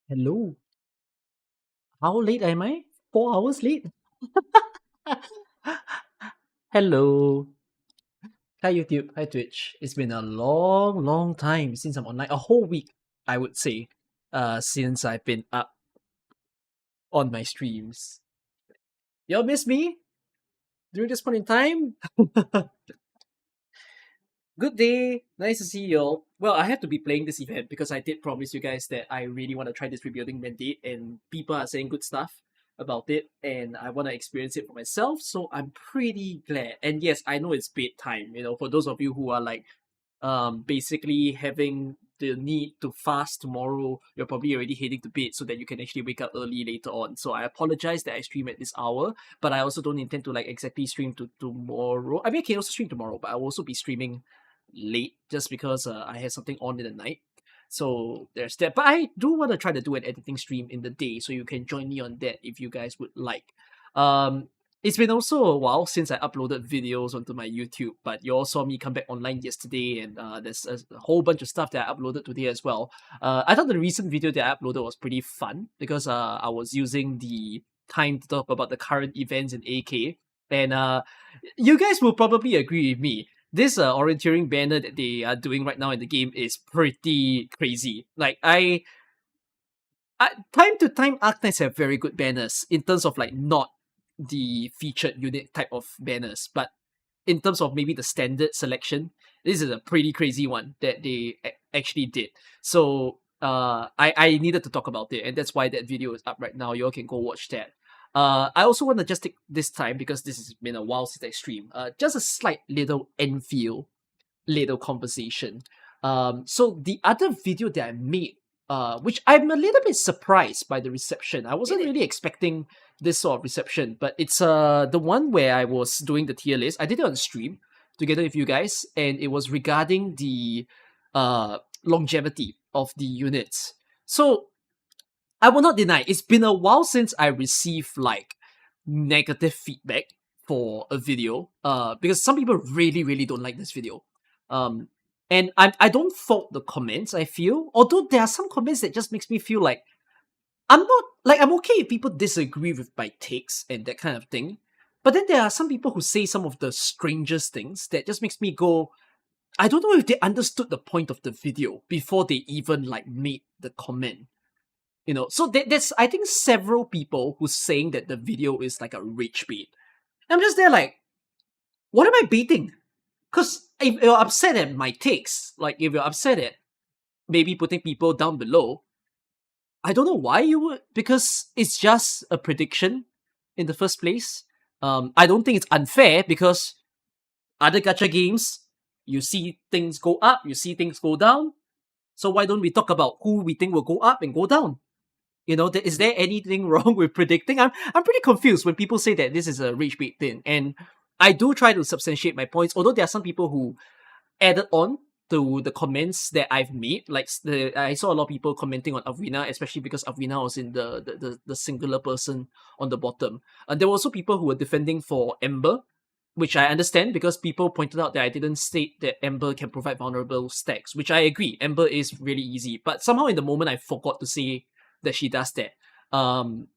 Hello. How late am I? 4 hours late? Hello. Hi YouTube. Hi Twitch. It's been a long, long time since I'm online. A whole week, I would say, since I've been up on my streams. Y'all miss me during this point in time? Good day. Nice to see y'all. Well, I have to be playing this event because I did promise you guys that I really want to try this rebuilding mandate, and people are saying good stuff about it, and I want to experience it for myself. So I'm pretty glad. And yes, I know it's bedtime. For those of you who are like, basically having the need to fast tomorrow, you're probably already heading to bed so that you can actually wake up early later on. So I apologize that I stream at this hour, but I also don't intend to like exactly stream to tomorrow. I mean, I can also stream tomorrow, but I will also be streaming late just because I had something on in the night. So there's that. But I do want to try to do an editing stream in the day, so you can join me on that if you guys would like. Um, it's been also a while since I uploaded videos onto my YouTube, but you all saw me come back online yesterday, and there's a whole bunch of stuff that I uploaded today as well. I thought the recent video that I uploaded was pretty fun because I was using the time to talk about the current events in AK, and you guys will probably agree with me. This orienteering banner that they are doing right now in the game is pretty crazy. Like time to time, Arknights have very good banners in terms of like not the featured unit type of banners, but in terms of maybe the standard selection, this is a pretty crazy one that they actually did. So I needed to talk about it, and that's why that video is up right now. You all can go watch that. I also want to just take this time because this has been a while since I streamed. Just a slight little Enfield little conversation. So the other video that I made, which I'm a little bit surprised by the reception. I wasn't really expecting this sort of reception, but it's the one where I was doing the tier list. I did it on stream together with you guys, and it was regarding the longevity of the units. So I will not deny it's been a while since I received like negative feedback for a video. Because some people really, really don't like this video. Um and I don't fault the comments, I feel. Although there are some comments that just makes me feel like I'm okay if people disagree with my takes and that kind of thing. But then there are some people who say some of the strangest things that just makes me go, I don't know if they understood the point of the video before they even like made the comment. So there's I think several people who's saying that the video is like a rage bait. I'm just there like, what am I baiting? Because if you're upset at my takes, like if you're upset at maybe putting people down below, I don't know why you would, because it's just a prediction in the first place. I don't think it's unfair because other gacha games, you see things go up, you see things go down. So why don't we talk about who we think will go up and go down? Is there anything wrong with predicting? I'm pretty confused when people say that this is a rage bait thing, and I do try to substantiate my points. Although there are some people who added on to the comments that I've made, like I saw a lot of people commenting on Avina, especially because Avina was in the singular person on the bottom. And there were also people who were defending for Ember, which I understand because people pointed out that I didn't state that Ember can provide vulnerable stacks, which I agree. Ember is really easy, but somehow in the moment I forgot to say that she does that. Um,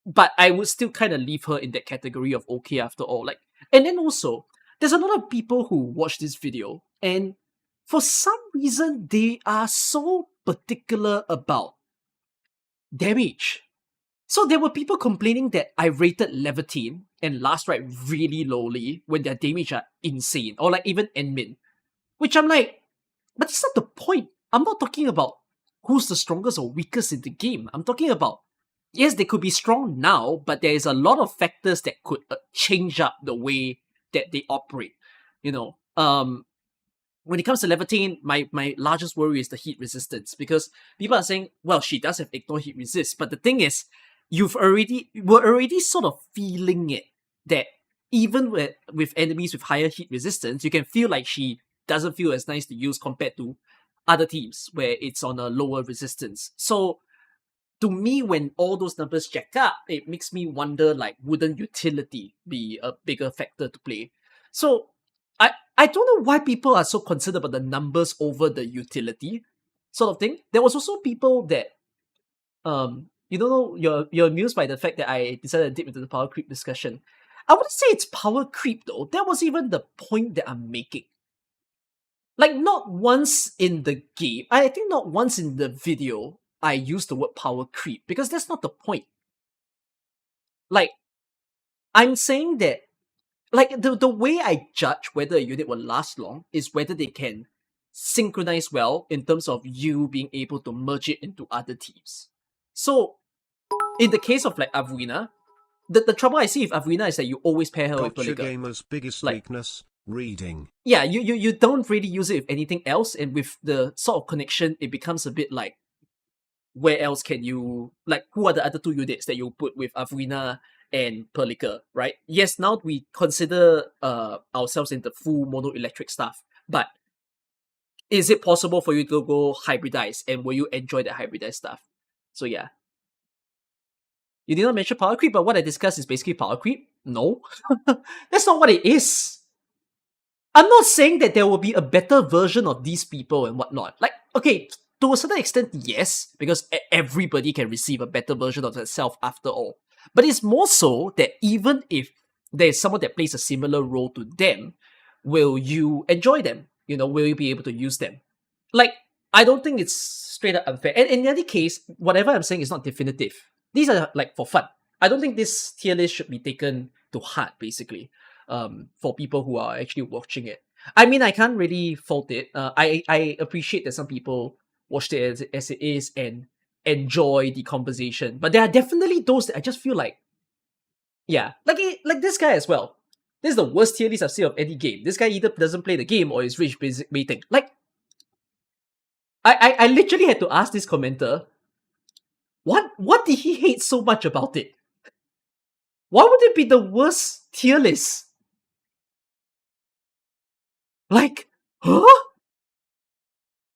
but I would still kind of leave her in that category of okay after all. Like, and then also, there's a lot of people who watch this video, and for some reason they are so particular about damage. So there were people complaining that I rated Levitine and Last Ride really lowly when their damage are insane, or like even Enmin. Which I'm like, but that's not the point. I'm not talking about who's the strongest or weakest in the game. I'm talking about, yes, they could be strong now, but there is a lot of factors that could change up the way that they operate. When it comes to Levitine, my largest worry is the heat resistance, because people are saying, well, she does have ignore heat resist, but the thing is, we're already sort of feeling it, that even with enemies with higher heat resistance, you can feel like she doesn't feel as nice to use compared to other teams where it's on a lower resistance. So to me, when all those numbers jack up, it makes me wonder, like, wouldn't utility be a bigger factor to play? So I don't know why people are so concerned about the numbers over the utility sort of thing. There was also people that You don't know, you're amused by the fact that I decided to dip into the power creep discussion. I wouldn't say it's power creep though. That was even the point that I'm making. Like, not once in the game, I think not once in the video, I used the word power creep because that's not the point. Like, I'm saying that, like, the way I judge whether a unit will last long is whether they can synchronize well in terms of you being able to merge it into other teams. So, in the case of like Avuina, the trouble I see with Avuina is that you always pair her with Gotcha Pelika. gamer's biggest Like, weakness, reading. yeah, you don't really use it with anything else, and with the sort of connection, it becomes a bit like, where else can you, like, who are the other two units that you put with Avuina and Pelika, right? Yes, now we consider ourselves in the full mono electric stuff, but is it possible for you to go hybridize, and will you enjoy that hybridized stuff? So yeah. You did not mention power creep, but what I discussed is basically power creep. No, that's not what it is. I'm not saying that there will be a better version of these people and whatnot. Like, okay, to a certain extent, yes, because everybody can receive a better version of themselves after all. But it's more so that even if there's someone that plays a similar role to them, will you enjoy them? You know, will you be able to use them? Like, I don't think it's straight up unfair. And in any case, whatever I'm saying is not definitive. These are like for fun. I don't think this tier list should be taken to heart, basically, for people who are actually watching it. I mean, I can't really fault it. I appreciate that some people watched it as it is and enjoy the conversation. But there are definitely those that I just feel like, yeah, like this guy as well. This is the worst tier list I've seen of any game. This guy either doesn't play the game or is rage baiting. Like, I literally had to ask this commenter, what did he hate so much about it? Why would it be the worst tier list? Like, huh?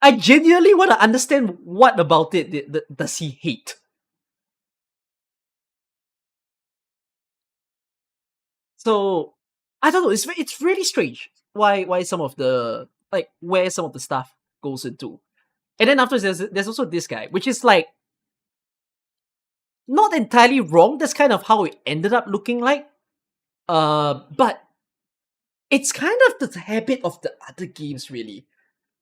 I genuinely want to understand what about it does he hate. So I don't know. It's really strange why some of the, like, where some of the stuff goes into, and then afterwards there's also this guy, which is like not entirely wrong. That's kind of how it ended up looking like. But it's kind of the habit of the other games, really,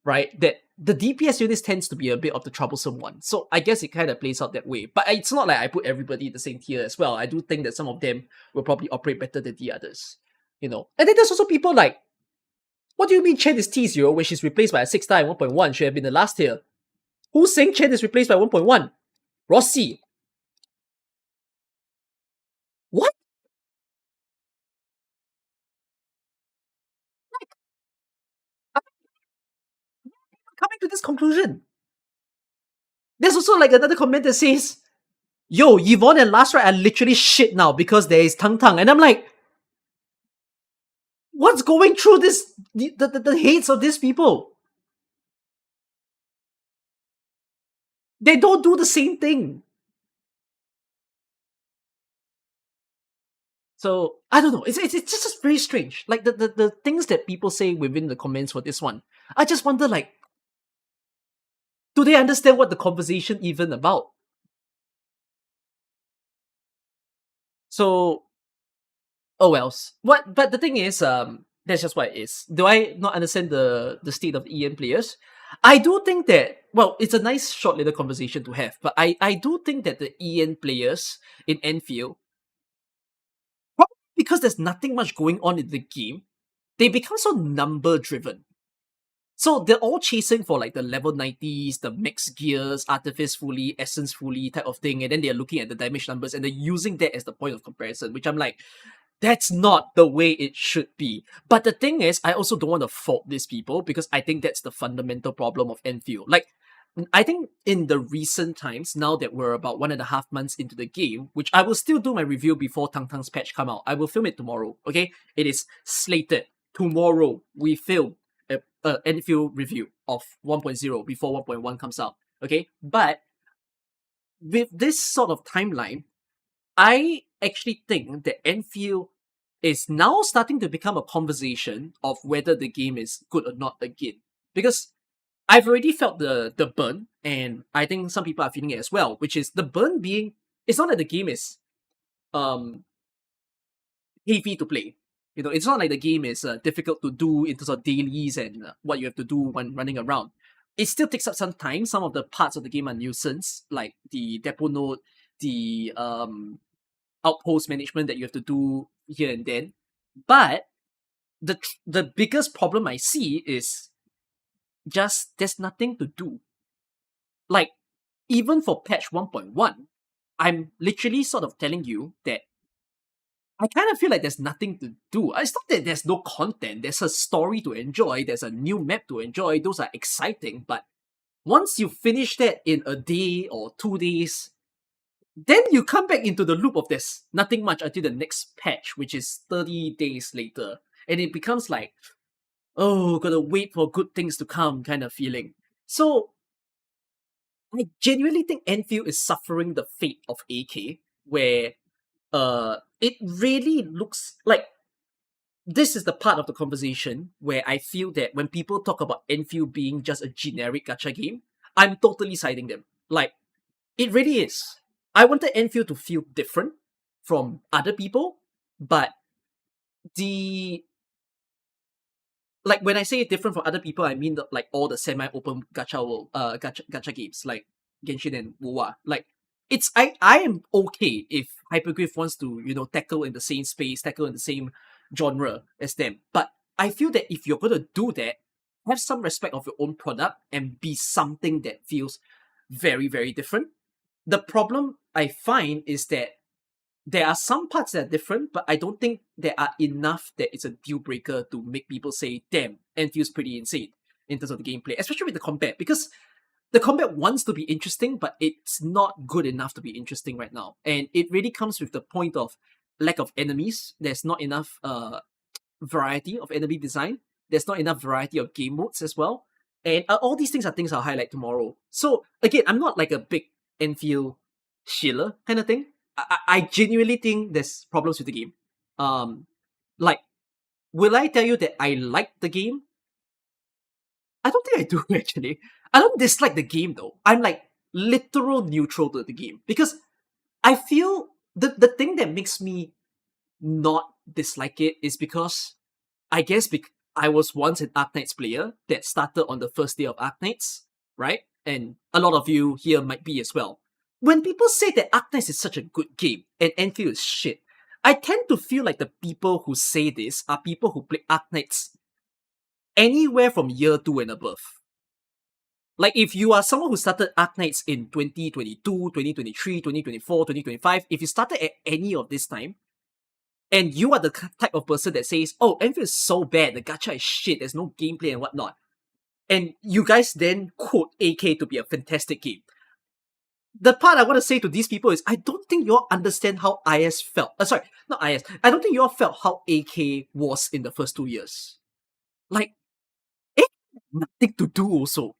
right? That the DPS units tends to be a bit of the troublesome one. So I guess it kind of plays out that way. But it's not like I put everybody in the same tier as well. I do think that some of them will probably operate better than the others, you know. And then there's also people like, what do you mean Chen is T0 when she's replaced by a 6-star in 1.1? Should have been the last tier. Who's saying Chen is replaced by 1.1? Rossi. What? I'm coming to this conclusion. There's also like another comment that says, yo, Yvonne and Last Ride are literally shit now because there is Tang Tang. And I'm like, what's going through the hates of these people? They don't do the same thing. So I don't know. It's just very strange. Like the things that people say within the comments for this one. I just wonder, like, do they understand what the conversation even about? So, oh wells. What? But the thing is, that's just what it is. Do I not understand the state of the EN players? I do think that, well, it's a nice short little conversation to have, but I do think that the EN players in Enfield, probably because there's nothing much going on in the game, they become so number driven. So they're all chasing for like the level 90s, the max gears, artifice fully, essence fully type of thing, and then they're looking at the damage numbers and they're using that as the point of comparison, which I'm like, that's not the way it should be. But the thing is, I also don't want to fault these people because I think that's the fundamental problem of Enfield. Like, I think in the recent times, now that we're about 1.5 months into the game, which I will still do my review before Tang Tang's patch come out. I will film it tomorrow, okay? It is slated. Tomorrow, we film a Enfield review of 1.0 before 1.1 comes out, okay? But with this sort of timeline, I actually think that Enfield is now starting to become a conversation of whether the game is good or not again. Because I've already felt the burn, and I think some people are feeling it as well, which is the burn being, it's not that the game is um heavy to play. It's not like the game is difficult to do in terms of dailies and what you have to do when running around. It still takes up some time. Some of the parts of the game are nuisance, like the depot node, the outpost management that you have to do here and then. But the biggest problem I see is just there's nothing to do. Like, even for patch 1.1, I'm literally sort of telling you that I kind of feel like there's nothing to do. It's not that there's no content. There's a story to enjoy. There's a new map to enjoy. Those are exciting. But once you finish that in a day or 2 days, then you come back into the loop of there's nothing much until the next patch, which is 30 days later. And it becomes like, oh, gotta wait for good things to come kind of feeling. So I genuinely think Enfield is suffering the fate of AK, where it really looks like this is the part of the conversation where I feel that when people talk about Enfield being just a generic gacha game, I'm totally siding them. Like, it really is. I wanted Enfield to feel different from other people, but the like when I say different from other people, I mean like all the semi-open gacha games like Genshin and WoA. Like, I am okay if Hyperglyph wants to tackle in the same space, tackle in the same genre as them. But I feel that if you're gonna do that, have some respect of your own product and be something that feels very, very different. The problem I find is that there are some parts that are different, but I don't think there are enough that it's a deal breaker to make people say, damn, Enfield's pretty insane in terms of the gameplay, especially with the combat, because the combat wants to be interesting, but it's not good enough to be interesting right now. And it really comes with the point of lack of enemies. There's not enough variety of enemy design. There's not enough variety of game modes as well. And all these things are things I'll highlight tomorrow. So again, I'm not like a big Enfield shiller kind of thing. I genuinely think there's problems with the game. Like, will I tell you that I like the game? I don't think I do actually. I don't dislike the game though. I'm like literal neutral to the game because I feel the thing that makes me not dislike it is because I guess I was once an Arknights player that started on the first day of Arknights, right? And a lot of you here might be as well. When people say that Arknights is such a good game and Enfield is shit, I tend to feel like the people who say this are people who play Arknights anywhere from year 2 and above. Like, if you are someone who started Arknights in 2022, 2023, 2024, 2025, if you started at any of this time, and you are the type of person that says, oh, Enfield is so bad, the gacha is shit, there's no gameplay and whatnot, and you guys then quote AK to be a fantastic game, the part I want to say to these people is, I don't think you all understand how IS felt. Sorry, not IS. I don't think you all felt how AK was in the first 2 years. Like, AK had nothing to do also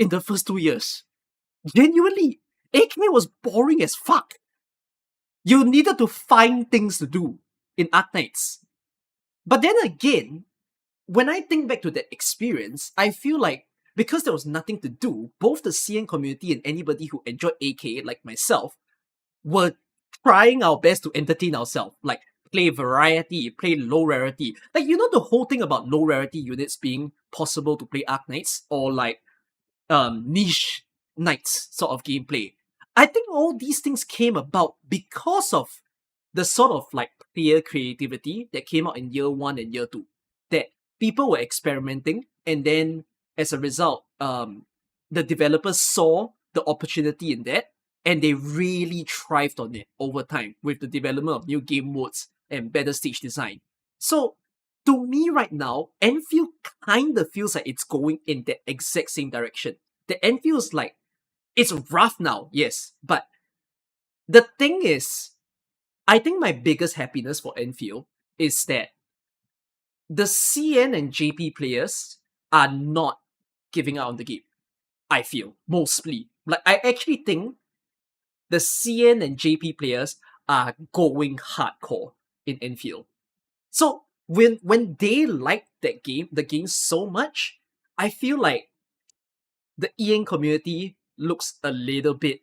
in the first 2 years. Genuinely, AK was boring as fuck. You needed to find things to do in Arknights. But then again, when I think back to that experience, I feel like because there was nothing to do, both the CN community and anybody who enjoyed AK, like myself, were trying our best to entertain ourselves. Like, play variety, play low rarity. Like, the whole thing about low rarity units being possible to play Arknights, or like niche knights sort of gameplay. I think all these things came about because of the sort of like player creativity that came out in year 1 and year 2. That people were experimenting, and then as a result, the developers saw the opportunity in that, and they really thrived on it over time with the development of new game modes and better stage design. So, to me right now, Enfield kind of feels like it's going in that exact same direction. The Enfield is like, it's rough now, yes, but the thing is, I think my biggest happiness for Enfield is that the CN and JP players are not giving out on the game. I feel mostly. Like, I actually think the CN and JP players are going hardcore in Enfield. So when they like that game, the game so much, I feel like the EN community looks a little bit.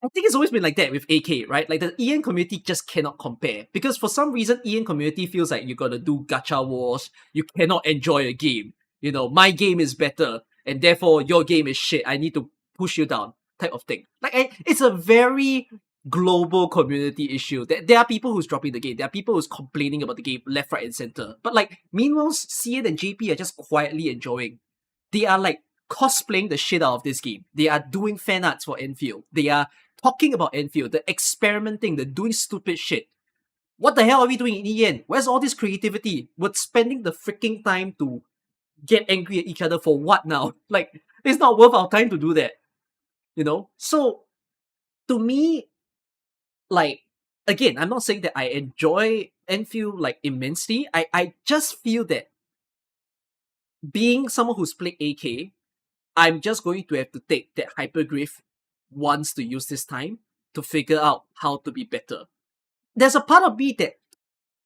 I think it's always been like that with AK, right? Like the EN community just cannot compare because for some reason EN community feels like you gotta do gacha wars. You cannot enjoy a game. You know, my game is better, and therefore your game is shit. I need to push you down, type of thing. It's a very global community issue. There are people who's dropping the game. There are people who's complaining about the game left, right, and center. But like, meanwhile, CN and JP are just quietly enjoying. They are like cosplaying the shit out of this game. They are doing fan arts for Enfield. They are talking about Enfield, the experimenting, the doing stupid shit. What the hell are we doing in EN? Where's all this creativity? We're spending the freaking time to get angry at each other for what now? Like, it's not worth our time to do that. You know? So, to me, like, again, I'm not saying that I enjoy Enfield like immensely. I just feel that being someone who's played AK, I'm just going to have to take that hyperglyph once to use this time to figure out how to be better. There's a part of me that,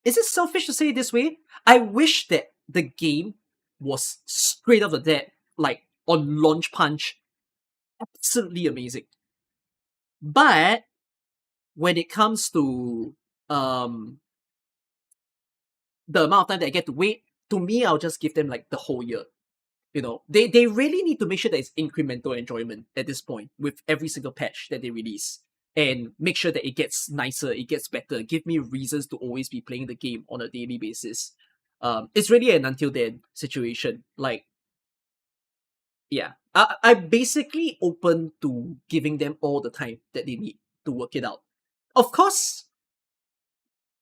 is it selfish to say it this way? I wish that the game was straight off the bat, like on launch punch, absolutely amazing. But when it comes to the amount of time that I get to wait, to me, I'll just give them like the whole year. You know, they really need to make sure that it's incremental enjoyment at this point with every single patch that they release. And make sure that it gets nicer, it gets better. Give me reasons to always be playing the game on a daily basis. It's really an until then situation. Like, yeah. I'm basically open to giving them all the time that they need to work it out. Of course,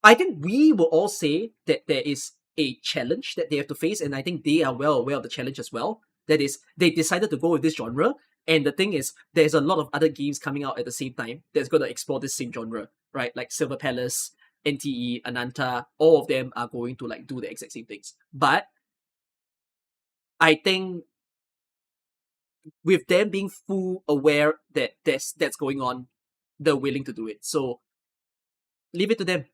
I think we will all say that there is a challenge that they have to face, and I think they are well aware of the challenge as well. That is, they decided to go with this genre, and the thing is, there's a lot of other games coming out at the same time that's going to explore this same genre, right? Like Silver Palace, NTE, Ananta, all of them are going to like do the exact same things. But I think with them being full aware that that's going on, they're willing to do it. So leave it to them.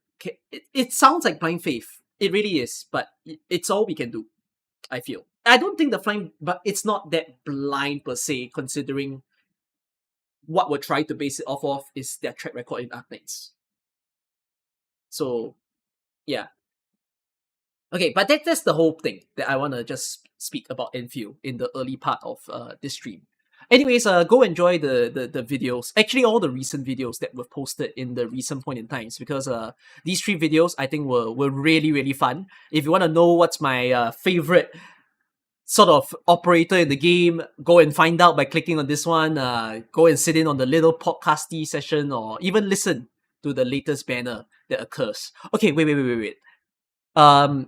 It sounds like blind faith. It really is, but it's all we can do, I feel. I don't think the flying, but it's not that blind per se, considering what we're trying to base it off of is their track record in Arknights. So, yeah. Okay, but that's the whole thing that I want to just speak about Enfield in the early part of this stream. Anyways, go enjoy the videos. Actually, all the recent videos that were posted in the recent point in times, because these 3 videos I think were really, really fun. If you want to know what's my favorite sort of operator in the game, go and find out by clicking on this one. Go and sit in on the little podcasty session, or even listen to the latest banner that occurs. Okay, wait. Oh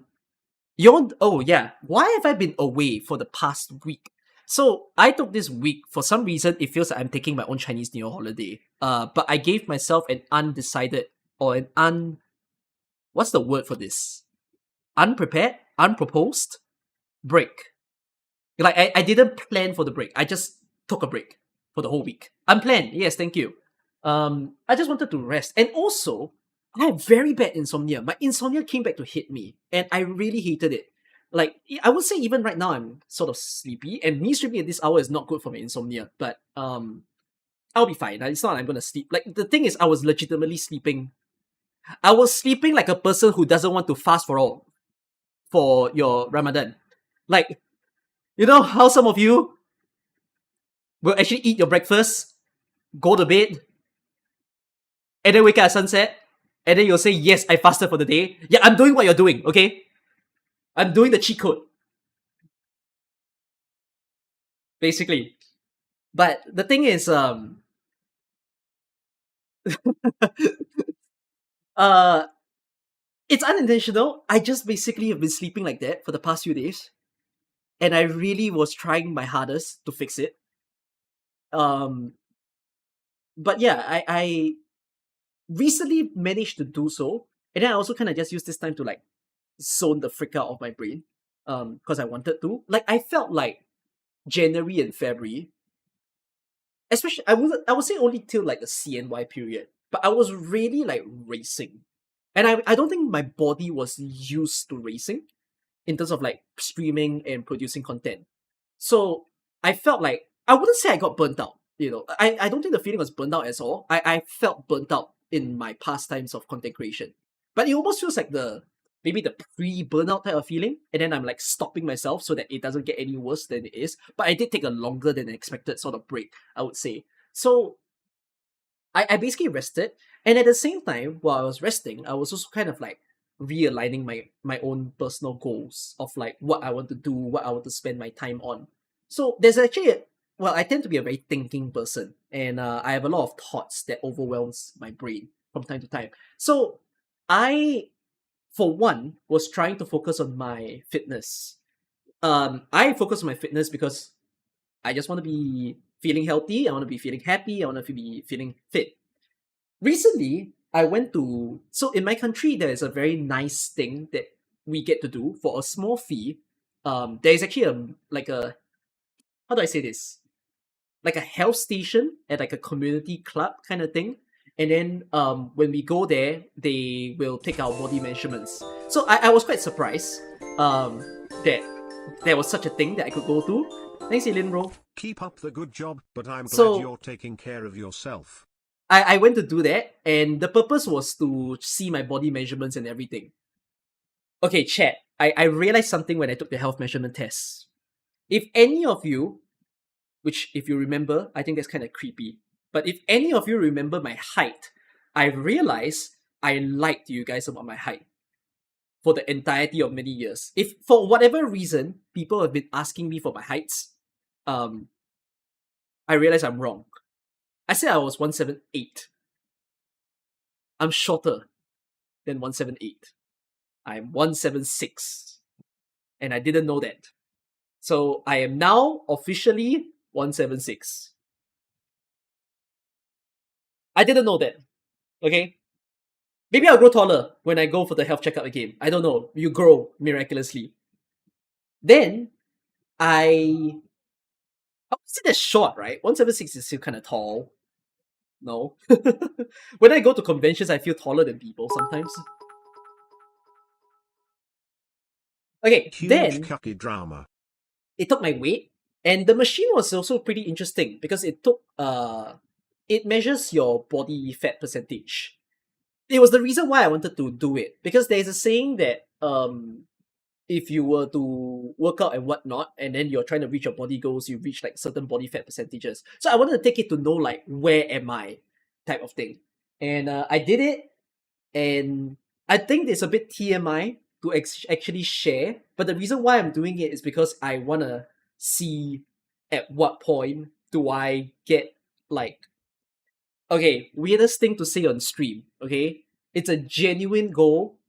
yeah, why have I been away for the past week? So I took this week, for some reason it feels like I'm taking my own Chinese New Year holiday. But I gave myself an undecided, or what's the word for this? Unprepared? Unproposed? Break. Like I didn't plan for the break. I just took a break for the whole week. Unplanned, yes, thank you. I just wanted to rest. And also, I have very bad insomnia. My insomnia came back to hit me, and I really hated it. Like, I would say even right now I'm sort of sleepy, and me sleeping at this hour is not good for my insomnia. But I'll be fine. It's not like I'm gonna sleep. Like, the thing is, I was legitimately sleeping. I was sleeping like a person who doesn't want to fast for your Ramadan. Like, you know how some of you will actually eat your breakfast, go to bed, and then wake up at sunset, and then you'll say, yes, I fasted for the day. Yeah, I'm doing what you're doing, okay? I'm doing the cheat code. Basically. But the thing is, it's unintentional. I just basically have been sleeping like that for the past few days. And I really was trying my hardest to fix it. But yeah, I recently managed to do so. And then I also kind of just used this time to like zone the frick out of my brain. Because I wanted to. Like, I felt like January and February, especially I would say only till like the CNY period, but I was really like racing. And I don't think my body was used to racing in terms of like streaming and producing content. So I felt like I wouldn't say I got burnt out. I don't think the feeling was burnt out at all. I felt burnt out in my pastimes of content creation, but it almost feels like the maybe the pre-burnout type of feeling, and then I'm like stopping myself so that it doesn't get any worse than it is. But I did take a longer than expected sort of break, I would say. So I basically rested, and at the same time, while I was resting, I was also kind of like realigning my own personal goals of like what I want to do, what I want to spend my time on. So there's actually well, I tend to be a very thinking person, and I have a lot of thoughts that overwhelms my brain from time to time. So I, for one, was trying to focus on my fitness. I focus on my fitness because I just want to be feeling healthy. I want to be feeling happy. I want to be feeling fit. Recently, I went to so in my country there is a very nice thing that we get to do for a small fee. There is actually a like a how do I say this? Like a health station at like a community club kind of thing. And then when we go there, they will take our body measurements. So I was quite surprised that there was such a thing that I could go to. Thanks, Elin Bro. Keep up the good job, but I'm glad So you're taking care of yourself. I went to do that, and the purpose was to see my body measurements and everything. Okay, chat. I realized something when I took the health measurement test. If any of you, which if you remember, I think that's kind of creepy, but if any of you remember my height, I realized I lied to you guys about my height for the entirety of many years. If for whatever reason people have been asking me for my heights, I realized I'm wrong. I said I was 178. I'm shorter than 178. I'm 176. And I didn't know that. So I am now officially 176. I didn't know that. Okay? Maybe I'll grow taller when I go for the health checkup again. I don't know. You grow miraculously. Then I would say that's short, right? 176 is still kind of tall. No. When I go to conventions, I feel taller than people sometimes. Okay, Huge then cucky drama. it took my weight, and the machine was also pretty interesting because it measures your body fat percentage. It was the reason why I wanted to do it, because there's a saying that if you were to work out and whatnot, and then you're trying to reach your body goals, you reach like certain body fat percentages. So I wanted to take it to know like where am I, type of thing, and I did it, and I think it's a bit TMI to actually share, but the reason why I'm doing it is because I wanna see at what point do I get like okay, weirdest thing to say on stream, okay? It's a genuine goal,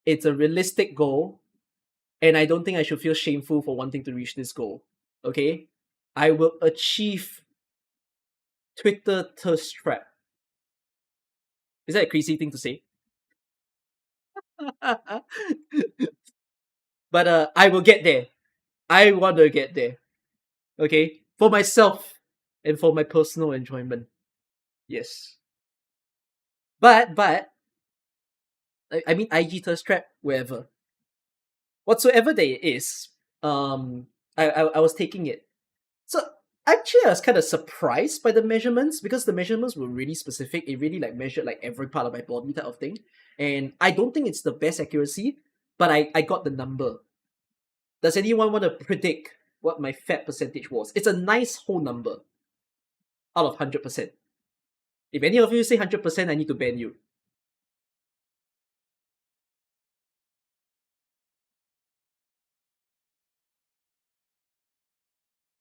it's a realistic goal, and I don't think I should feel shameful for wanting to reach this goal, okay? I will achieve Twitter thirst trap. Is that a crazy thing to say? But I will get there. I want to get there, okay? For myself and for my personal enjoyment. Yes. But I mean IG thirst trap, wherever. Whatsoever that it is, I was taking it. So actually I was kind of surprised by the measurements because the measurements were really specific. It really like measured like every part of my body type of thing. And I don't think it's the best accuracy, but I got the number. Does anyone want to predict what my fat percentage was? It's a nice whole number out of 100%. If any of you say 100%, I need to ban you.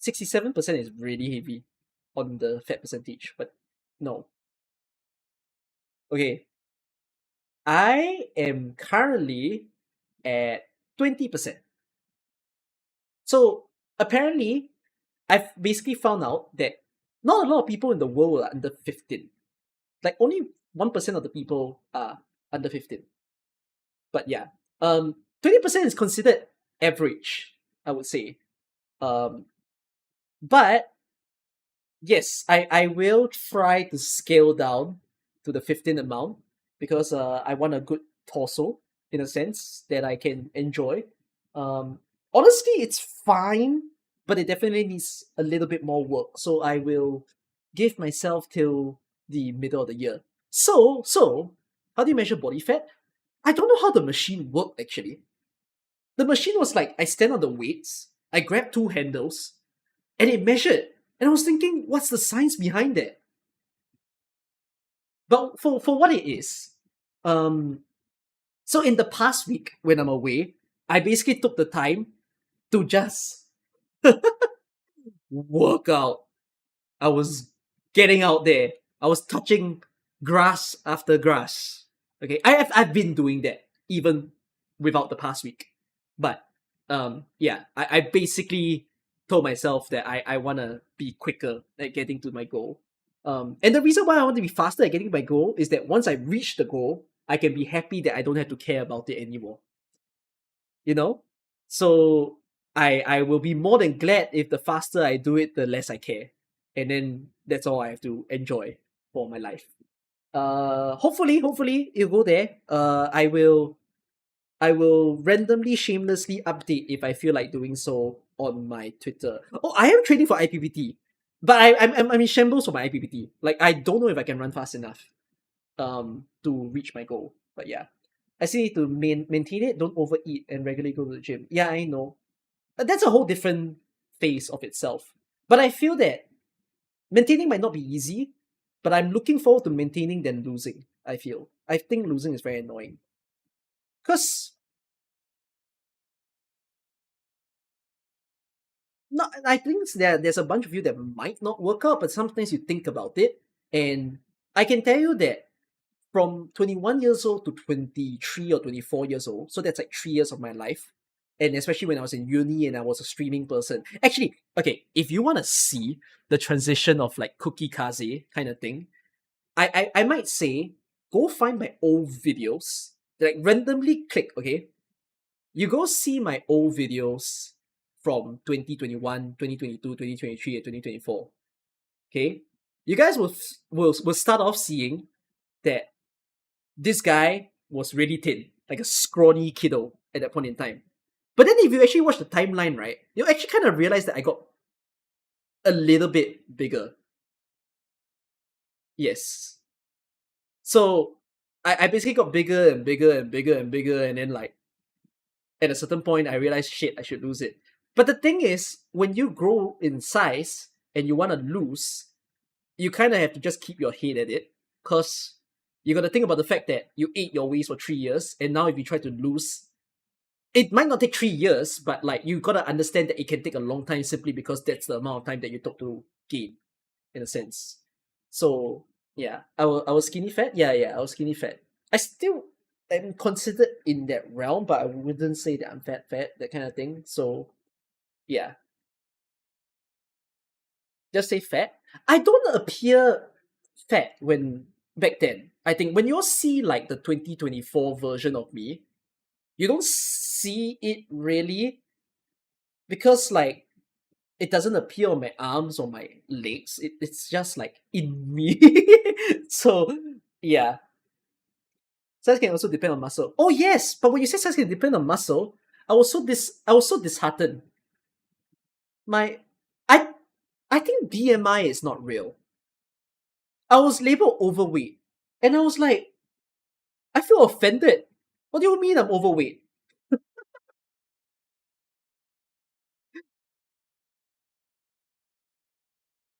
67% is really heavy on the fat percentage, but no. Okay. I am currently at 20%. So apparently, I've basically found out that not a lot of people in the world are under 15. Like only 1% of the people are under 15. But yeah, 20% is considered average, I would say. Um, but yes, I will try to scale down to the 15 amount because I want a good torso in a sense that I can enjoy. Honestly, it's fine but it definitely needs a little bit more work. So I will give myself till the middle of the year. So how do you measure body fat? I don't know how the machine worked actually. The machine was like I stand on the weights, I grab two handles, and it measured. And I was thinking, what's the science behind that? But for what it is, um, so in the past week when I'm away, I basically took the time to just work out. I was getting out there. I was touching grass after grass. Okay, I've been doing that even without the past week. But yeah, I basically told myself that I wanna be quicker at getting to my goal. And the reason why I want to be faster at getting my goal is that once I reach the goal, I can be happy that I don't have to care about it anymore. You know? So I will be more than glad if the faster I do it, the less I care. And then that's all I have to enjoy for my life. Hopefully it'll go there. I will randomly shamelessly update if I feel like doing so on my Twitter. Oh, I am training for IPPT. But I'm in shambles for my IPPT. Like I don't know if I can run fast enough to reach my goal. But yeah. I still need to maintain it, don't overeat, and regularly go to the gym. Yeah, I know. That's a whole different phase of itself. But I feel that maintaining might not be easy, but I'm looking forward to maintaining than losing, I feel. I think losing is very annoying. Because no, I think there's a bunch of you that might not work out, but sometimes you think about it. And I can tell you that from 21 years old to 23 or 24 years old, so that's like 3 years of my life, and especially when I was in uni and I was a streaming person. Actually, okay, if you want to see the transition of like cookie kaze kind of thing, I might say go find my old videos, like randomly click, okay? You go see my old videos from 2021, 2022, 2023, and 2024. Okay? You guys will start off seeing that this guy was really thin, like a scrawny kiddo at that point in time. But then if you actually watch the timeline, right, you actually kind of realize that I got a little bit bigger. Yes. So I basically got bigger and bigger and bigger and bigger, and then like at a certain point I realized shit, I should lose it. But the thing is, when you grow in size and you wanna lose, you kinda have to just keep your head at it. Cause you gotta think about the fact that you ate your ways for 3 years, and now if you try to lose, it might not take 3 years, but like you gotta understand that it can take a long time simply because that's the amount of time that you took to gain, in a sense. So yeah, I was skinny fat. Yeah, I was skinny fat. I still am considered in that realm, but I wouldn't say that I'm fat, that kind of thing. So yeah, just say fat. I don't appear fat when back then. I think when you all see like the 2024 version of me, you don't see it really because like it doesn't appear on my arms or my legs. It's just like in me. So yeah, size can also depend on muscle. Oh yes, but when you say size can depend on muscle, I was so disheartened. My I I think BMI is not real. I was labeled overweight, and I was like, I feel offended. What do you mean I'm overweight?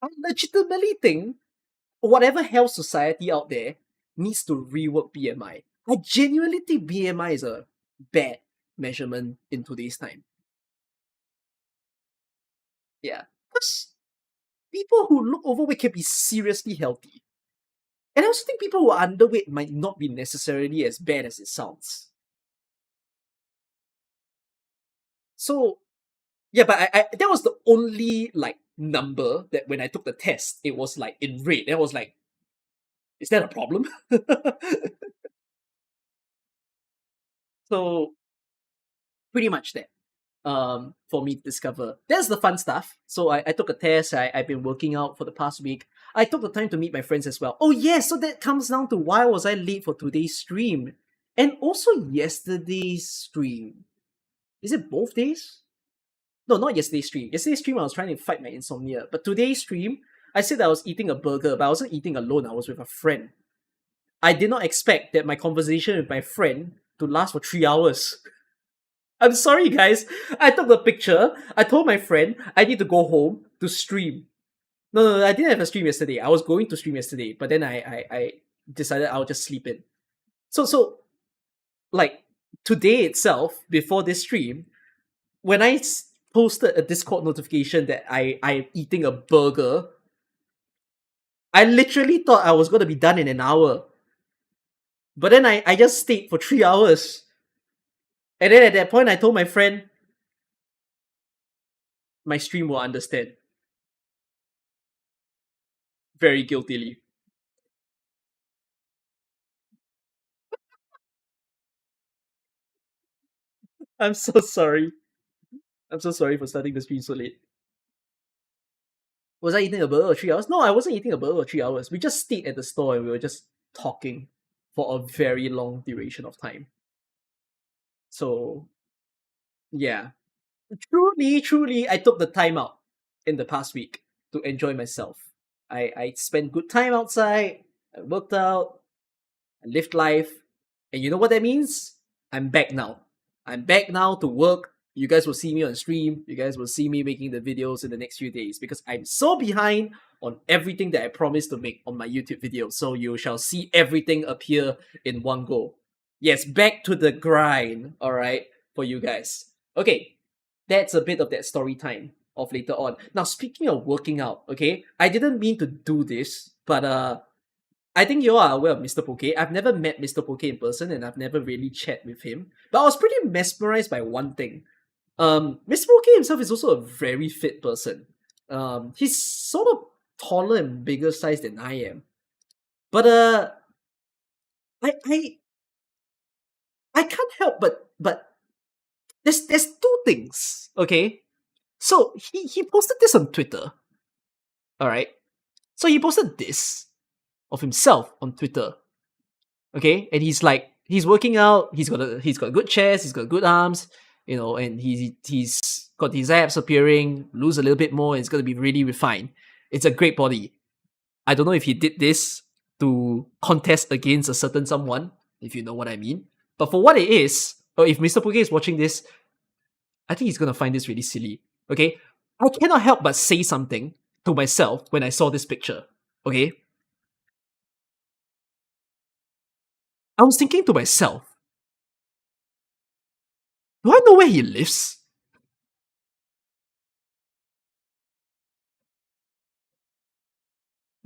I legitimately think whatever health society out there needs to rework BMI. I genuinely think BMI is a bad measurement in today's time. Yeah. Because people who look overweight can be seriously healthy. And I also think people who are underweight might not be necessarily as bad as it sounds. So yeah, but I that was the only like number that when I took the test, it was like in red. And I was like, is that a problem? So pretty much that. For me to discover. That's the fun stuff. So I took a test. I've been working out for the past week. I took the time to meet my friends as well. Oh yes, so that comes down to why was I late for today's stream. And also yesterday's stream. Is it both days? No, not yesterday's stream. Yesterday's stream, I was trying to fight my insomnia. But today's stream, I said that I was eating a burger, but I wasn't eating alone. I was with a friend. I did not expect that my conversation with my friend to last for 3 hours. I'm sorry, guys. I took the picture. I told my friend I need to go home to stream. No, I didn't have a stream yesterday. I was going to stream yesterday, but then I decided I'll just sleep in. So like today itself, before this stream, when I posted a Discord notification that I'm eating a burger, I literally thought I was gonna be done in an hour. But then I just stayed for 3 hours. And then at that point I told my friend my stream will understand. Very guiltily. I'm so sorry. I'm so sorry for starting the stream so late. Was I eating a burger for 3 hours? No, I wasn't eating a burger for 3 hours. We just stayed at the store and we were just talking for a very long duration of time. So, yeah. Truly, I took the time out in the past week to enjoy myself. I spent good time outside, I worked out, I lived life, and you know what that means? I'm back now. I'm back now to work. You guys will see me on stream. You guys will see me making the videos in the next few days because I'm so behind on everything that I promised to make on my YouTube videos. So you shall see everything appear in one go. Yes, back to the grind, alright, for you guys. Okay, that's a bit of that story time of later on. Now, speaking of working out, okay, I didn't mean to do this, but I think you all are aware of Mr. Poke. I've never met Mr. Poke in person and I've never really chat with him. But I was pretty mesmerized by one thing. Mr. Poke himself is also a very fit person. He's sort of taller and bigger size than I am. But I can't help but there's two things, okay? So he posted this on Twitter. Alright. So he posted this of himself on Twitter. Okay? And he's like, he's working out, he's got good chest, he's got good arms, you know, and he's got his abs appearing, lose a little bit more, and it's gonna be really refined. It's a great body. I don't know if he did this to contest against a certain someone, if you know what I mean. But for what it is, or if Mr. Poke is watching this, I think he's gonna find this really silly. Okay? I cannot help but say something to myself when I saw this picture. Okay? I was thinking to myself, do I know where he lives?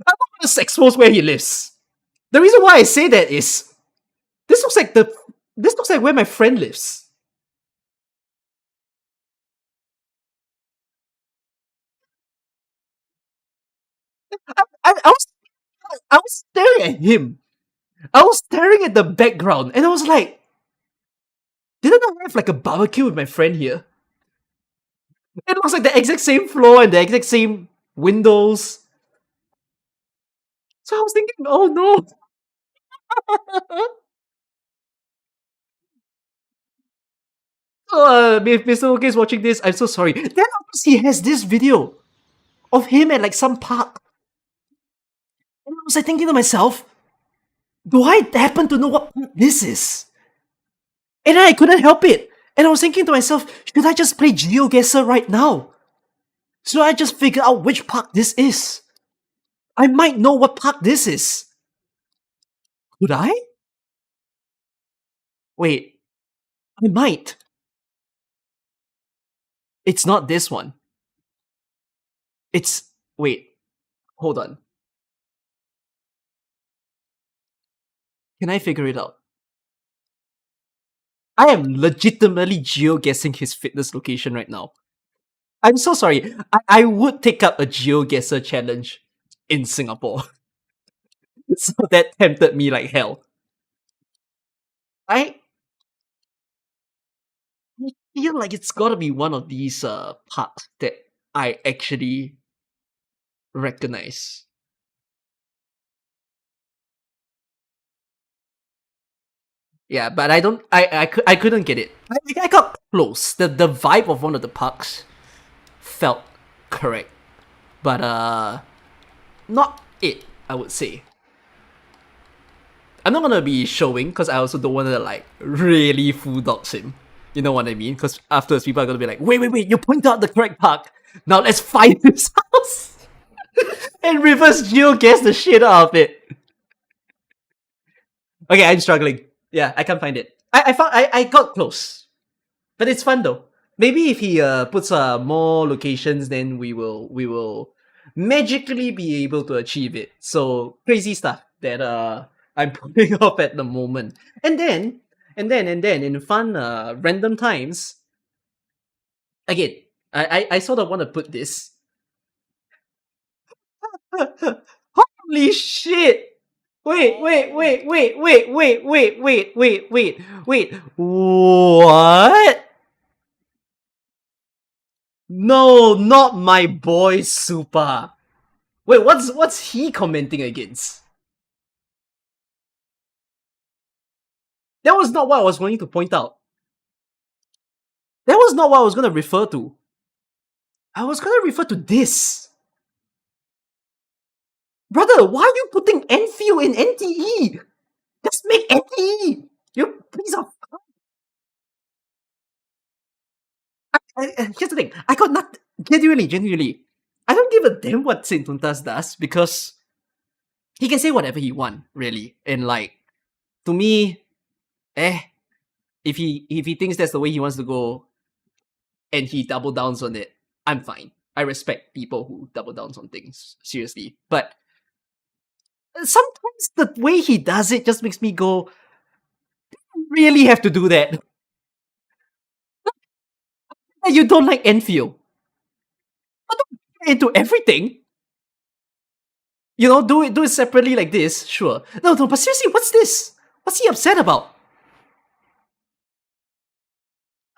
I'm not gonna expose where he lives. The reason why I say that is this looks like where my friend lives. I was staring at him. I was staring at the background and I was like, didn't I have like a barbecue with my friend here? It looks like the exact same floor and the exact same windows. So I was thinking, oh no. If Mr. OK is watching this, I'm so sorry. Then he has this video of him at like some park. And I was like thinking to myself, do I happen to know what park this is? And I couldn't help it. And I was thinking to myself, should I just play GeoGuessr right now? Should I just figure out which park this is? I might know what park this is. Could I? Wait, I might. It's not this one. It's. Wait, hold on. Can I figure it out? I am legitimately geoguessing his fitness location right now. I'm so sorry. I would take up a GeoGuessr challenge in Singapore. So that tempted me like hell. I feel like it's gotta be one of these parks that I actually recognize. Yeah, but I don't. I couldn't get it. I got close. The vibe of one of the parks felt correct, but not it, I would say. I'm not gonna be showing because I also don't want to like really full dogs him. You know what I mean? Because afterwards people are gonna be like, wait, you pointed out the correct park. Now let's find his house and reverse geoguess the shit out of it. Okay, I'm struggling. Yeah, I can't find it. I got close, but it's fun though. Maybe if he puts more locations, then we will magically be able to achieve it. So crazy stuff that I'm putting off at the moment. And then in fun random times, again, I sort of want to put this. Holy shit! Wait. What? No, not my boy Super. Wait, what's he commenting against? That was not what I was going to point out. That was not what I was going to refer to. I was going to refer to this. Brother, why are you putting Enfield in NTE? Just make NTE. You piece of... Here's the thing. I got not... Genuinely. I don't give a damn what Saint Tuntas does because he can say whatever he wants, really. And like, to me, if he thinks that's the way he wants to go and he double downs on it, I'm fine. I respect people who double downs on things, seriously. But sometimes the way he does it just makes me go, you really have to do that. You don't like Enfield. But don't get into everything. You know, do it separately like this, sure. No, but seriously, what's this? What's he upset about?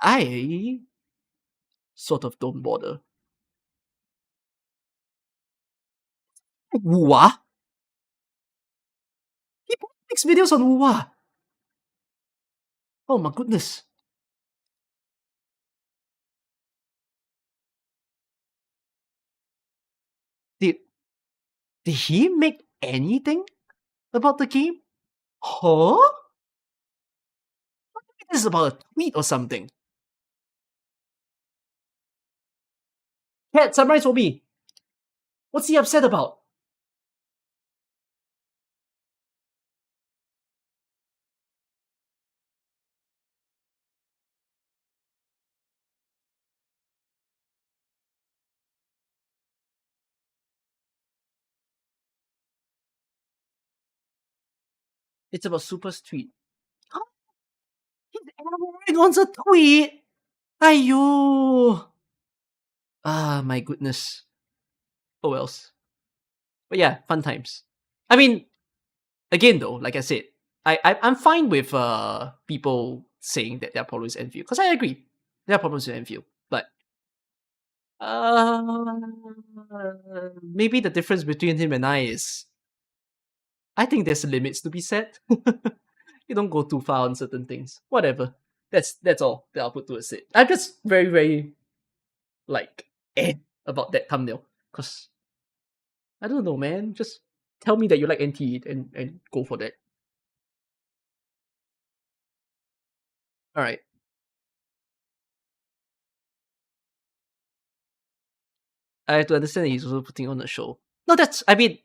I sort of don't bother. Wua? He makes videos on Wua. Oh my goodness. Did he make anything about the game? Huh? This is about a tweet or something. Cat, summarize for me. What's he upset about? It's about Super's tweet. Oh, he's elaborating on the tweet. Aiyo. Ah, my goodness. Oh else. But yeah, fun times. I mean, again though, like I said, I'm fine with people saying that there are problems with Enfield because I agree there are problems with Enfield, but maybe the difference between him and I is I think there's limits to be set. You don't go too far on certain things. Whatever. That's all that I'll put to a sit. I'm just very like about that thumbnail because I don't know, man. Just tell me that you like NT and go for that. All right. I have to understand that he's also putting on a show. No, I mean,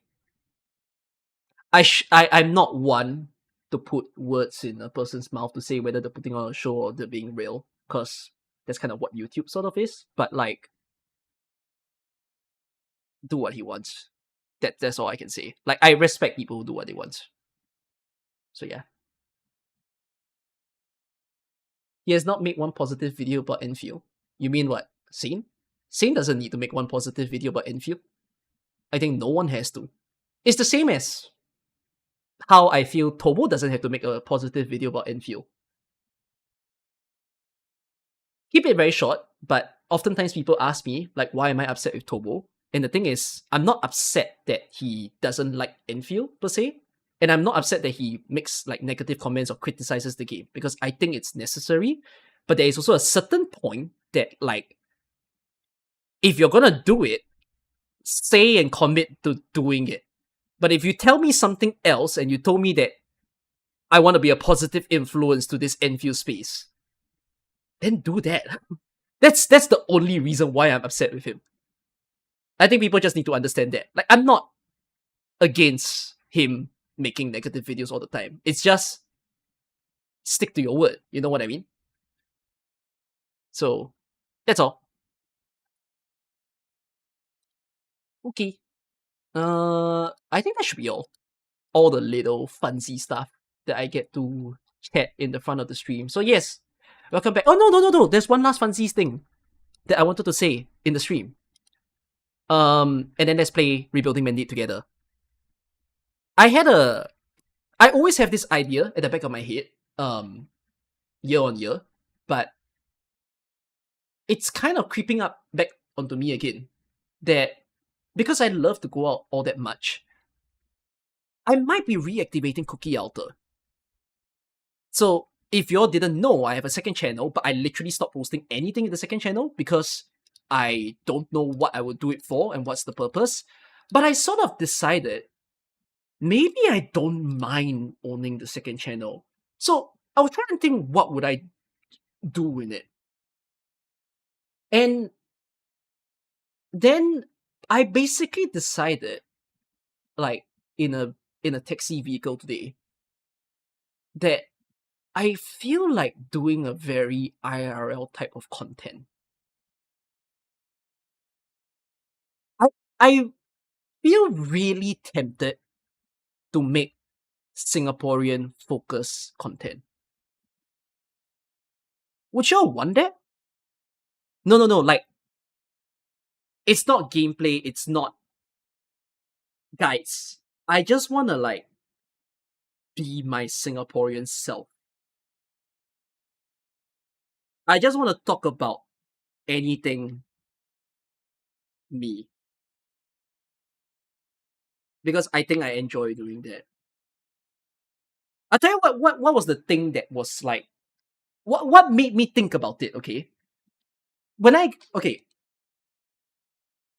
I'm not one to put words in a person's mouth to say whether they're putting on a show or they're being real, because that's kind of what YouTube sort of is. But like, do what he wants. That's all I can say. Like, I respect people who do what they want. So yeah. He has not made one positive video about Enfield. You mean what? Sane? Sane doesn't need to make one positive video about Enfield. I think no one has to. It's the same as how I feel Tobo doesn't have to make a positive video about Enfield. Keep it very short, but oftentimes people ask me, like, why am I upset with Tobo? And the thing is, I'm not upset that he doesn't like Enfield per se. And I'm not upset that he makes like negative comments or criticizes the game, because I think it's necessary. But there is also a certain point that, like, if you're gonna do it, say and commit to doing it. But if you tell me something else and you told me that I want to be a positive influence to this Enfield space, then do that. That's the only reason why I'm upset with him. I think people just need to understand that. Like, I'm not against him making negative videos all the time. It's just stick to your word. You know what I mean? So that's all. Okay. I think that should be all. All the little fancy stuff that I get to chat in the front of the stream. So yes, welcome back. Oh no. There's one last fancy thing that I wanted to say in the stream. And then let's play Rebuilding Mandate together. I always have this idea at the back of my head, year on year, but it's kind of creeping up back onto me again. That because I love to go out all that much, I might be reactivating Cookie Altar. So if y'all didn't know, I have a second channel, but I literally stopped posting anything in the second channel because I don't know what I would do it for and what's the purpose. But I sort of decided maybe I don't mind owning the second channel. So I was trying to think, what would I do in it? And then I basically decided, like in a taxi vehicle today, that I feel like doing a very IRL type of content. I feel really tempted to make Singaporean focus content. Would y'all want that? No, like, it's not gameplay, it's not guides. I just wanna, like, be my Singaporean self. I just wanna talk about anything me. Because I think I enjoy doing that. I'll tell you what was the thing that was like, what made me think about it, okay? Okay,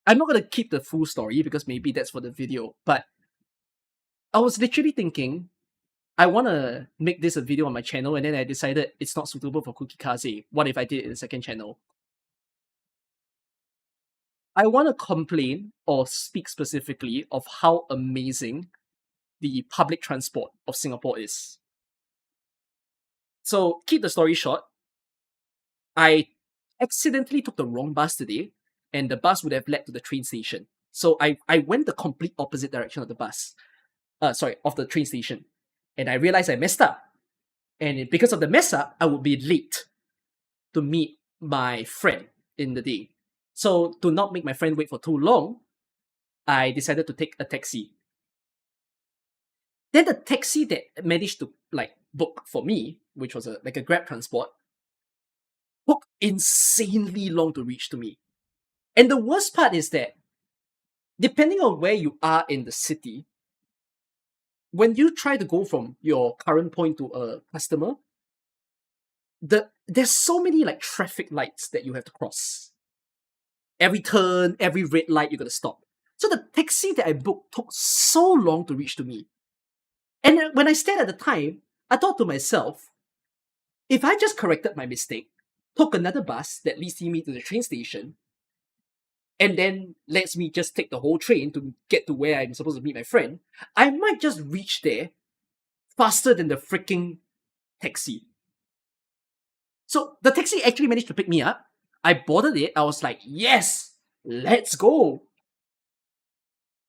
I'm not gonna keep the full story because maybe that's for the video, but I was literally thinking, I wanna make this a video on my channel, and then I decided it's not suitable for Cookie Kaze. What if I did it in the second channel? I wanna complain or speak specifically of how amazing the public transport of Singapore is. So, keep the story short, I accidentally took the wrong bus today, and the bus would have led to the train station. So I went the complete opposite direction of the bus. Of the train station. And I realized I messed up. And because of the mess up, I would be late to meet my friend in the day. So to not make my friend wait for too long, I decided to take a taxi. Then the taxi that managed to like book for me, which was a Grab transport, took insanely long to reach to me. And the worst part is that depending on where you are in the city, when you try to go from your current point to a customer, there's so many like traffic lights that you have to cross. Every turn, every red light, you gotta stop. So the taxi that I booked took so long to reach to me. And when I stared at the time, I thought to myself, if I just corrected my mistake, took another bus that leads me to the train station, and then lets me just take the whole train to get to where I'm supposed to meet my friend, I might just reach there faster than the freaking taxi. So the taxi actually managed to pick me up. I boarded it. I was like, yes, let's go.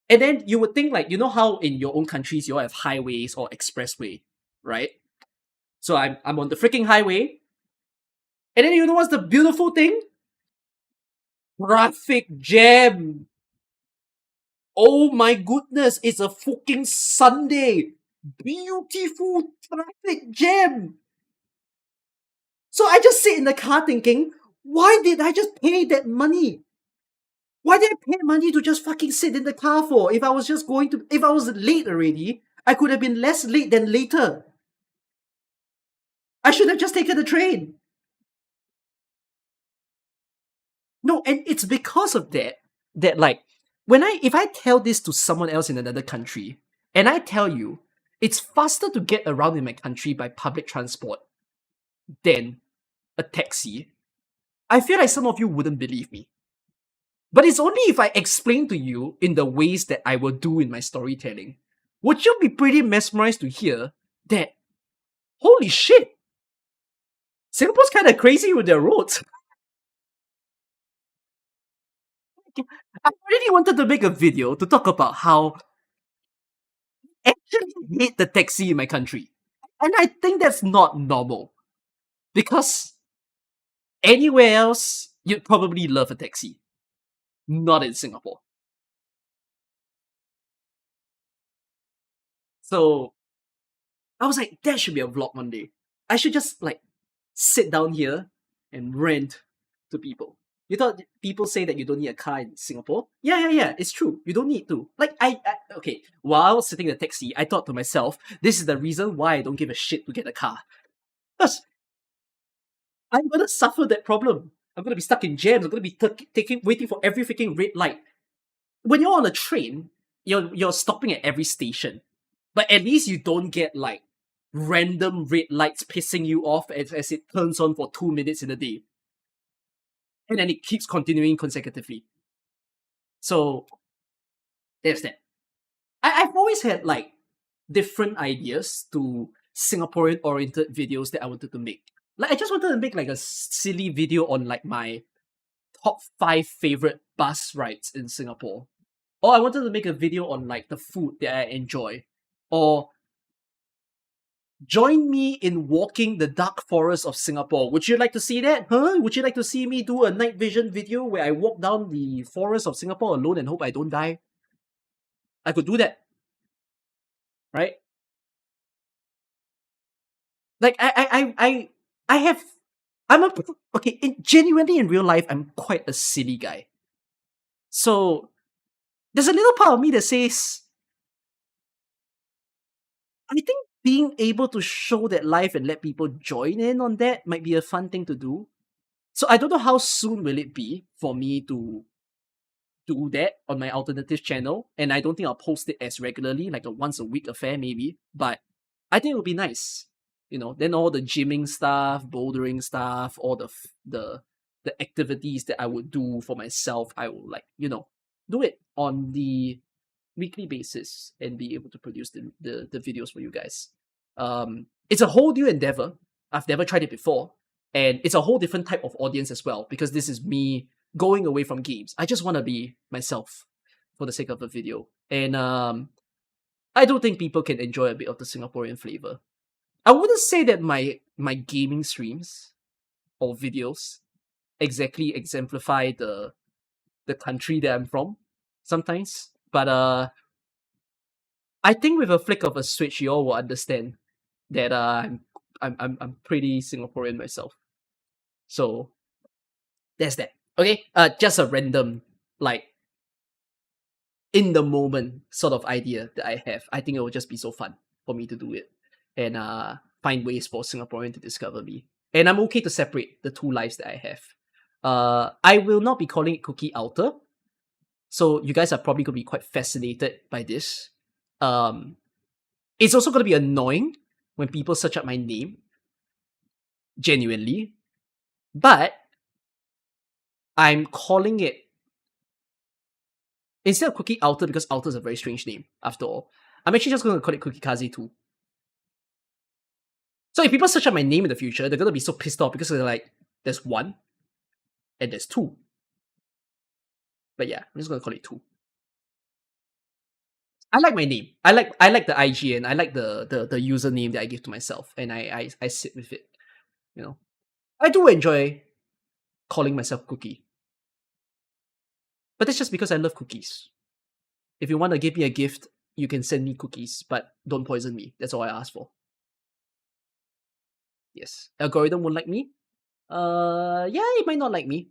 And then you would think, like, you know how in your own countries you all have highways or expressway, right? So I'm on the freaking highway. And then you know what's the beautiful thing? Traffic jam. Oh my goodness, it's a fucking Sunday. Beautiful traffic jam. So I just sit in the car thinking, why did I just pay that money? Why did I pay money to just fucking sit in the car for? If I was late already, I could have been less late than later. I should have just taken the train. No, And it's because of that like if I tell this to someone else in another country, and I tell you it's faster to get around in my country by public transport than a taxi, I feel like some of you wouldn't believe me. But it's only if I explain to you in the ways that I will do in my storytelling, would you be pretty mesmerized to hear that, holy shit, Singapore's kind of crazy with their roads. I really wanted to make a video to talk about how I actually hate the taxi in my country. And I think that's not normal. Because anywhere else, you'd probably love a taxi. Not in Singapore. So I was like, that should be a vlog one day. I should just like sit down here and rant to people. You thought people say that you don't need a car in Singapore? Yeah, it's true. You don't need to. Like, okay, while I was sitting in the taxi, I thought to myself, this is the reason why I don't give a shit to get a car. Because I'm gonna suffer that problem. I'm gonna be stuck in jams. I'm gonna be waiting for every freaking red light. When you're on a train, you're stopping at every station, but at least you don't get like random red lights pissing you off as it turns on for 2 minutes in a day. And then it keeps continuing consecutively. So there's that. I've always had like different ideas to Singaporean oriented videos that I wanted to make. Like I just wanted to make like a silly video on like my top 5 favorite bus rides in Singapore. Or I wanted to make a video on like the food that I enjoy. Or join me in walking the dark forest of Singapore. Would you like to see that? Huh? Would you like to see me do a night vision video where I walk down the forest of Singapore alone and hope I don't die? I could do that. Right? Like genuinely in real life, I'm quite a silly guy. So there's a little part of me that says, I think being able to show that life and let people join in on that might be a fun thing to do. So I don't know how soon will it be for me to do that on my alternative channel, and I don't think I'll post it as regularly, like a once a week affair maybe, but I think it would be nice. Then all the gymming stuff, bouldering stuff, all the activities that I would do for myself, I will do it on the weekly basis and be able to produce the videos for you guys. It's a whole new endeavor. I've never tried it before. And it's a whole different type of audience as well, because this is me going away from games. I just want to be myself for the sake of the video. And I do think people can enjoy a bit of the Singaporean flavor. I wouldn't say that my gaming streams or videos exactly exemplify the country that I'm from sometimes. But I think with a flick of a switch, you all will understand that I'm pretty Singaporean myself. So there's that. Okay, just a random like in the moment sort of idea that I have. I think it will just be so fun for me to do it and find ways for Singaporean to discover me. And I'm okay to separate the two lives that I have. I will not be calling it Cookie Outer. So you guys are probably going to be quite fascinated by this. It's also going to be annoying when people search up my name. Genuinely. But I'm calling it, instead of Cookie Outer, because Outer is a very strange name, after all, I'm actually just going to call it Cookie Kaze 2. So if people search up my name in the future, they're going to be so pissed off because they're like, there's 1 and there's 2. But yeah, I'm just going to call it 2. I like my name. I like the IGN. I like the username that I give to myself, and I sit with it. I do enjoy calling myself Cookie, but that's just because I love cookies. If you want to give me a gift, you can send me cookies, but don't poison me. That's all I ask for. Yes, algorithm won't like me. Yeah, it might not like me.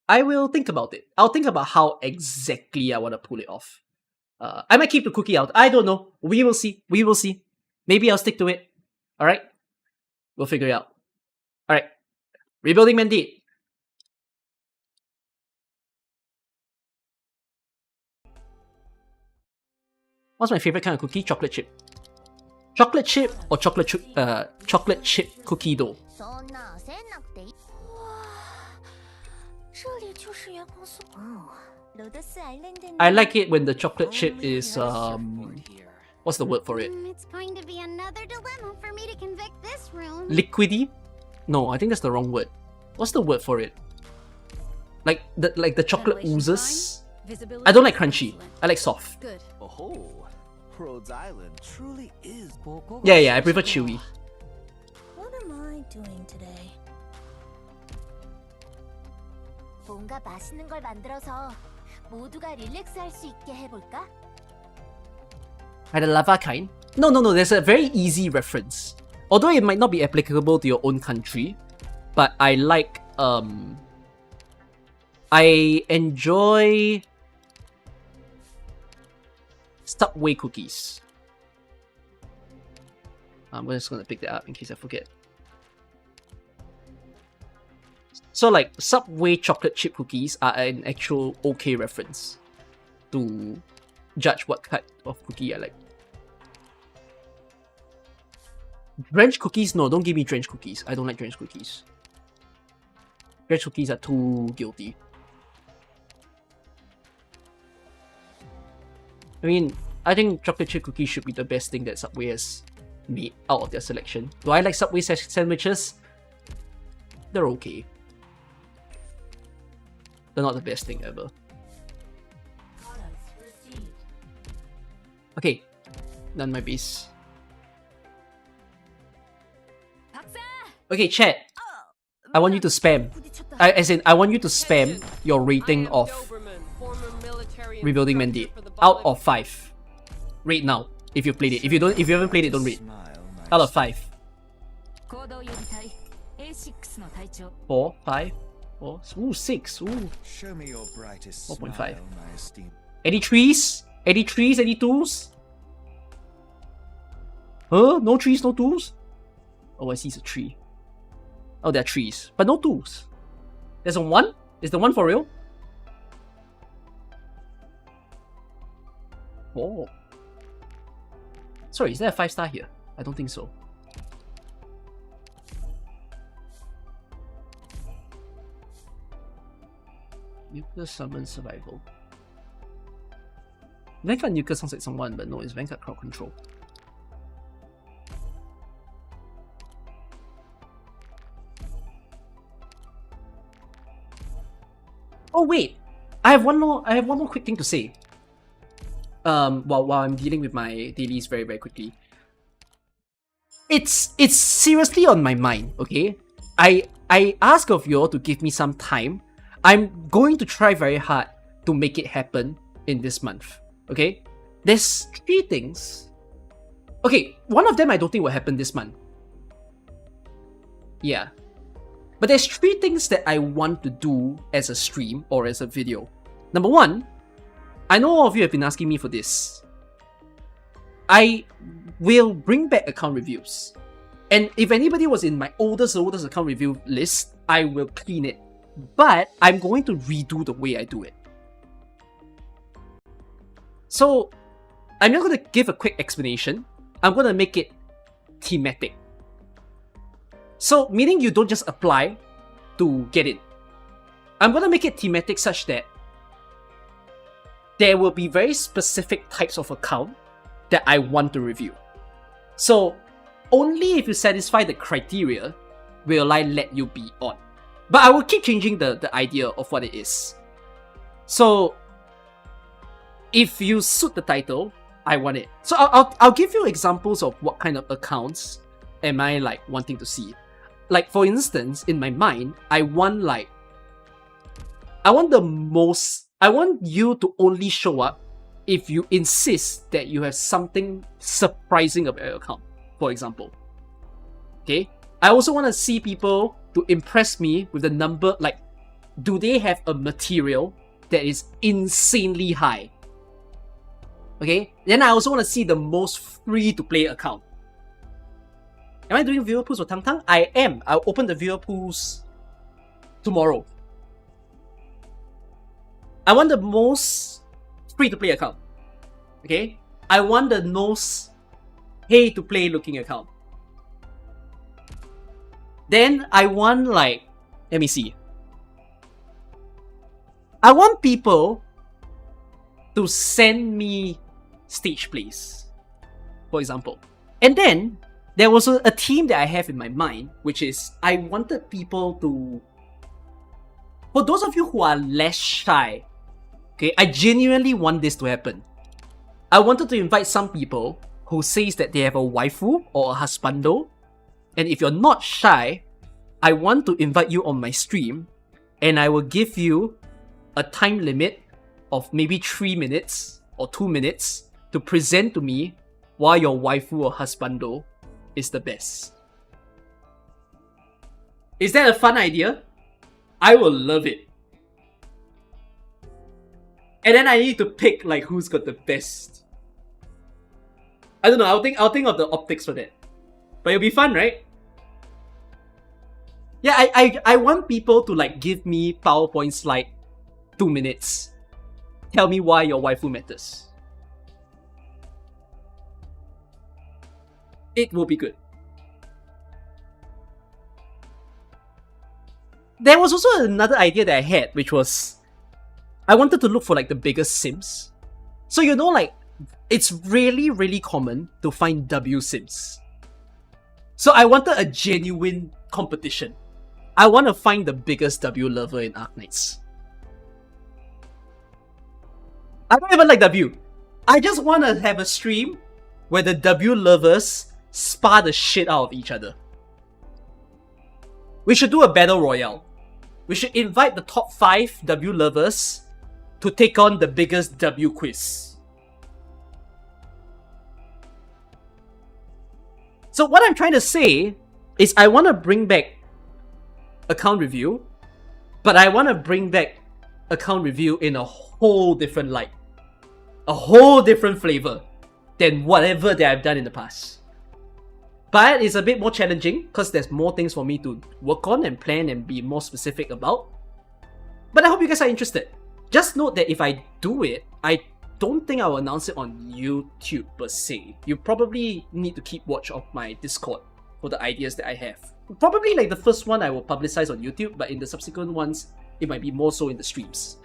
I will think about it. I'll think about how exactly I want to pull it off. I might keep the cookie out. I don't know. We will see. Maybe I'll stick to it. All right? We'll figure it out. All right. Rebuilding Mandate. What's my favorite kind of cookie? Chocolate chip. Chocolate chip or chocolate chip cookie dough? I like it when the chocolate chip is what's the word for it? It's going to be another dilemma for me to convict this room. Liquidy? No, I think that's the wrong word. What's the word for it? Like the chocolate oozes. I don't like crunchy. I like soft. Good. Oh, Rhodes Island truly is. Yeah, I prefer chewy. What am I doing today? 뭔가 맛있는 걸 만들어서 모두가 릴렉스할 수 있게 해볼까? The lava kind? No, there's a very easy reference. Although it might not be applicable to your own country, but I like, I enjoy Subway cookies. I'm just gonna pick that up in case I forget. So like, Subway chocolate chip cookies are an actual okay reference to judge what type of cookie I like. Drenched cookies? No, don't give me drenched cookies. I don't like drenched cookies. Drenched cookies are too guilty. I mean, I think chocolate chip cookies should be the best thing that Subway has made out of their selection. Do I like Subway sandwiches? They're okay. They're not the best thing ever. Okay, done my base. Okay, chat. I want you to spam. I want you to spam your rating of Rebuilding Mandate out of 5. Rate now if you played it. If you haven't played it, don't rate. Out of 5. 4, 5, 4. Ooh, 6. Ooh. Show me your brightest 4.5. smile, my esteemed. Any trees? Any trees? Any tools? Huh? No trees, no tools? Oh, I see it's a tree. Oh, there are trees, but no tools. There's a 1? Is the 1 for real? Oh. Sorry, is there a 5-star here? I don't think so. Nuclear summon survival. Vanguard Nuclear sounds like someone, but no, it's Vanguard crowd control. Oh wait, I have one more quick thing to say. While I'm dealing with my dailies very quickly. It's seriously on my mind, okay? I ask of you all to give me some time. I'm going to try very hard to make it happen in this month, okay? There's 3 things. Okay, one of them I don't think will happen this month. Yeah. But there's 3 things that I want to do as a stream or as a video. Number 1, I know all of you have been asking me for this. I will bring back account reviews. And if anybody was in my oldest account review list, I will clean it. But I'm going to redo the way I do it. So, I'm not going to give a quick explanation. I'm going to make it thematic. So, meaning you don't just apply to get it. I'm going to make it thematic such that there will be very specific types of account that I want to review. So, only if you satisfy the criteria will I let you be on. But I will keep changing the idea of what it is. So, if you suit the title, I want it. So I'll give you examples of what kind of accounts am I like wanting to see. Like for instance, in my mind, I want you to only show up if you insist that you have something surprising about your account, for example. Okay? I also want to see people to impress me with the number, like, do they have a material that is insanely high? Okay? Then I also want to see the most free-to-play account. Am I doing viewer pools for Tang Tang? I am. I'll open the viewer pools tomorrow. I want the most free-to-play account. Okay? I want the most pay-to-play looking account. Then I want like, let me see. I want people to send me stage plays, for example. And then there was a theme that I have in my mind, which is I wanted people to, for those of you who are less shy, okay, I genuinely want this to happen. I wanted to invite some people who says that they have a waifu or a husbando, and if you're not shy, I want to invite you on my stream, and I will give you a time limit of maybe 3 minutes or 2 minutes to present to me why your waifu or husbando is the best. Is that a fun idea? I will love it. And then I need to pick like who's got the best. I don't know, I'll think of the optics for that. But it'll be fun, right? Yeah, I want people to like give me PowerPoint slide 2 minutes. Tell me why your waifu matters. It will be good. There was also another idea that I had, which was I wanted to look for like the biggest sims. So you know, like it's really, really common to find W sims. So I wanted a genuine competition. I want to find the biggest W lover in Arknights. I don't even like W. I just want to have a stream where the W lovers spar the shit out of each other. We should do a battle royale. We should invite the top 5 W lovers to take on the biggest W quiz. So what I'm trying to say is I want to bring back account review, but I want to bring back account review in a whole different light. A whole different flavor than whatever that I've done in the past. But it's a bit more challenging because there's more things for me to work on and plan and be more specific about. But I hope you guys are interested. Just note that if I do it, I don't think I will announce it on YouTube per se. You probably need to keep watch of my Discord for the ideas that I have. Probably like the first one I will publicize on YouTube, but in the subsequent ones, it might be more so in the streams.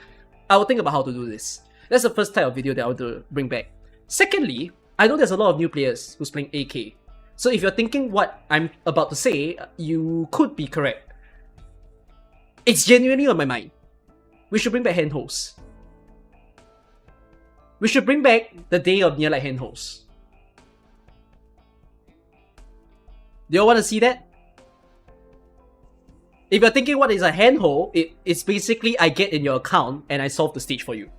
I will think about how to do this. That's the first type of video that I want to bring back. Secondly, I know there's a lot of new players who's playing AK. So if you're thinking what I'm about to say, you could be correct. It's genuinely on my mind. We should bring back handholds. We should bring back the day of near light handholds. Do you want to see that? If you're thinking what is a handhold, it's basically I get in your account and I solve the stage for you.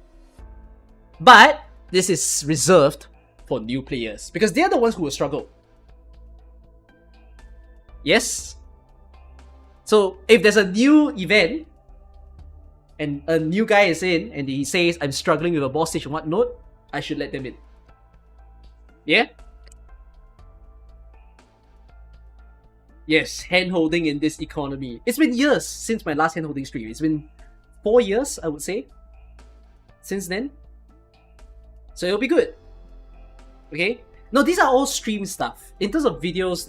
But this is reserved for new players because they're the ones who will struggle. Yes? So if there's a new event and a new guy is in and he says I'm struggling with a boss stage and whatnot, I should let them in. Yeah? Yes, hand-holding in this economy. It's been years since my last hand-holding stream. It's been 4 years, I would say, since then. So it'll be good. Okay? No, these are all stream stuff. In terms of videos,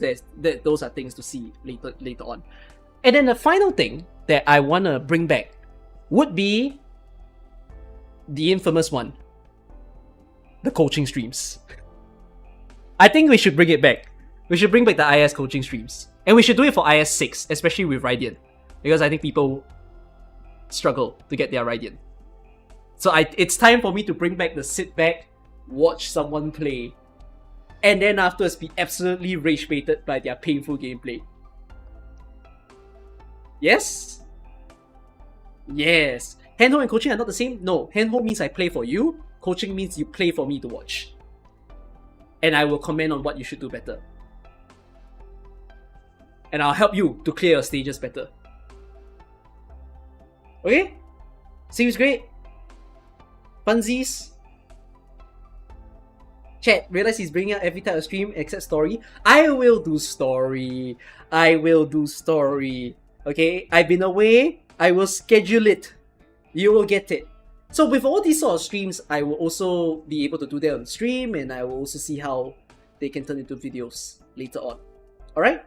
those are things to see later on. And then the final thing that I want to bring back would be the infamous one. The coaching streams. I think we should bring it back. We should bring back the IS coaching streams. And we should do it for IS6, especially with Radiant. Because I think people struggle to get their Radiant. So it's time for me to bring back the sit back, watch someone play, and then afterwards be absolutely rage-baited by their painful gameplay. Yes? Yes. Handhold and coaching are not the same? No. Handhold means I play for you. Coaching means you play for me to watch. And I will comment on what you should do better. And I'll help you to clear your stages better. Okay? Seems great. Funsies. Chat, realize he's bringing out every type of stream except story. I will do story. I will do story. Okay? I've been away I will schedule it. You will get it. So with all these sort of streams, I will also be able to do that on stream, and I will also see how they can turn into videos later on. Alright?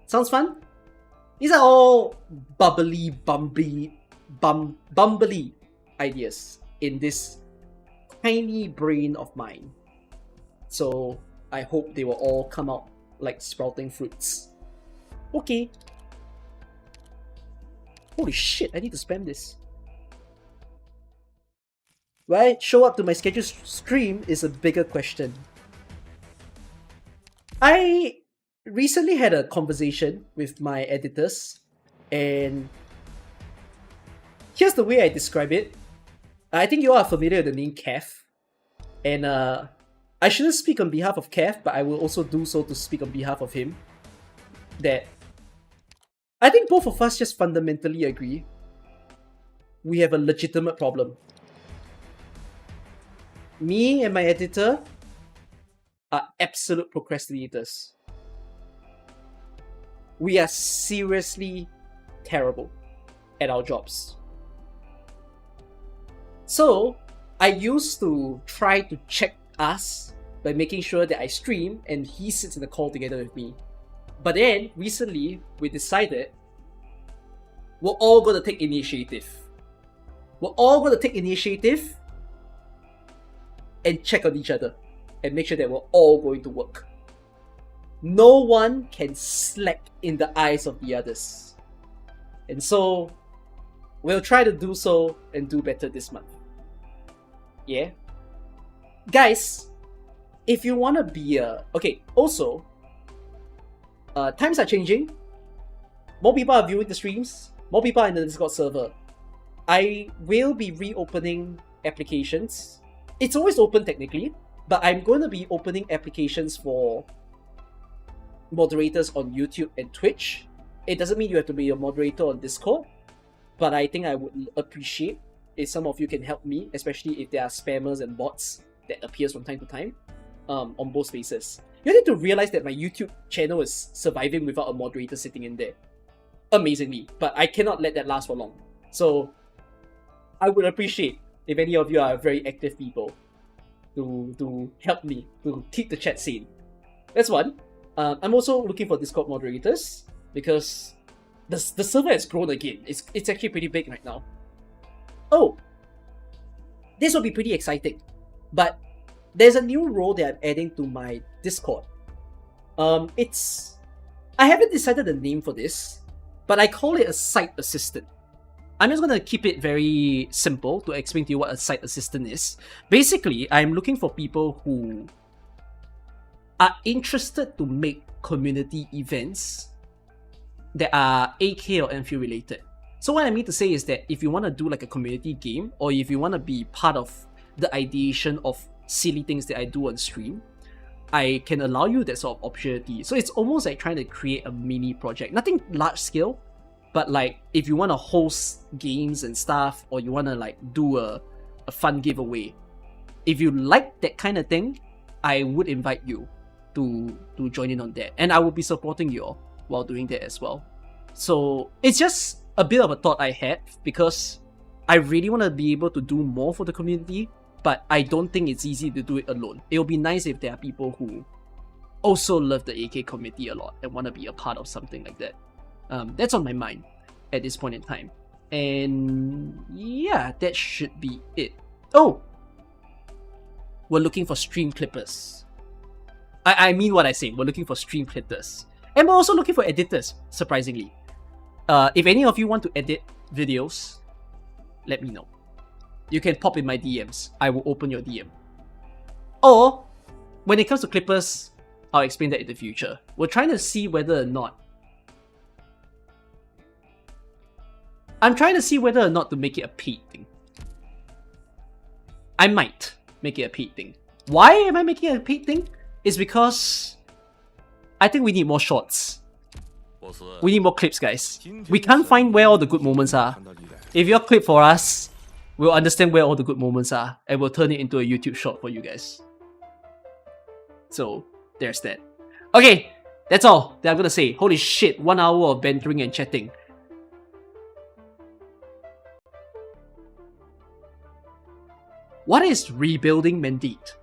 Sounds fun? These are all bubbly ideas in this tiny brain of mine. So I hope they will all come out like sprouting fruits. Okay. Holy shit, I need to spam this. Will I show up to my scheduled stream is a bigger question. I recently had a conversation with my editors, and here's the way I describe it. I think you all are familiar with the name Kev, and I shouldn't speak on behalf of Kev, but I will also do so to speak on behalf of him. That I think both of us just fundamentally agree we have a legitimate problem. Me and my editor are absolute procrastinators. We are seriously terrible at our jobs. So, I used to try to check us by making sure that I stream and he sits in the call together with me. But then, recently, we decided we're all going to take initiative. We're all going to take initiative and check on each other and make sure that we're all going to work. No one can slack in the eyes of the others. And so, we'll try to do so and do better this month. Yeah? Guys, if you want to be okay, also, times are changing. More people are viewing the streams. More people are in the Discord server. I will be reopening applications. It's always open technically, but I'm going to be opening applications for moderators on YouTube and Twitch. It doesn't mean you have to be a moderator on Discord, but I think I would appreciate if some of you can help me, especially if there are spammers and bots that appears from time to time on both spaces. You need to realize that my YouTube channel is surviving without a moderator sitting in there. Amazingly, but I cannot let that last for long. So I would appreciate if any of you are very active people to help me to keep the chat sane. That's one. I'm also looking for Discord moderators because the server has grown again. It's actually pretty big right now. Oh, this will be pretty exciting. But there's a new role that I'm adding to my Discord. I haven't decided the name for this, but I call it a site assistant. I'm just going to keep it very simple to explain to you what a site assistant is. Basically, I'm looking for people who are interested to make community events that are AK or Enfield related. So what I mean to say is that if you want to do like a community game, or if you want to be part of the ideation of silly things that I do on stream, I can allow you that sort of opportunity. So it's almost like trying to create a mini project. Nothing large scale, but like if you want to host games and stuff, or you want to like do a fun giveaway, if you like that kind of thing, I would invite you to join in on that, and I will be supporting you all while doing that as well. So it's just a bit of a thought I had, because I really want to be able to do more for the community, but I don't think it's easy to do it alone. It'll be nice if there are people who also love the AK community a lot and want to be a part of something like that. That's on my mind at this point in time. And yeah, that should be it. Oh! We're looking for stream clippers. I mean what I say. We're looking for stream clippers. And we're also looking for editors, surprisingly. If any of you want to edit videos, let me know. You can pop in my DMs. I will open your DM. Or, when it comes to clippers, I'll explain that in the future. We're trying to see whether or not to make it a paid thing. I might make it a paid thing. Why am I making it a paid thing? It's because I think we need more shorts. We need more clips, guys. We can't find where all the good moments are. If you're clip for us, we'll understand where all the good moments are, and we'll turn it into a YouTube short for you guys. So, there's that. Okay, that's all that I'm gonna say. Holy shit, 1 hour of bantering and chatting. What is rebuilding mandate?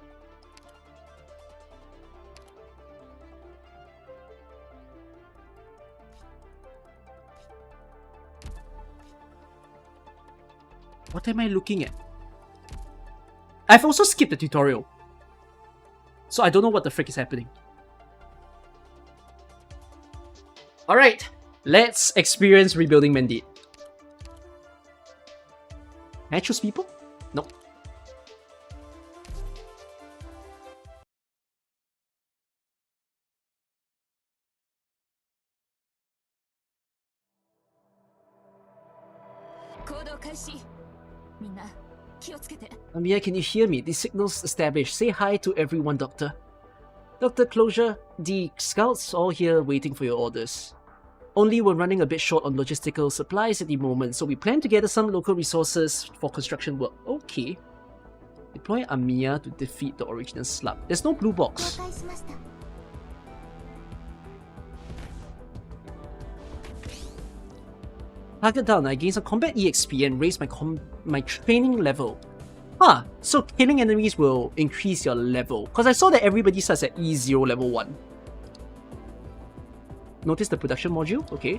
What am I looking at? I've also skipped the tutorial, so I don't know what the frick is happening. Alright, let's experience rebuilding mandate. Can I choose people? No. Amiya, can you hear me? The signal's established. Say hi to everyone, Doctor. Dr. Closure, the scouts all here waiting for your orders. Only we're running a bit short on logistical supplies at the moment, so we plan to gather some local resources for construction work. Okay. Deploy Amiya to defeat the original slug. There's no blue box. Target down, I gain some combat EXP and raise my training level. Huh, so killing enemies will increase your level. Because I saw that everybody starts at E0 level 1. Notice the production module, okay.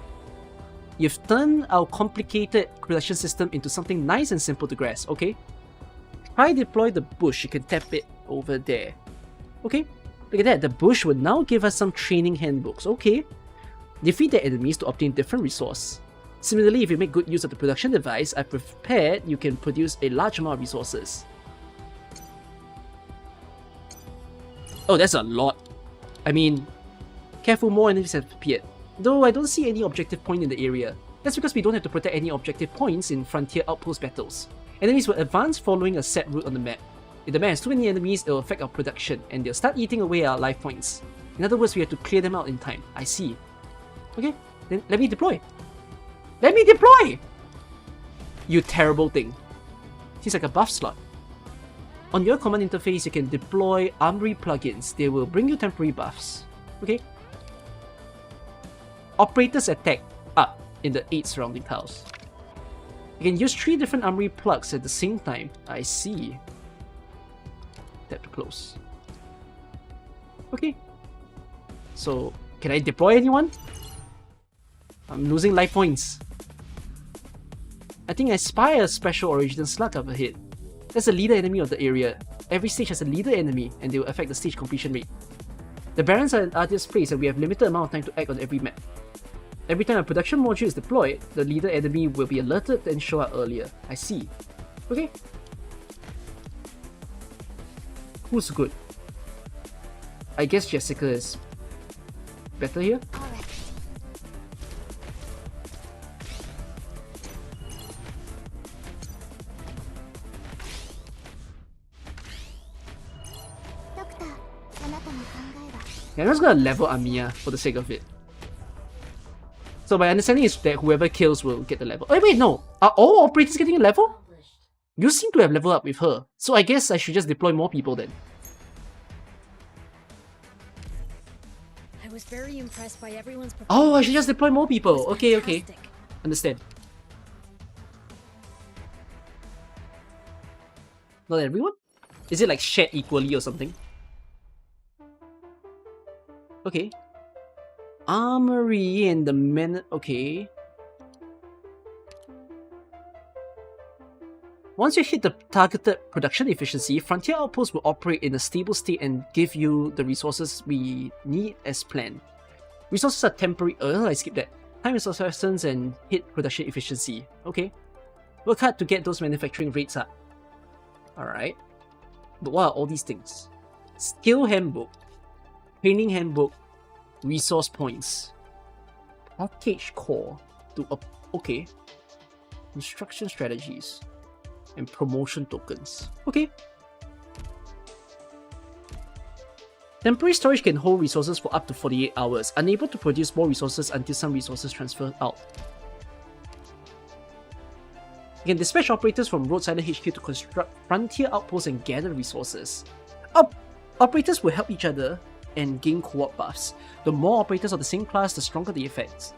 You've turned our complicated production system into something nice and simple to grasp, okay. Try deploy the bush, you can tap it over there. Okay, look at that, the bush will now give us some training handbooks, okay. Defeat the enemies to obtain different resource. Similarly, if you make good use of the production device I've prepared, you can produce a large amount of resources. Oh, that's a lot. I mean, careful, more enemies have appeared. Though I don't see any objective point in the area. That's because we don't have to protect any objective points in frontier outpost battles. Enemies will advance following a set route on the map. If the map has too many enemies, it will affect our production, and they'll start eating away our life points. In other words, we have to clear them out in time. I see. Okay, then let me deploy. Let me deploy! You terrible thing. Seems like a buff slot. On your command interface, you can deploy armory plugins. They will bring you temporary buffs. Okay. Operators attack up in the 8 surrounding tiles. You can use 3 different armory plugs at the same time. I see. Tap to close. Okay. So, can I deploy anyone? I'm losing life points. I think I spy a special original slug up ahead. That's the leader enemy of the area. Every stage has a leader enemy, and they will affect the stage completion rate. The barons are in artist's place, and we have limited amount of time to act on every map. Every time a production module is deployed, the leader enemy will be alerted and show up earlier. I see. Okay. Who's good? I guess Jessica is better here. Yeah, I'm just gonna level Amiya for the sake of it. So my understanding is that whoever kills will get the level. Oh wait, no! Are all operators getting a level? You seem to have leveled up with her, so I guess I should just deploy more people then. I was very impressed by everyone's performance. Oh, I should just deploy more people. Okay, okay. Understand. Not everyone? Is it like shared equally or something? Okay. Armory and the men. Okay. Once you hit the targeted production efficiency, Frontier Outposts will operate in a stable state and give you the resources we need as planned. Resources are temporary. I skipped that. Time resource essence and hit production efficiency. Okay. Work hard to get those manufacturing rates up. Alright. But what are all these things? Skill handbook. Training handbook. Resource points. Package core. Okay. Instruction strategies. And promotion tokens. Okay. Temporary storage can hold resources for up to 48 hours, unable to produce more resources until some resources transfer out. You can dispatch operators from Roadside HQ to construct frontier outposts and gather resources. Operators will help each other and gain co-op buffs. The more operators of the same class, the stronger the effects.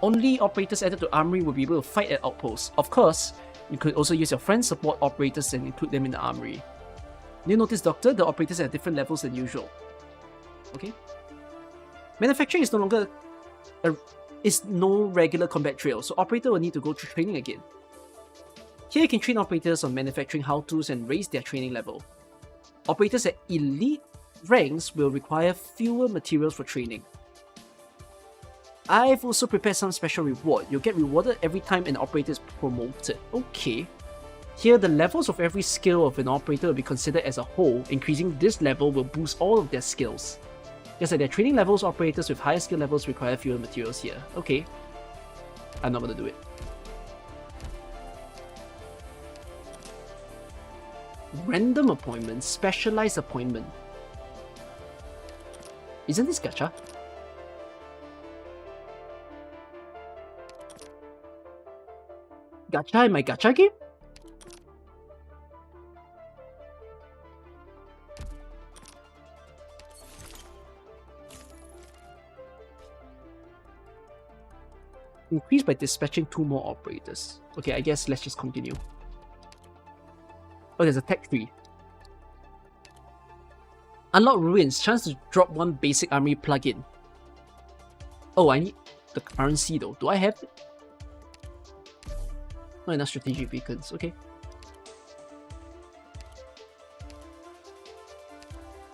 Only operators added to Armory will be able to fight at outposts. Of course, You could also use your friends' support operators and include them in the armory. You notice, Doctor, the operators are at different levels than usual. Okay. Manufacturing is no longer no regular combat trail, so operator will need to go through training again. Here you can train operators on manufacturing how-tos and raise their training level. Operators at elite ranks will require fewer materials for training. I've also prepared some special reward. You'll get rewarded every time an operator is promoted. Okay. Here, the levels of every skill of an operator will be considered as a whole. Increasing this level will boost all of their skills. Just like their training levels, operators with higher skill levels require fewer materials here. Okay. I'm not gonna do it. Random appointment, specialized appointment. Isn't this gacha? Gacha in my gacha game? Increase by dispatching 2 more operators. Okay, I guess let's just continue. Oh, there's a tech tree. Unlock ruins. Chance to drop 1 basic armory plugin. Oh, I need the currency though. Do I have it? Not enough strategic beacons. Okay.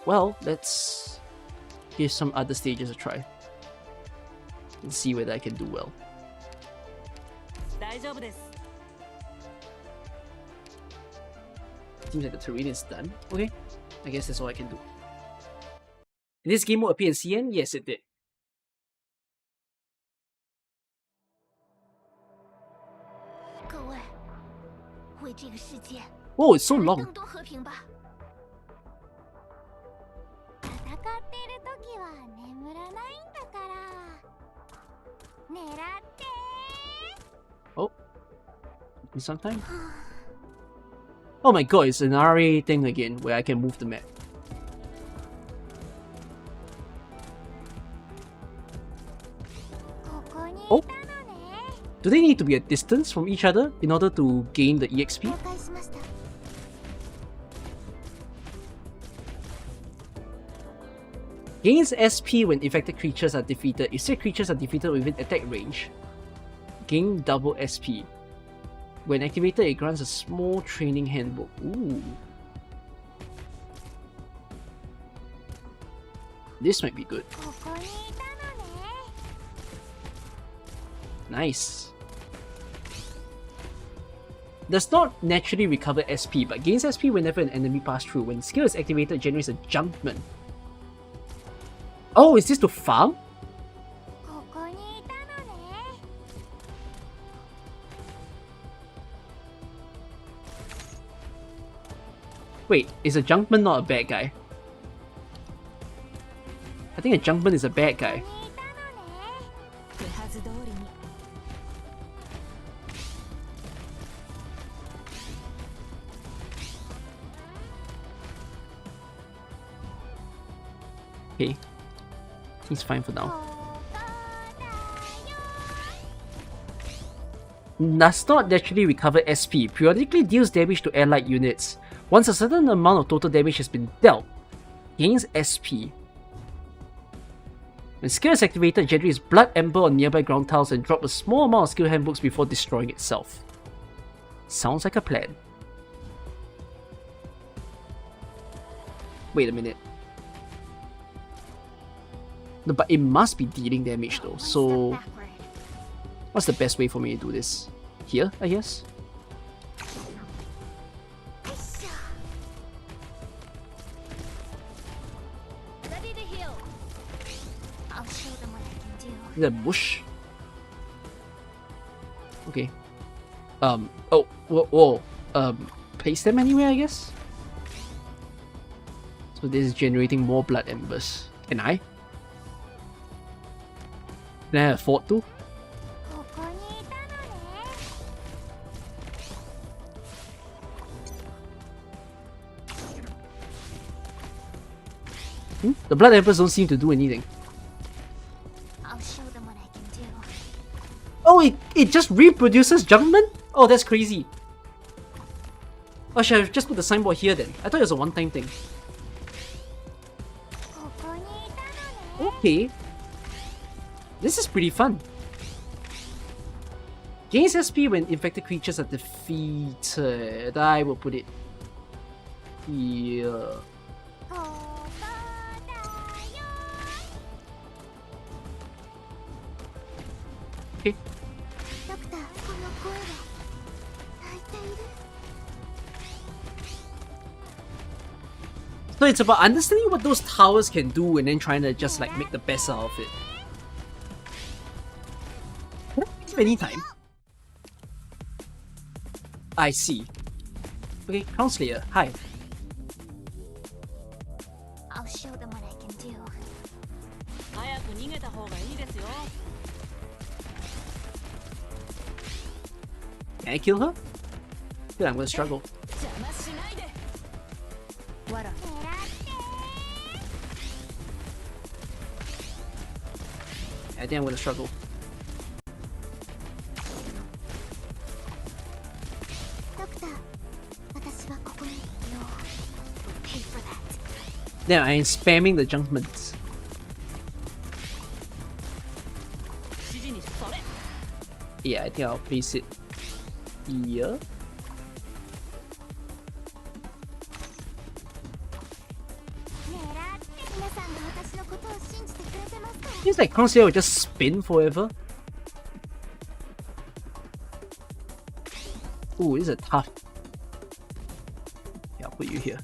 Well, let's give some other stages a try. And see whether I can do well. Seems like the terrain is done. Okay, I guess that's all I can do. Did this game will appear in CN? Yes, it did. Whoa, it's so long. Oh, give me some time. Oh my god, it's an RA thing again where I can move the map. Oh, do they need to be a distance from each other in order to gain the EXP? Gains SP when affected creatures are defeated. If said creatures are defeated within attack range, gain double SP. When activated, it grants a small training handbook. Ooh. This might be good. Nice. Does not naturally recover SP, but gains SP whenever an enemy passes through. When the skill is activated, it generates a jumpman. Oh, is this to farm? Wait, is a junkman not a bad guy? I think a junkman is a bad guy. Okay, he's fine for now. Does not naturally recover SP. Periodically deals damage to allied units. Once a certain amount of total damage has been dealt, gains SP. When skill is activated, it generates blood ember on nearby ground tiles and drop a small amount of skill handbooks before destroying itself. Sounds like a plan. Wait a minute. No, but it must be dealing damage though, so what's the best way for me to do this? Here, I guess? The bush. Okay. Oh, whoa. Place them anywhere, I guess? So this is generating more blood embers. Can I? Can I afford to? The blood embers don't seem to do anything. Oh, it just reproduces Junkman? Oh, that's crazy. Oh, should I just put the signboard here then? I thought it was a one-time thing. ここにいたのね Okay. This is pretty fun. Gains SP when infected creatures are defeated. I will put it here. ここだよ Okay. ドクター、この声は泣いている So it's about understanding what those towers can do and then trying to just like make the best out of it. Can I use it anytime? I see. Okay, Crown Slayer, hi. I'll show them what I can do. 早く逃げた方がいいですよ。 Can I kill her? I feel like I'm gonna struggle. 邪魔しないで。わら。狙って I think I'm gonna struggle. ドクター、私はここに No, we'll pay for that. Then I am spamming the junkments. 指示にそれ。 Yeah, I think I'll place it here. 狙って皆さんが私のことを信じてくれてますから Seems like Crown Slayer will just spin forever. Ooh, this is a tough. Yeah, I'll put you here.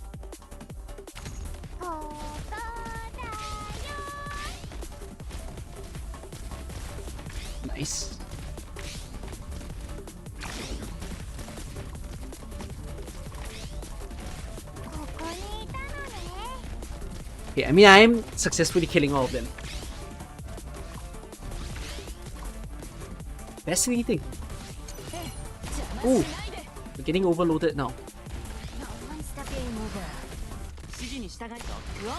ここだよ Nice. Okay, I mean, I am successfully killing all of them. Fascinating. Ooh, we're getting overloaded now. No one step Game over. 指示に従いロックオン。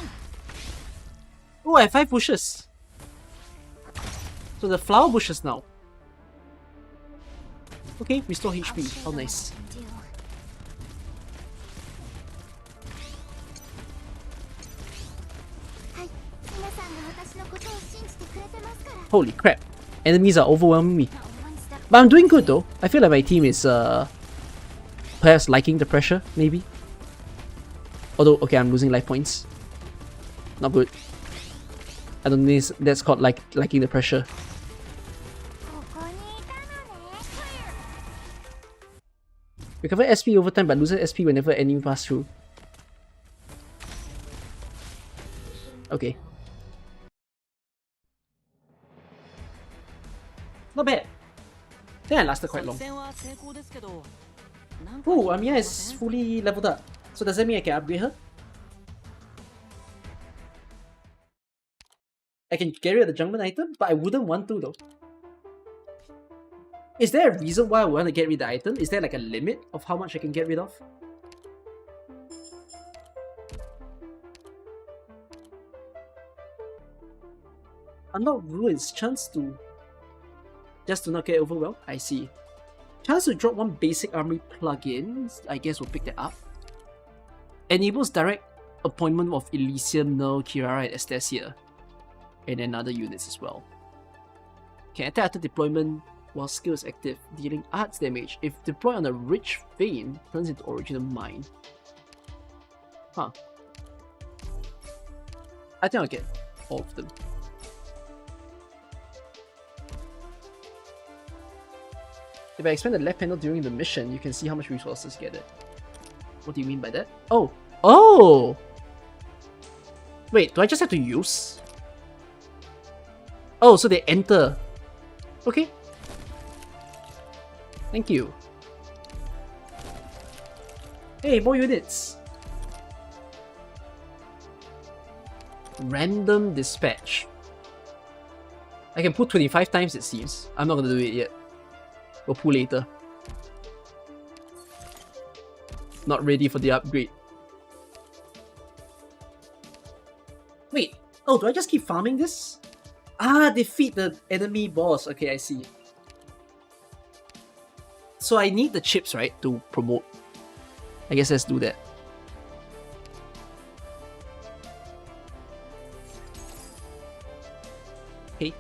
Oh, I have 5 bushes. So the flower bushes now. Okay, restore I'll HP. show How them nice. what I can do. はい、皆さんが私のことを信じてくれてますから Holy crap. Enemies are overwhelming me. No one step But I'm doing good though. I feel like my team is perhaps liking the pressure, maybe. Although, okay, I'm losing life points. Not good. I don't think that's called liking the pressure. ここにいたのね Recover SP over time but loses SP whenever enemy pass through. Okay. Not bad. I think I lasted quite long. 作戦は成功ですけど。なんか Oh, Amia is fully leveled up. So does that mean I can upgrade her? I can get rid of the Junkman item, but I wouldn't want to though. Is there a reason why I want to get rid of the item? Is there like a limit of how much I can get rid of? Unlock ruins, chance to just to not get overwhelmed. I see. Chance to drop one basic armory plugin. I guess we'll pick that up. Enables direct appointment of Elysium, Null, Kirara, and Estasia. And then other units as well. Can attack after deployment while skill is active, dealing arts damage. If deployed on a rich vein, turns into original mine. Huh. I think I'll get all of them. If I expand the left panel during the mission, you can see how much resources gathered. What do you mean by that? Oh! Oh! Wait, do I just have to use? Oh, so they enter. Okay. Thank you. Hey, more units! Random dispatch. I can pull 25 times it seems. I'm not gonna do it yet. We'll pull later. Not ready for the upgrade. Wait, oh, do I just keep farming this? Ah, defeat the enemy boss. Okay, I see. So I need the chips, right, to promote. I guess let's do that. Okay.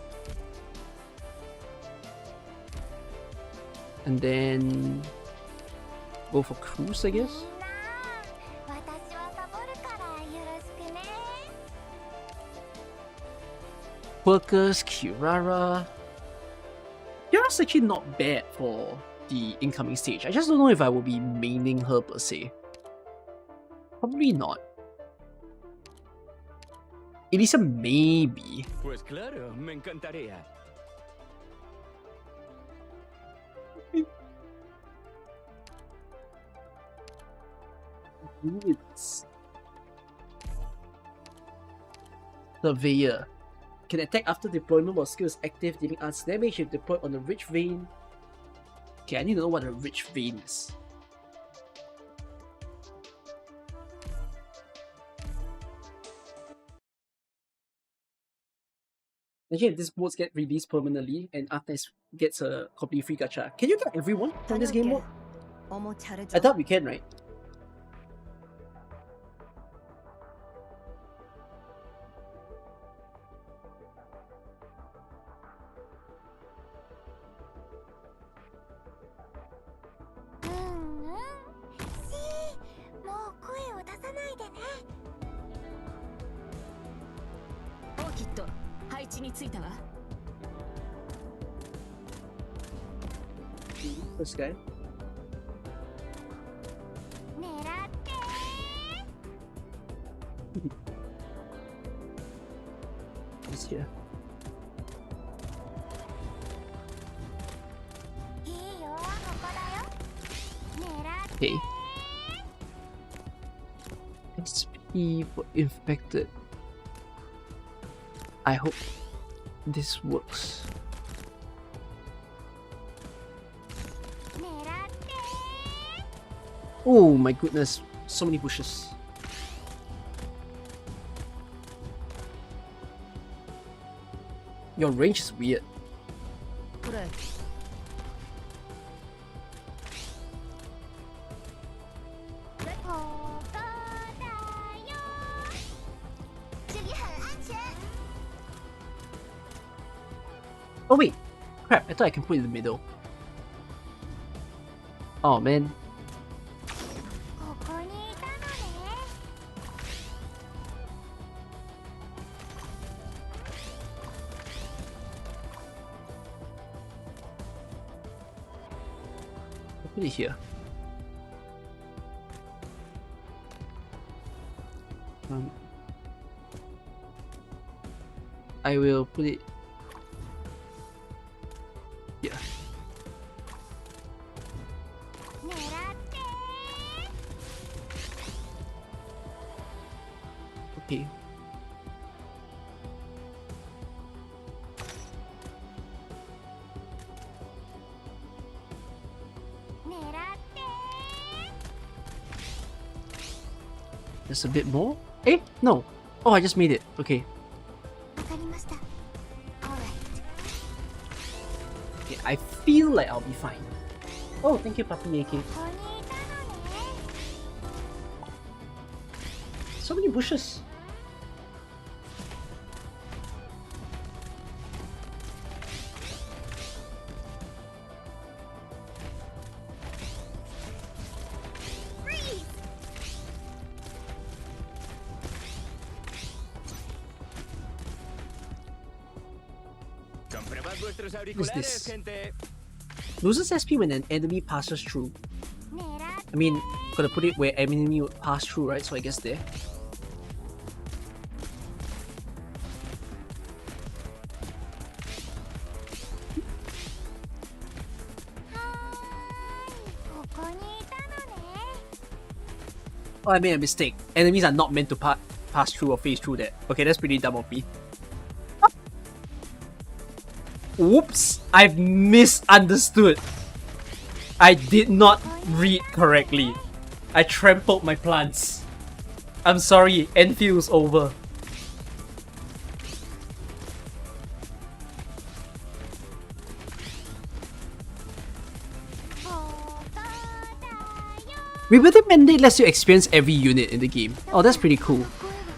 And then go for cruise, I guess. みんな、私はサボるからよろしくね。 Workers, Kirara. Kirara's actually not bad for the incoming stage. I just don't know if I will be maining her per se. Probably not. Elisa, maybe. Pues claro, me encantaría. Druids. Surveyor. Can attack after deployment while skill is active, dealing arts damage if deployed on a rich vein. Okay, I need to know what a rich vein is. Imagine if these boats get released permanently and Arknights gets a complete free gacha. Can you get everyone from this game mode? I thought we can, right? This guy. He's here. Okay. XP for infected. I hope this works. Oh my goodness, so many bushes. Your range is weird. Oh wait, crap, I thought I can put it in the middle. Oh man. Put it here. I will put it here. Okay. Just a bit more? Eh? No. Oh, I just made it. Okay. Okay, I feel like I'll be fine. Oh, thank you, Papi AK. So many bushes. What is this? Loses SP when an enemy passes through. I mean, gotta put it where enemy would pass through, right? So I guess there. Oh, I made a mistake. Enemies are not meant to pass through or phase through that. Okay, that's pretty dumb of me. Oops, I've misunderstood. I did not read correctly. I trampled my plants. I'm sorry, Enfield's over. Rebuilding Mandate lets you experience every unit in the game. Oh, that's pretty cool. ここだよ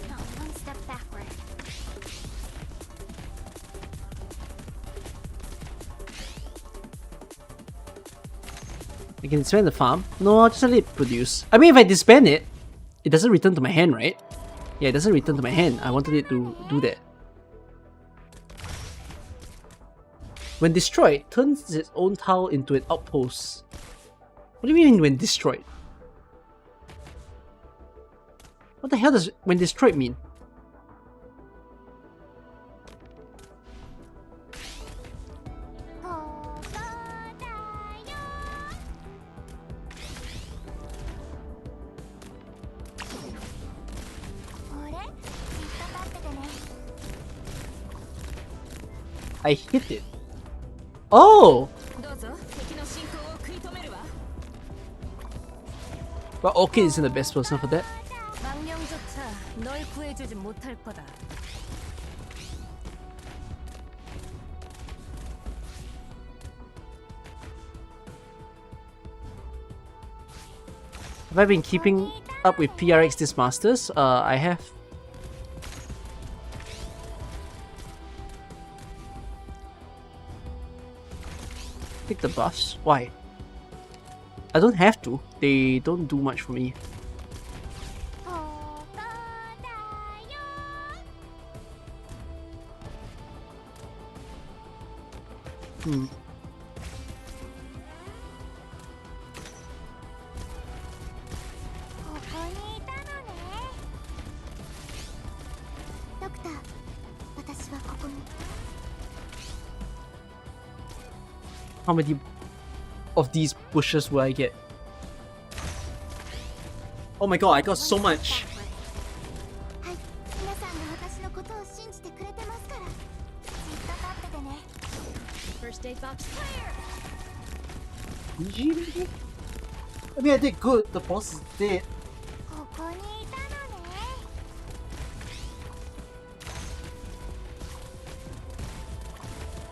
Now one step backward. I can disband the farm. No, I'll just let it produce. I mean, if I disband it, it doesn't return to my hand, right? Yeah, it doesn't return to my hand. I wanted it to do that. When destroyed, turns its own tile into an outpost. What do you mean when destroyed? What the hell does when destroyed mean? I hit it. Oh! どうぞ敵の進行を食い止めるわ Well, Orchid isn't the best person for that. 망령조차 널 구해주지 못할 거다. Have I been keeping up with PRX Dismasters? I have. Pick the buffs? Why? I don't have to. They don't do much for me. Hmm. How many of these bushes will I get? Oh my god, I got so much! First aid box clear. I mean, I did good. The boss is dead.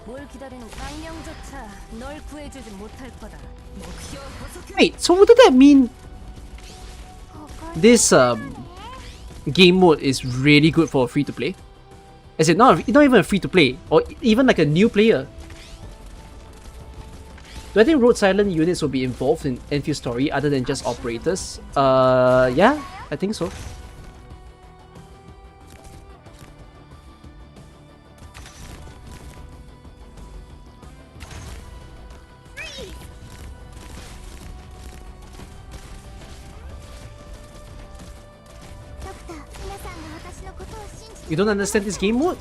뭘 기다리는 망령조차 널 구해주지 못할 거다. 目標補足 Wait, so what did that mean? This game mode is really good for free to play. As in, not even a free to play, or even like a new player. Do I think Road Silent units will be involved in Enfield story other than just operators? Yeah, I think so. You don't understand this game mode?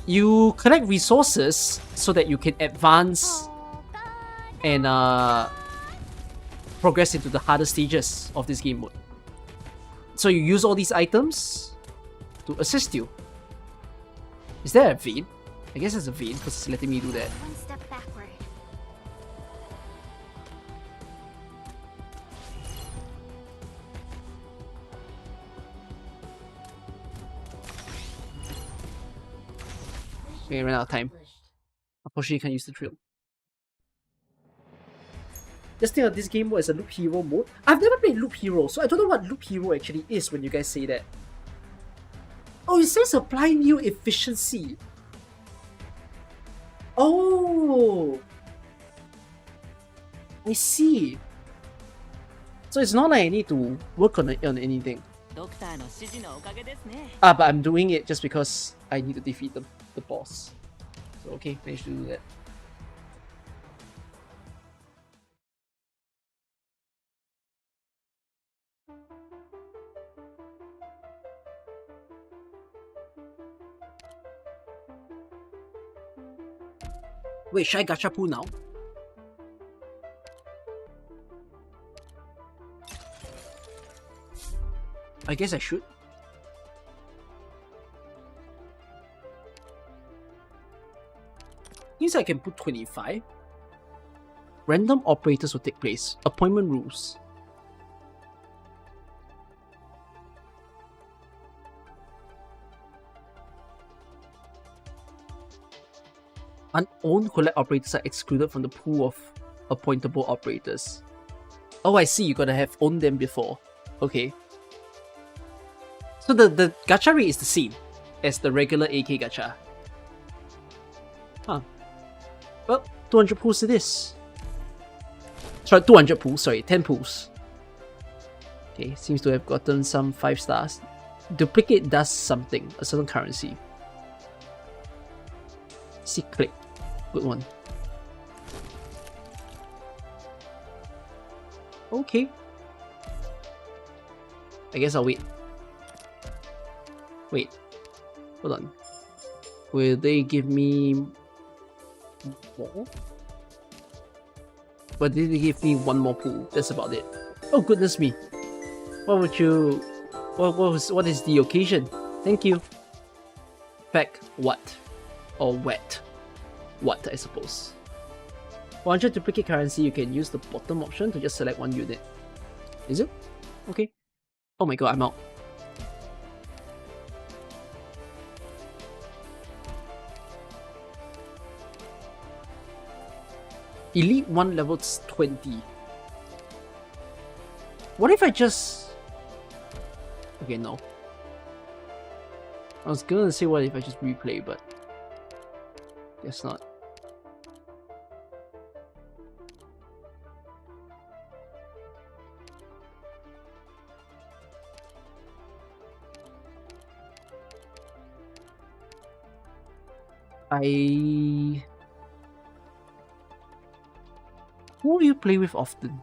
You collect resources so that you can advance and progress into the harder stages of this game mode. So you use all these items to assist you. Is there a vein? I guess there's a vein because it's letting me do that. One step backward. Okay, ran out of time. Unfortunately, you can't use the drill. Just think of this game mode as a Loop Hero mode. I've never played Loop Hero, so I don't know what Loop Hero actually is when you guys say that. Oh, it says apply new efficiency. Oh! I see. So it's not like I need to work on anything. ドクターの指示のおかげですね Ah, but I'm doing it just because I need to defeat the boss. So okay, managed to do that. Wait, should I gacha pool now? I guess I should. Means I can put 25. Random operators will take place. Appointment rules. Unowned collect operators are excluded from the pool of appointable operators. Oh, I see. You gotta have owned them before. Okay. So the gacha rate is the same as the regular AK gacha. Huh. Well, 200 pools it is. Sorry, 200 pools. Sorry, 10 pools. Okay, seems to have gotten some 5 stars. Duplicate does something, a certain currency. See, click. Good one. Okay. I guess I'll wait. Wait. Hold on. Will they give me more? But did they give me one more pool? That's about it. Oh goodness me. What would you... What is the occasion? Thank you. Pack what? Or wet. What, I suppose. 100 duplicate currency, you can use the bottom option to just select one unit. Is it? Okay. Oh my god, I'm out. Elite 1 levels 20. What if I just... Okay, no. I was gonna say what if I just replay, but... guess not. Who do you play with often?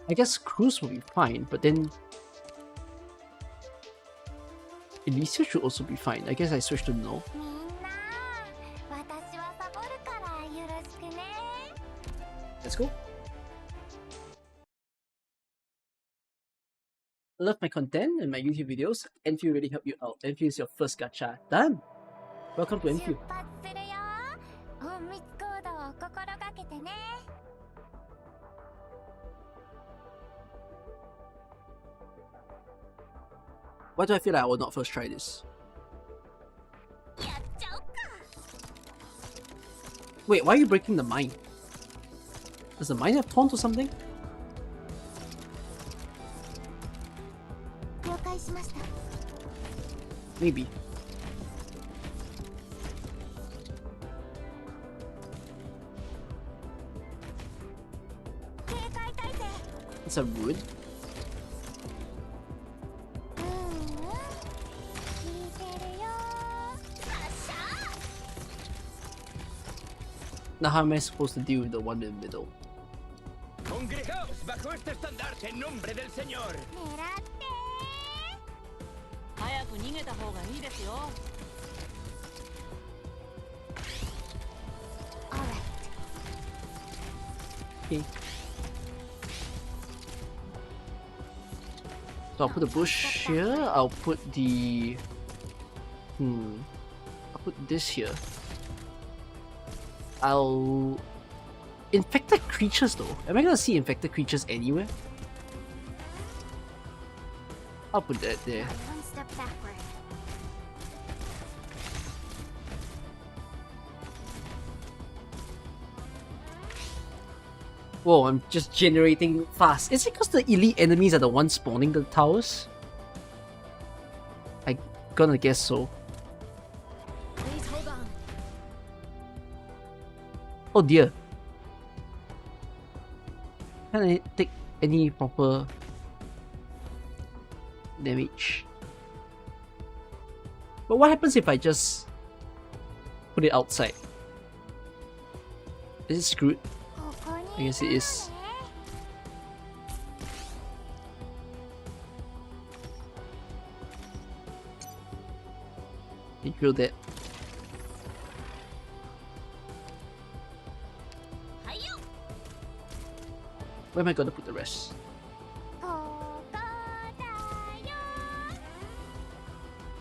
I guess Cruz will be fine, but then Elysia should also be fine. I guess I switched to no. みんな、私はサボるからよろしくね。 Let's go. Love my content and my YouTube videos. Enfield really help you out. Enfield is your first gacha. Done! Welcome to 出 Enfield. 発するよ。隠密行動を心がけてね。 Why do I feel like I will not first try this? やっちゃおうか。 Wait, why are you breaking the mine? Does the mine have taunt or something? 了解しました。 Maybe. It's a wood. 聞いてるよ。発射。 Now how am I supposed to deal with the one in the middle? Congregaos bajo este estandarte en nombre del Señor. 狙って。早く逃げた方がいいですよ。 Alright. Okay. So I'll put the bush here. I'll put the... I'll put this here. I'll... Infected creatures though. Am I gonna see infected creatures anywhere? I'll put that there. One step backward. Whoa, I'm just generating fast. Is it because the elite enemies are the ones spawning the towers? I gonna guess so. Please hold on. Oh dear. Can't I take any proper damage? But what happens if I just put it outside? Is it screwed? ここに I guess it is. いるのね。 You drill that. はいよ。 Where am I gonna put the rest? ここだよ。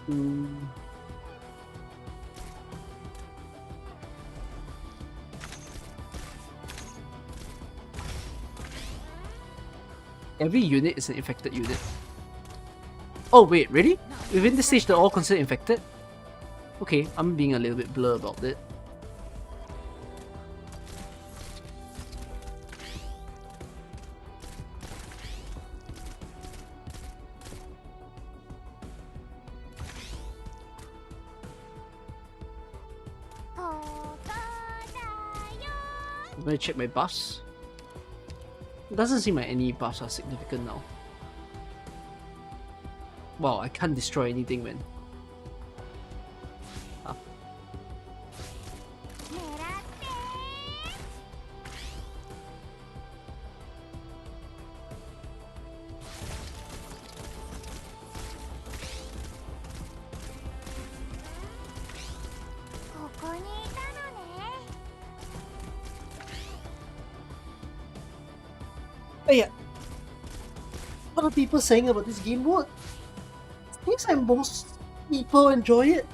I Every unit is an infected unit. Oh wait, really? Within this stage, they're all considered infected? Okay, I'm being a little bit blur about it. I'm gonna check my buffs. It doesn't seem like any buffs are significant now. Wow, I can't destroy anything, man. Ah. Hey, what are people saying about this game mode? Seems like most people enjoy it.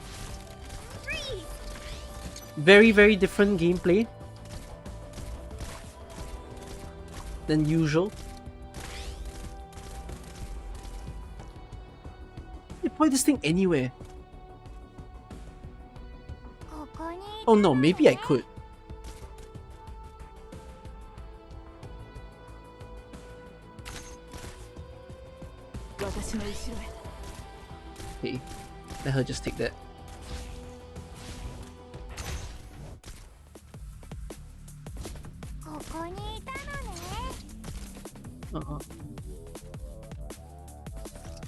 Very, very different gameplay than usual. You play this thing anywhere. Oh no, maybe I could. Okay, let her just take that.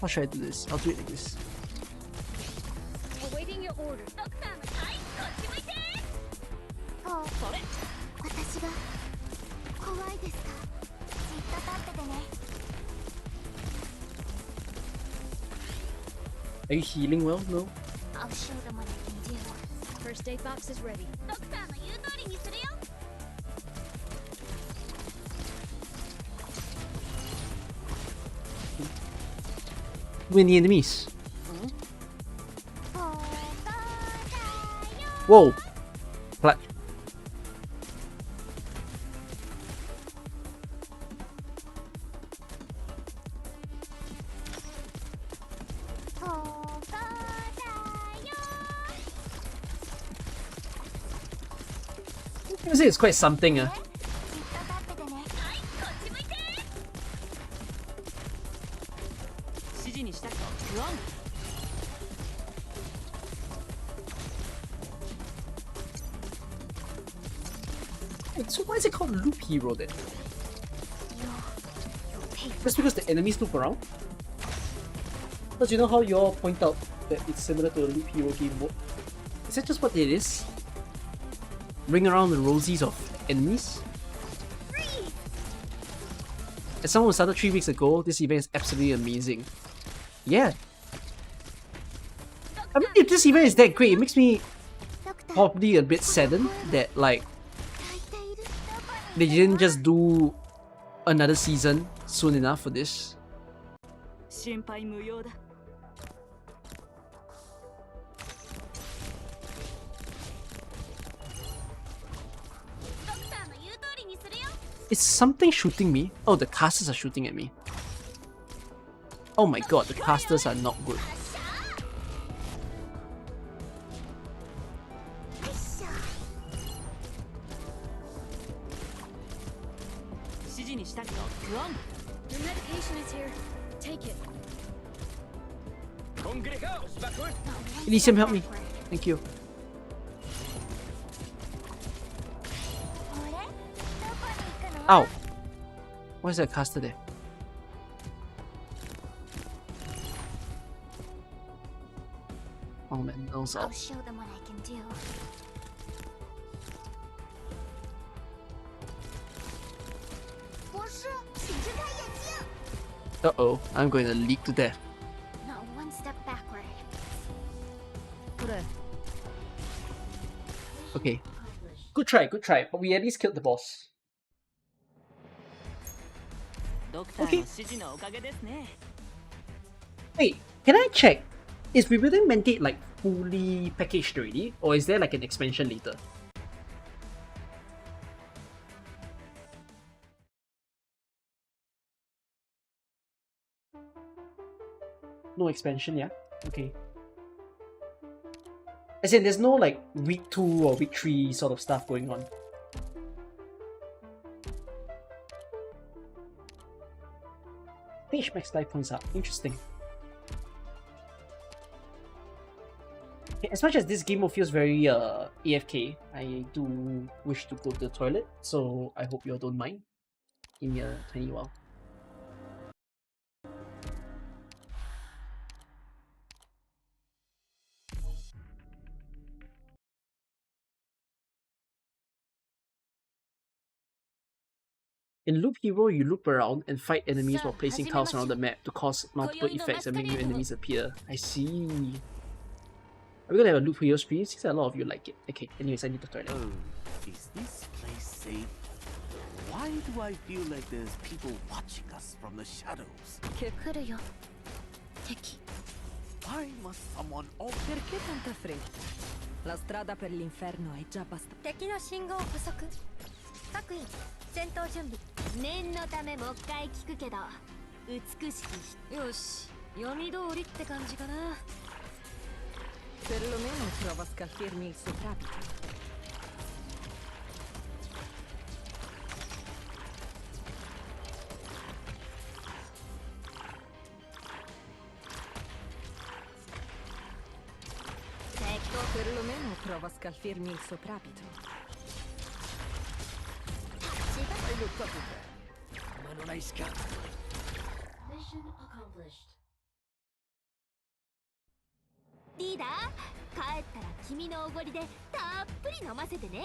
How should I do this? I'll do it like this. Awaiting your order. Are you healing well? No? I'll show them what I can do. First aid box is ready. Too many enemies. Whoa! Clutch. Music is quite something. So why is it called Loop Hero then? Just because the enemies loop around? Because you know how you all point out that it's similar to a Loop Hero game mode? Is that just what it is? Ring around the rosies of enemies? As someone who started 3 weeks ago, this event is absolutely amazing. Yeah. I mean, if this event is that great, it makes me probably a bit saddened that, like, they didn't just do another season soon enough for this. Is something shooting me? Oh, the casters are shooting at me. Oh my god, the casters are not good. Your medication is here. Take it. Elysium, help me. Thank you. Ow! Why is there a caster there? Oh man, those I'll out. show them what I can do. Uh-oh, I'm going to leak to death. Not one step backward. Okay. Good try, but we at least killed the boss. Okay. Wait, can I check? Is Rebuilding Mandate like fully packaged already? Or is there like an expansion later? No expansion, yeah? Okay. As in, there's no like week 2 or week 3 sort of stuff going on. Page max life points up. Interesting. Okay, as much as this game mode feels very AFK, I do wish to go to the toilet, so I hope you all don't mind. Give me a tiny while. In Loop Hero, you loop around and fight enemies while placing tiles around the map to cause multiple effects and make new enemies appear. I see. Are we gonna have a Loop Hero stream? Seems like a lot of you like it. Okay, anyways, I need to toilet. Oh, is this place safe? Why do I feel like there's people watching us from the shadows? 来るよ敵 Why must someone always... Perché tanta fretta? La strada per l'inferno è già abbastanza. 敵の信号不足各員戦闘準備念のためもう一回聞くけど美しきよし、読み通りって感じかな。Perlomeno prova a scalfirmi il soprabito. Perlomeno prova a scalfirmi il soprabito. Ma non hai scampo. Mission accomplished リーダー帰ったら君のおごりでたっぷり飲ませてね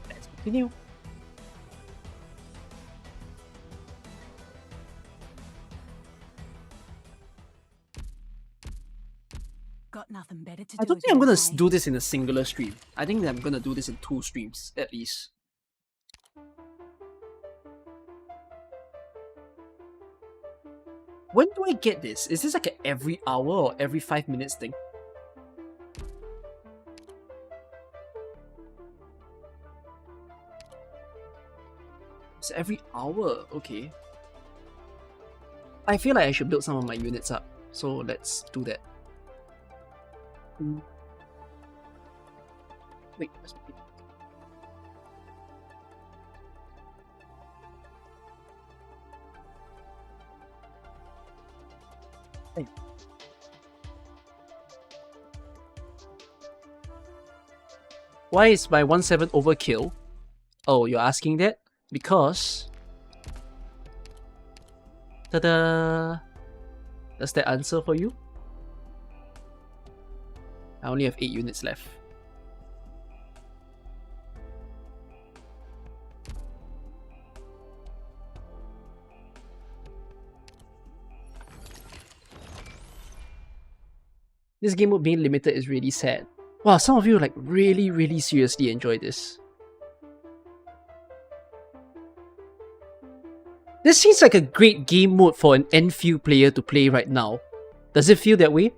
Let's continue. Got nothing better to do. I don't think I'm gonna do this in a singular stream. I think that I'm gonna do this in 2 streams, at least. When do I get this? Is this like an every hour or every 5 minutes thing? It's every hour, okay. I feel like I should build some of my units up, so let's do that. Wait, hey. Why is my 1-7 overkill? Oh, you're asking that? Because... Ta-da! Does that answer for you? I only have 8 units left. This game mode being limited is really sad. Wow, some of you like really seriously enjoy this. This seems like a great game mode for an Enfield player to play right now. Does it feel that way?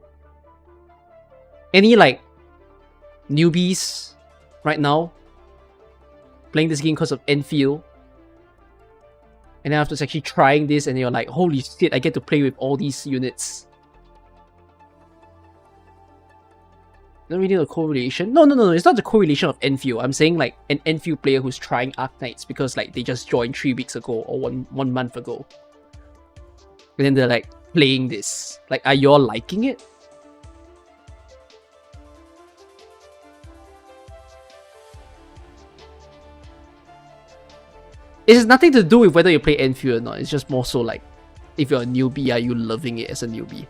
Any like newbies right now playing this game because of Enfield, and then after actually trying this and you're like, holy shit, I get to play with all these units. Not really a correlation. No, it's not the correlation of Enfield. I'm saying like an Enfield player who's trying Arknights because like they just joined 3 weeks ago or one month ago. And then they're like playing this. Like, are y'all liking it? It has nothing to do with whether you play Enfield or not. It's just more so like, if you're a newbie, are you loving it as a newbie?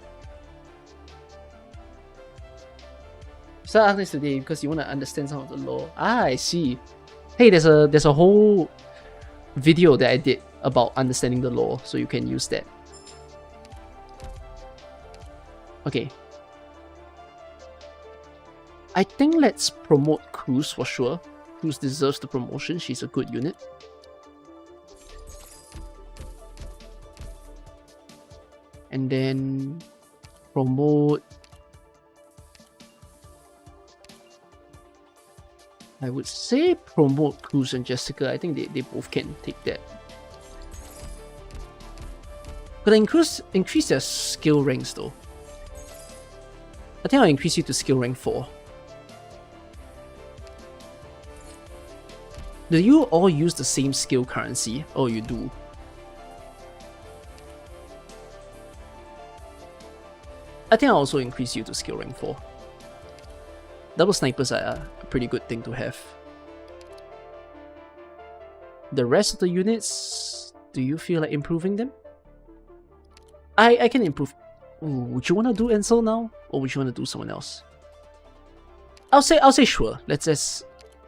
Start Arknights today because you want to understand some of the lore. Ah, I see. Hey, there's a whole video that I did about understanding the lore, so you can use that. Okay. I think let's promote Cruz for sure. Cruz deserves the promotion. She's a good unit. And then promote. I would say promote Cruz and Jessica. I think they both can take that. Could I increase their skill ranks though? I think I'll increase you to skill rank 4. Do you all use the same skill currency? Oh, you do. I think I'll also increase you to skill rank 4. Double snipers are a pretty good thing to have. The rest of the units, do you feel like improving them? I can improve. Ooh, would you want to do Ansel now? Or would you want to do someone else? I'll say sure. Let's just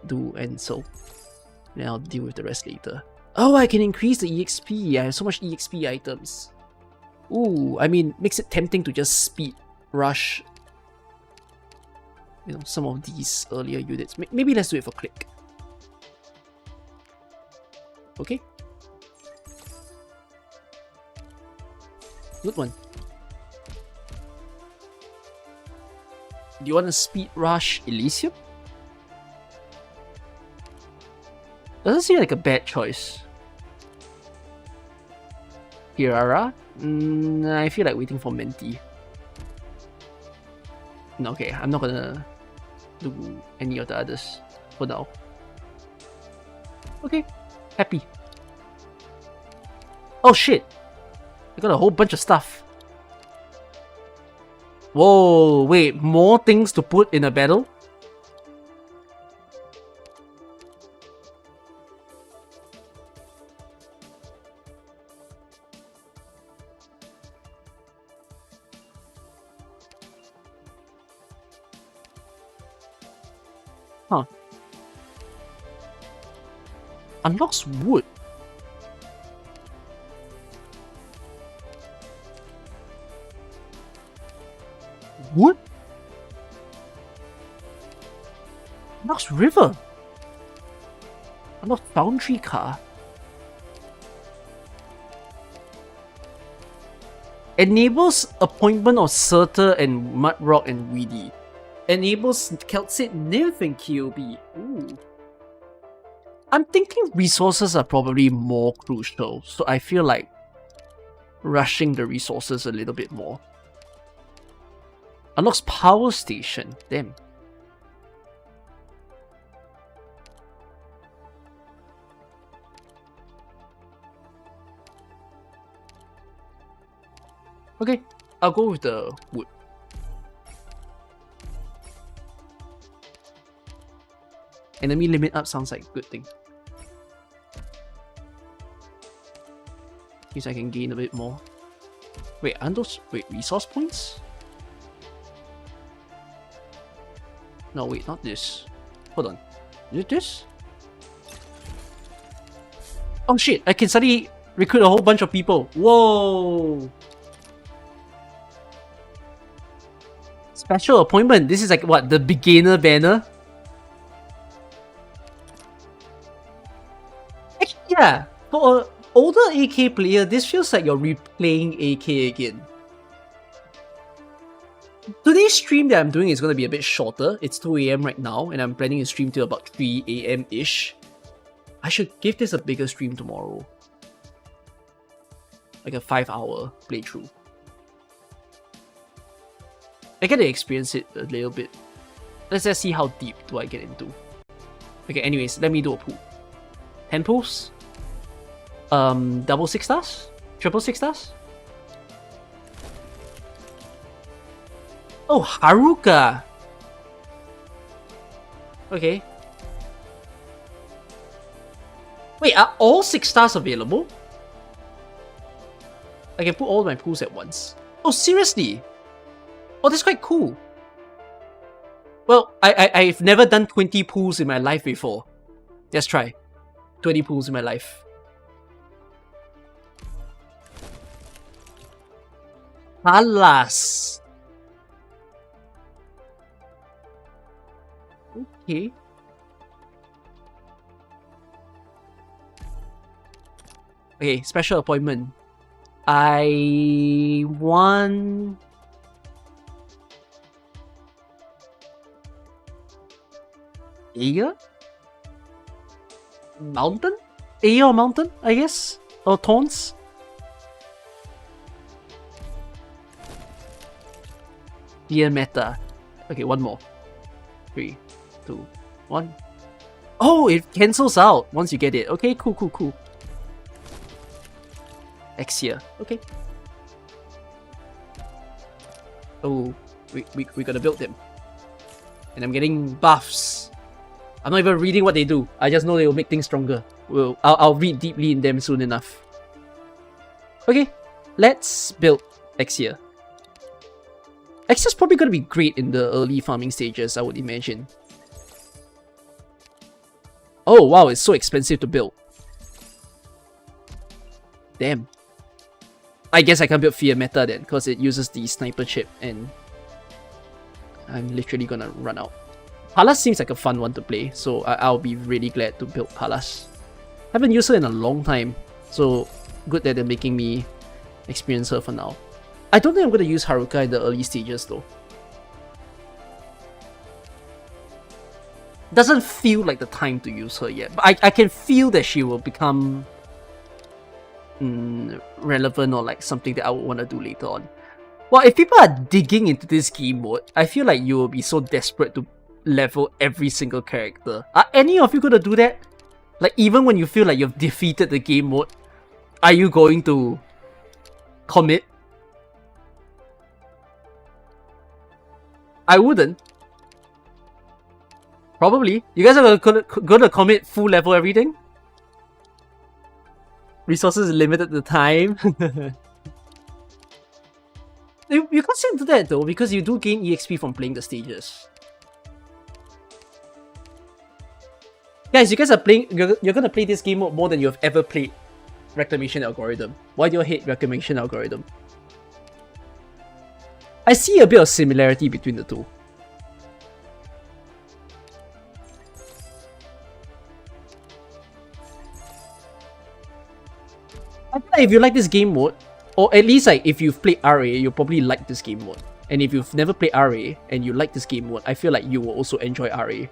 do Ansel. Then I'll deal with the rest later. Oh, I can increase the EXP. I have so much EXP items. Ooh, I mean, makes it tempting to just speed rush, you know, some of these earlier units. Maybe let's do it for click. Okay. Good one. Do you want to speed rush Elysium? Doesn't seem like a bad choice. Kirara? I feel like waiting for Menti. No, okay, I'm not gonna do any of the others for now. Okay, happy. Oh shit! I got a whole bunch of stuff. Whoa, wait, more things to put in a battle? Huh. Unlocks wood. Wood? Unlocks river. Unlocks foundry car. Enables appointment of Surtur and Mudrock and Weedy. Enables Calcite, Nymph, and KOB. Ooh. I'm thinking resources are probably more crucial, so I feel like rushing the resources a little bit more. Unlocks power station. Damn. Okay, I'll go with the wood. Enemy limit up sounds like a good thing. Means I can gain a bit more. Wait, aren't those... Wait, resource points? No, wait, not this. Hold on. Is it this? Oh shit, I can suddenly recruit a whole bunch of people. Whoa! Special appointment. This is like, what, the beginner banner? Actually, yeah. For an older AK player, this feels like you're replaying AK again. Today's stream that I'm doing is going to be a bit shorter. It's 2 AM right now, and I'm planning to stream till about 3 AM-ish. I should give this a bigger stream tomorrow. Like a 5-hour playthrough. I get to experience it a little bit. Let's just see how deep do I get into. Okay, anyways, let me do a pool. 10 pools? Double 6 stars? Triple 6 stars? Oh, Haruka! Okay. Wait, are all 6 stars available? I can put all my pools at once. Oh, seriously? Oh, that's quite cool. Well, I've never done 20 pools in my life before. Let's try. 20 pools in my life. Alas. Okay. Okay, special appointment. I want... Aya? Mountain? Aya or Mountain, I guess? Or Taunts? Dear meta. Okay, one more. 3, 2, 1. Oh, it cancels out once you get it. Okay, cool, cool, cool. Exia. Okay. Oh, we gotta build them. And I'm getting buffs. I'm not even reading what they do. I just know they will make things stronger. I'll read deeply in them soon enough. Okay, let's build Exia. Exia's probably gonna be great in the early farming stages, I would imagine. Oh wow, it's so expensive to build. Damn. I guess I can't build Fear Meta then, because it uses the sniper chip and I'm literally gonna run out. Palas seems like a fun one to play, so I'll be really glad to build Palas. Haven't used her in a long time, so good that they're making me experience her for now. I don't think I'm gonna use Haruka in the early stages though. Doesn't feel like the time to use her yet, but I can feel that she will become relevant or like something that I would want to do later on. Well, if people are digging into this game mode, I feel like you will be so desperate to level every single character. Are any of you gonna do that? Like, even when you feel like you've defeated the game mode, are you going to commit? I wouldn't. Probably. You guys are gonna commit full level everything? Resources limited to time. You can't still do that though, because you do gain EXP from playing the stages. Guys, you guys are playing. You're gonna play this game mode more than you've ever played Reclamation Algorithm. Why do you hate Reclamation Algorithm? I see a bit of similarity between the two. I feel like if you like this game mode, or at least like if you've played RA, you'll probably like this game mode. And if you've never played RA and you like this game mode, I feel like you will also enjoy RA.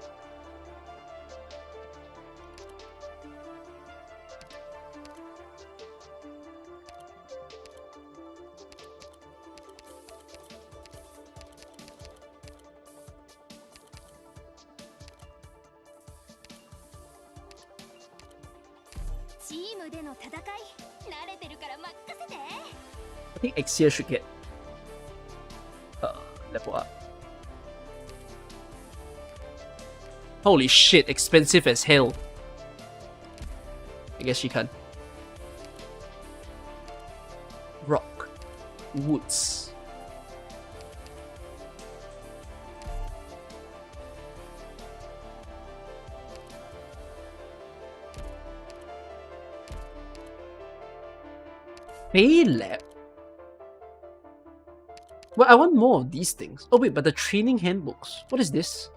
I think Exia should get level up. Holy shit, expensive as hell. I guess she can. Rock. Woods. Paylab. Well, I want more of these things. Oh wait, but the training handbooks. What is this?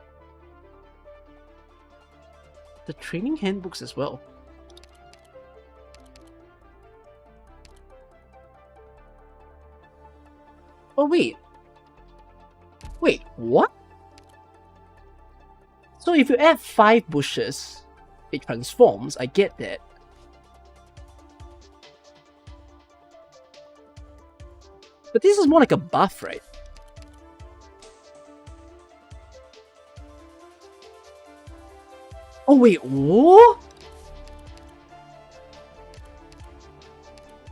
The training handbooks as well. Oh wait. Wait, what? So if you add 5 bushes, it transforms. I get that. But this is more like a buff, right? Oh wait, what?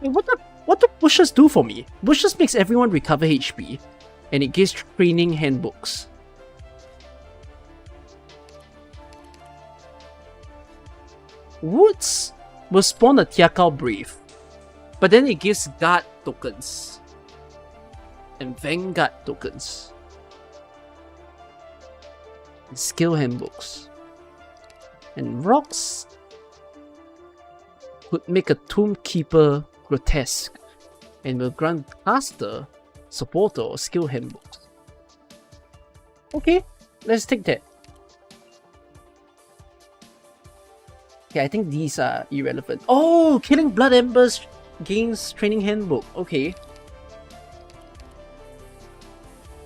Wait, what do bushes do for me? Bushes makes everyone recover HP, and it gives training handbooks. Woods will spawn a Tiakao Brave, but then it gives guard tokens and Vanguard tokens and skill handbooks. And rocks could make a Tomb Keeper grotesque and will grant caster, supporter, or skill handbooks. Okay, let's take that. Okay, I think these are irrelevant. Oh, killing blood embers gains training handbook. Okay.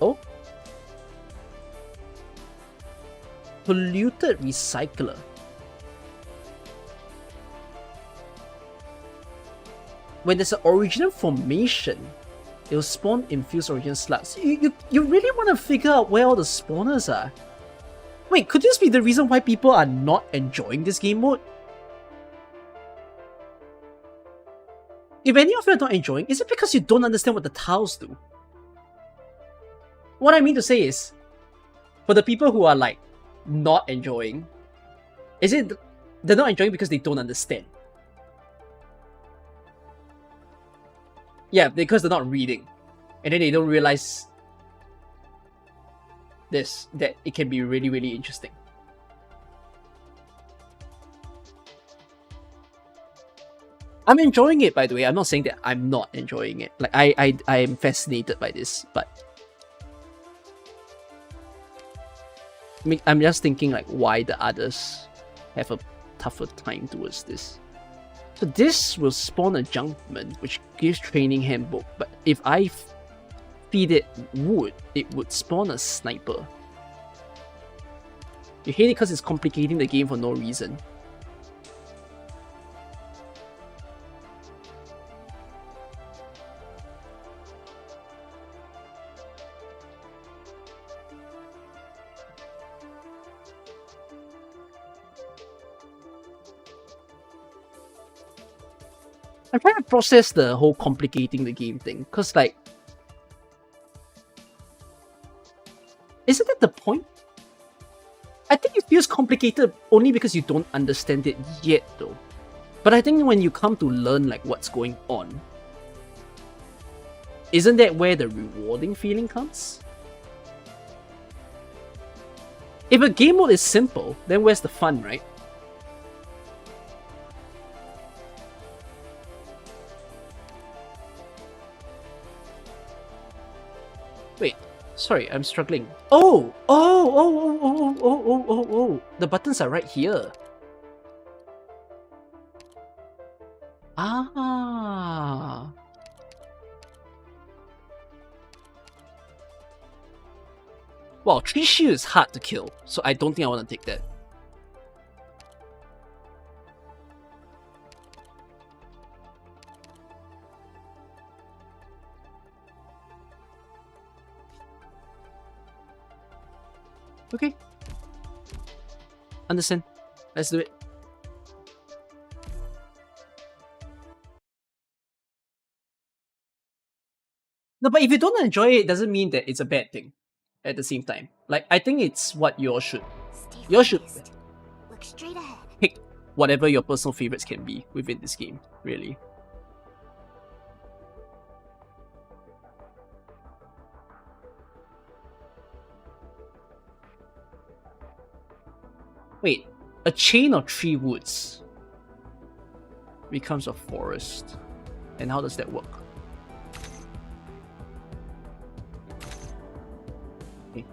Oh. Polluted recycler. When there's an original formation, it will spawn infused original slugs. You really want to figure out where all the spawners are? Wait, could this be the reason why people are not enjoying this game mode? If any of you are not enjoying, is it because you don't understand what the tiles do? What I mean to say is, for the people who are like not enjoying, is it they're not enjoying because they don't understand? Yeah, because they're not reading, and then they don't realize that it can be really, really interesting. I'm enjoying it, by the way. I'm not saying that I'm not enjoying it. Like I am fascinated by this, but I'm just thinking like why the others have a tougher time towards this. So this will spawn a Junkman, which gives training handbook. But if I feed it wood, it would spawn a Sniper. You hate it because it's complicating the game for no reason. I'm trying to process the whole complicating the game thing, because like, isn't that the point? I think it feels complicated only because you don't understand it yet though. But I think when you come to learn like what's going on, isn't that where the rewarding feeling comes? If a game mode is simple, then where's the fun, right? Wait, sorry, I'm struggling. Oh! The buttons are right here. Ah. Wow, Tree Shield is hard to kill, so I don't think I want to take that. Okay. Understand. Let's do it. No, but if you don't enjoy it, it doesn't mean that it's a bad thing at the same time. Like, I think it's what you all should. You all should Look straight ahead. pick whatever your personal favorites can be within this game, really. Wait, a chain of 3 woods becomes a forest. And how does that work? Okay.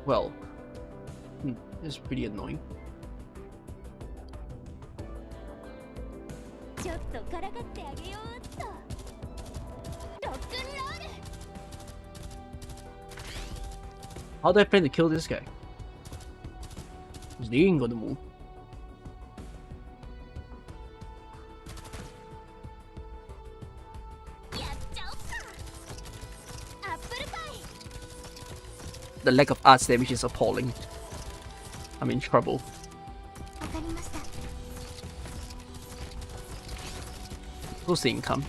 Well, that's pretty annoying. ちょっとからかってあげようっと。ロックンロール。 How do I plan to kill this guy? Because they ain't gonna move. The lack of arts damage is appalling. I'm in trouble. わかりました。 Who's the income?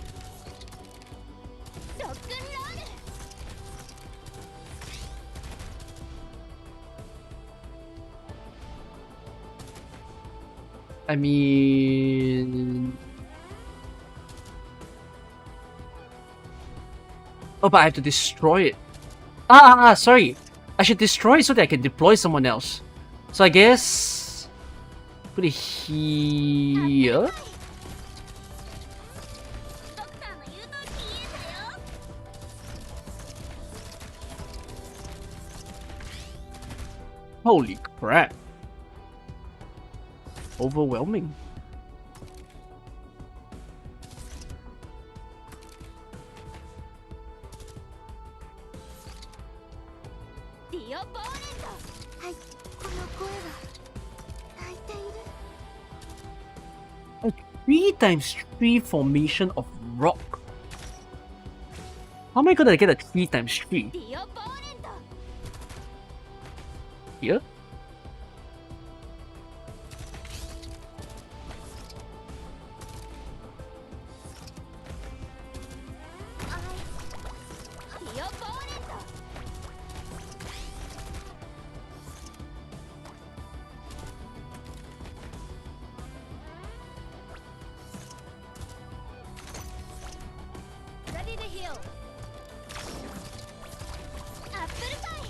ロックンロール。 Okay. I mean... Oh, but I have to destroy it. Sorry. I should destroy it so that I can deploy someone else. So I guess... put it here? ドクターの言う通りに言えたよ。 Holy crap. Overwhelming. Opponent! はい、この声は泣いている。 A 3x3 formation of rock. How am I gonna get a 3x3? The opponent! Here? The opponent! Ready to heal. Apple pie.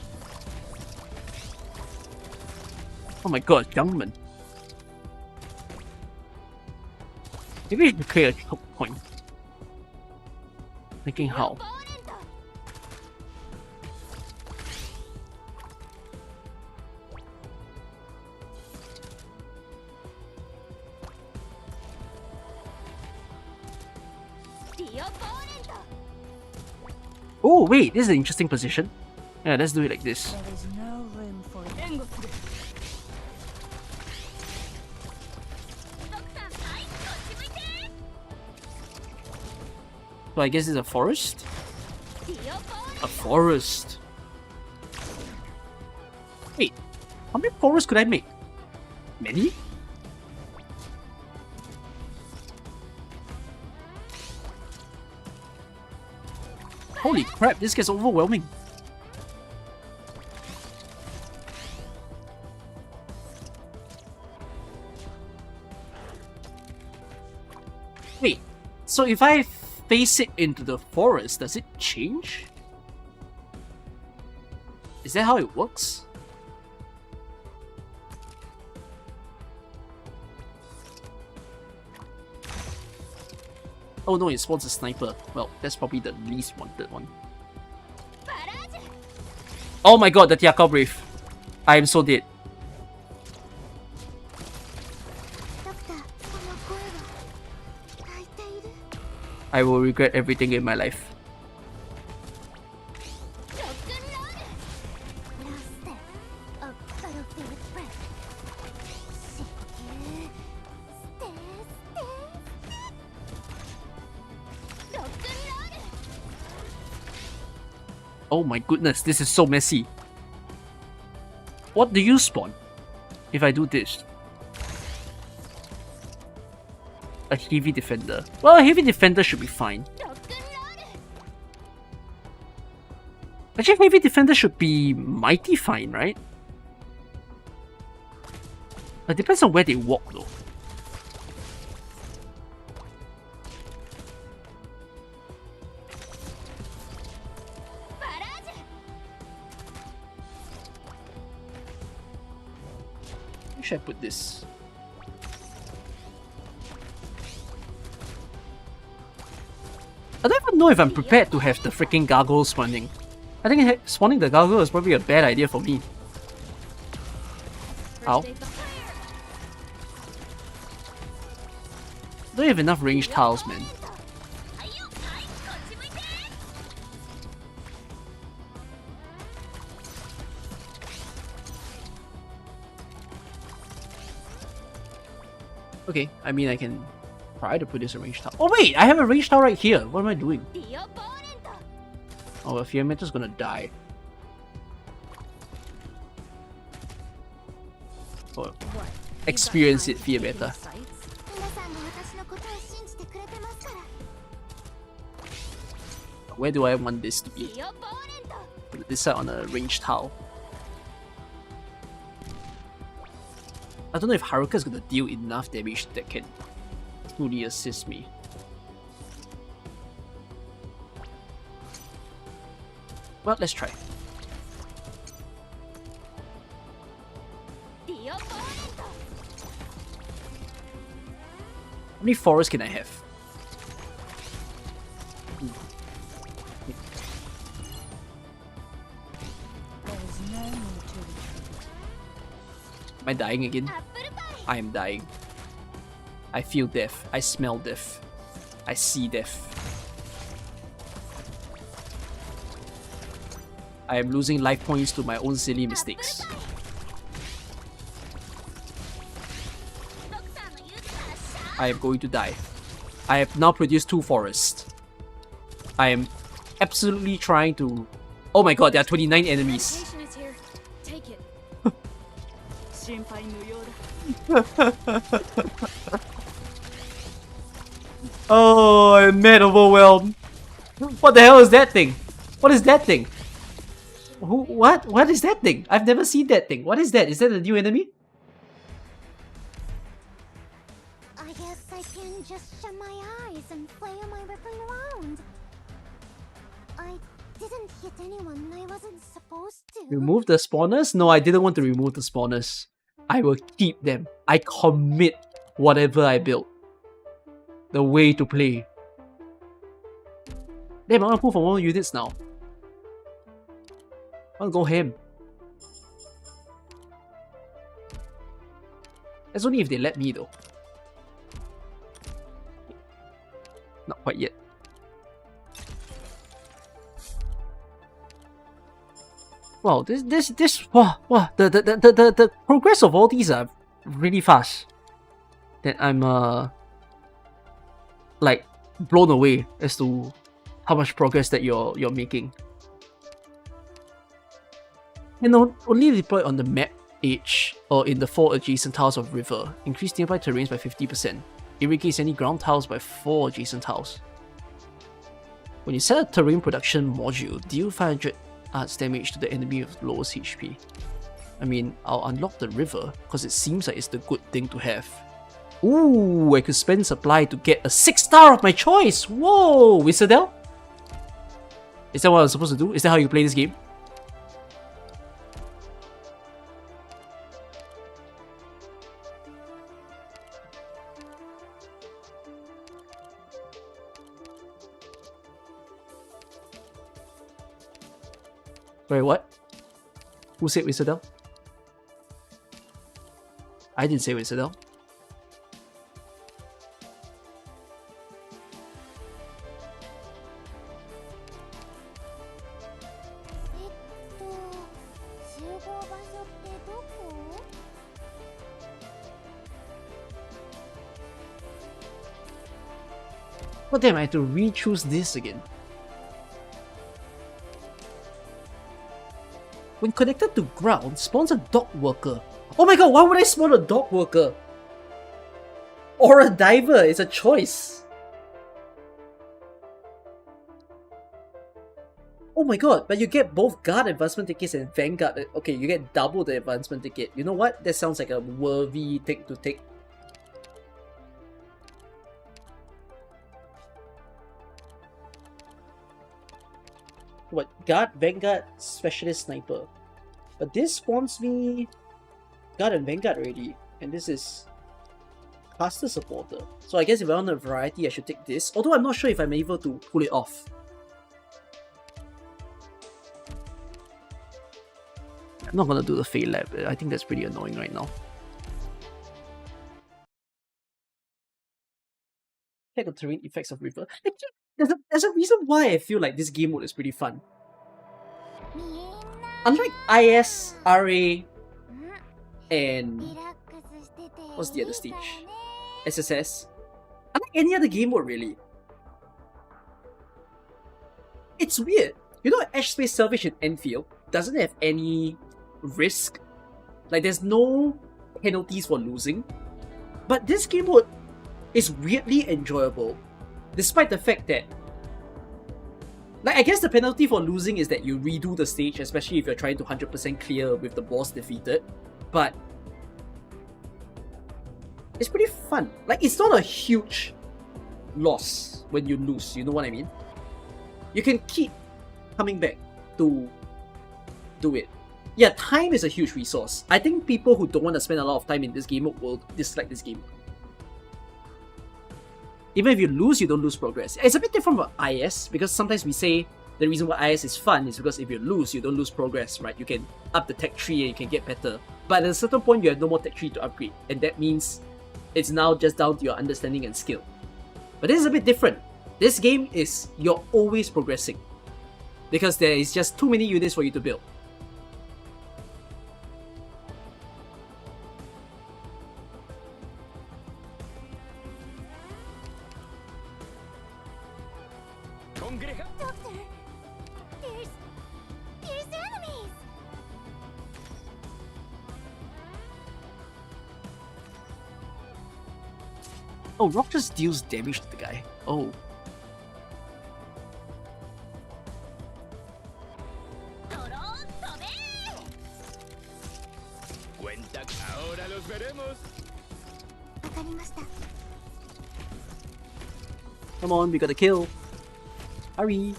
Oh my god, Youngman. Maybe I should create a choke point. Thinking how? Opponent! The opponent! Oh wait, this is an interesting position. Yeah, let's do it like this. There is no room for Enfield. Doctor,はい、こっち向いて。 So I guess it's a forest? The opponent! A forest. Wait, how many forests could I make? Many? Holy crap, this gets overwhelming. Wait, so if I face it into the forest, does it change? Is that how it works? Oh no, it spawns a sniper. Well, that's probably the least wanted one. Barrage! Oh my god, the Tiakao Brave. I am so dead. Doctor, この声は泣いている。 I will regret everything in my life. ロックンロール。ラスト。A battlefield breath. 深呼吸。ステーステース。ロックンロール。 Oh my goodness, this is so messy. What do you spawn if I do this? A heavy defender. Well, a heavy defender should be fine. ロックンロール。 Actually, heavy defender should be mighty fine, right? It depends on where they walk though. Barrage! Where should I put this? I don't even know if I'm prepared to have the freaking gargoyle spawning. I think spawning the gargoyle is probably a bad idea for me. Ow. First aid the Don't have enough ranged tiles, man. はいよ、はい、こっち向いて。 Okay, I mean I can try to put this a ranged tile. Oh wait, I have a ranged tile right here. What am I doing? The opponent! Oh, well, Fear Meter's gonna die. Oh, what? experience it, Fear Meter. 皆さんが私のことを信じてくれてますから。 Where do I want this to be? The opponent! Put this side on a ranged tile. I don't know if Haruka is gonna deal enough damage that can truly assist me. Well, let's try. Dio Tormento. How many forests can I have? There is no need to retreat. Am I dying again? Apple pie. I am dying. I feel death. I smell death. I see death. I am losing life points to my own silly mistakes. I am going to die. I have now produced 2 forests. I am absolutely trying to... Oh my god, there are 29 enemies. Medication is here. Take it. 心配無用だ。 Oh, I'm mad overwhelmed. What the hell is that thing? What is that thing? Who? What? What is that thing? I've never seen that thing. What is that? Is that a new enemy? I guess I can just shut my eyes and flail my weapon around. I didn't hit anyone I wasn't supposed to. Remove the spawners? No, I didn't want to remove the spawners. I will keep them. I commit whatever I built. The way to play. Damn, I want to pull for more units now. I want to go ham. That's only if they let me though. Not quite yet. Wow, wow, the progress of all these are really fast. That I'm like blown away as to how much progress that you're making. And only deploy on the map edge or in the 4 adjacent tiles of river. Increase nearby terrains by 50%. Irrigates any ground tiles by 4 adjacent tiles. When you set a terrain production module, deal 500 arts damage to the enemy with lowest HP. I mean, I'll unlock the river because it seems like it's the good thing to have. Ooh, I could spend supply to get a 6-star of my choice! Whoa, Wizardel? Is that what I'm supposed to do? Is that how you play this game? Wait, what? Who said Wizardel? I didn't say Wizardel. Oh damn, I have to re-choose this again. When connected to ground, spawns a dock worker. Oh my god, why would I spawn a dock worker? Or a diver? It's a choice. Oh my god, but you get both guard advancement tickets and vanguard. Okay, you get double the advancement ticket. You know what? That sounds like a worthy take to take. What? Guard, vanguard, specialist sniper. But this spawns me guard and vanguard already. And this is caster supporter. So I guess if I want a variety, I should take this. Although I'm not sure if I'm able to pull it off. I'm not gonna do the Fey Lab. I think that's pretty annoying right now. Check the terrain effects of river. There's a reason why I feel like this game mode is pretty fun. Unlike IS, RA, and what's the other stage? SSS. Unlike any other game mode really. It's weird. You know, Edge Space Salvage in Enfield doesn't have any risk. Like there's no penalties for losing. But this game mode is weirdly enjoyable. Despite the fact that, like, I guess the penalty for losing is that you redo the stage, especially if you're trying to 100% clear with the boss defeated. But it's pretty fun. Like, it's not a huge loss when you lose, you know what I mean? You can keep coming back to do it. Yeah, time is a huge resource. I think people who don't want to spend a lot of time in this game will dislike this game. Even if you lose, you don't lose progress. It's a bit different from IS, because sometimes we say the reason why IS is fun is because if you lose, you don't lose progress, right? You can up the tech tree and you can get better. But at a certain point, you have no more tech tree to upgrade, and that means it's now just down to your understanding and skill. But this is a bit different. This game is you're always progressing, because there is just too many units for you to build. Doctor, there's enemies. Oh, rock just deals damage to the guy. Oh. Cuenta, ahora los veremos. わかりました。 Come on, we gotta kill. Hurry.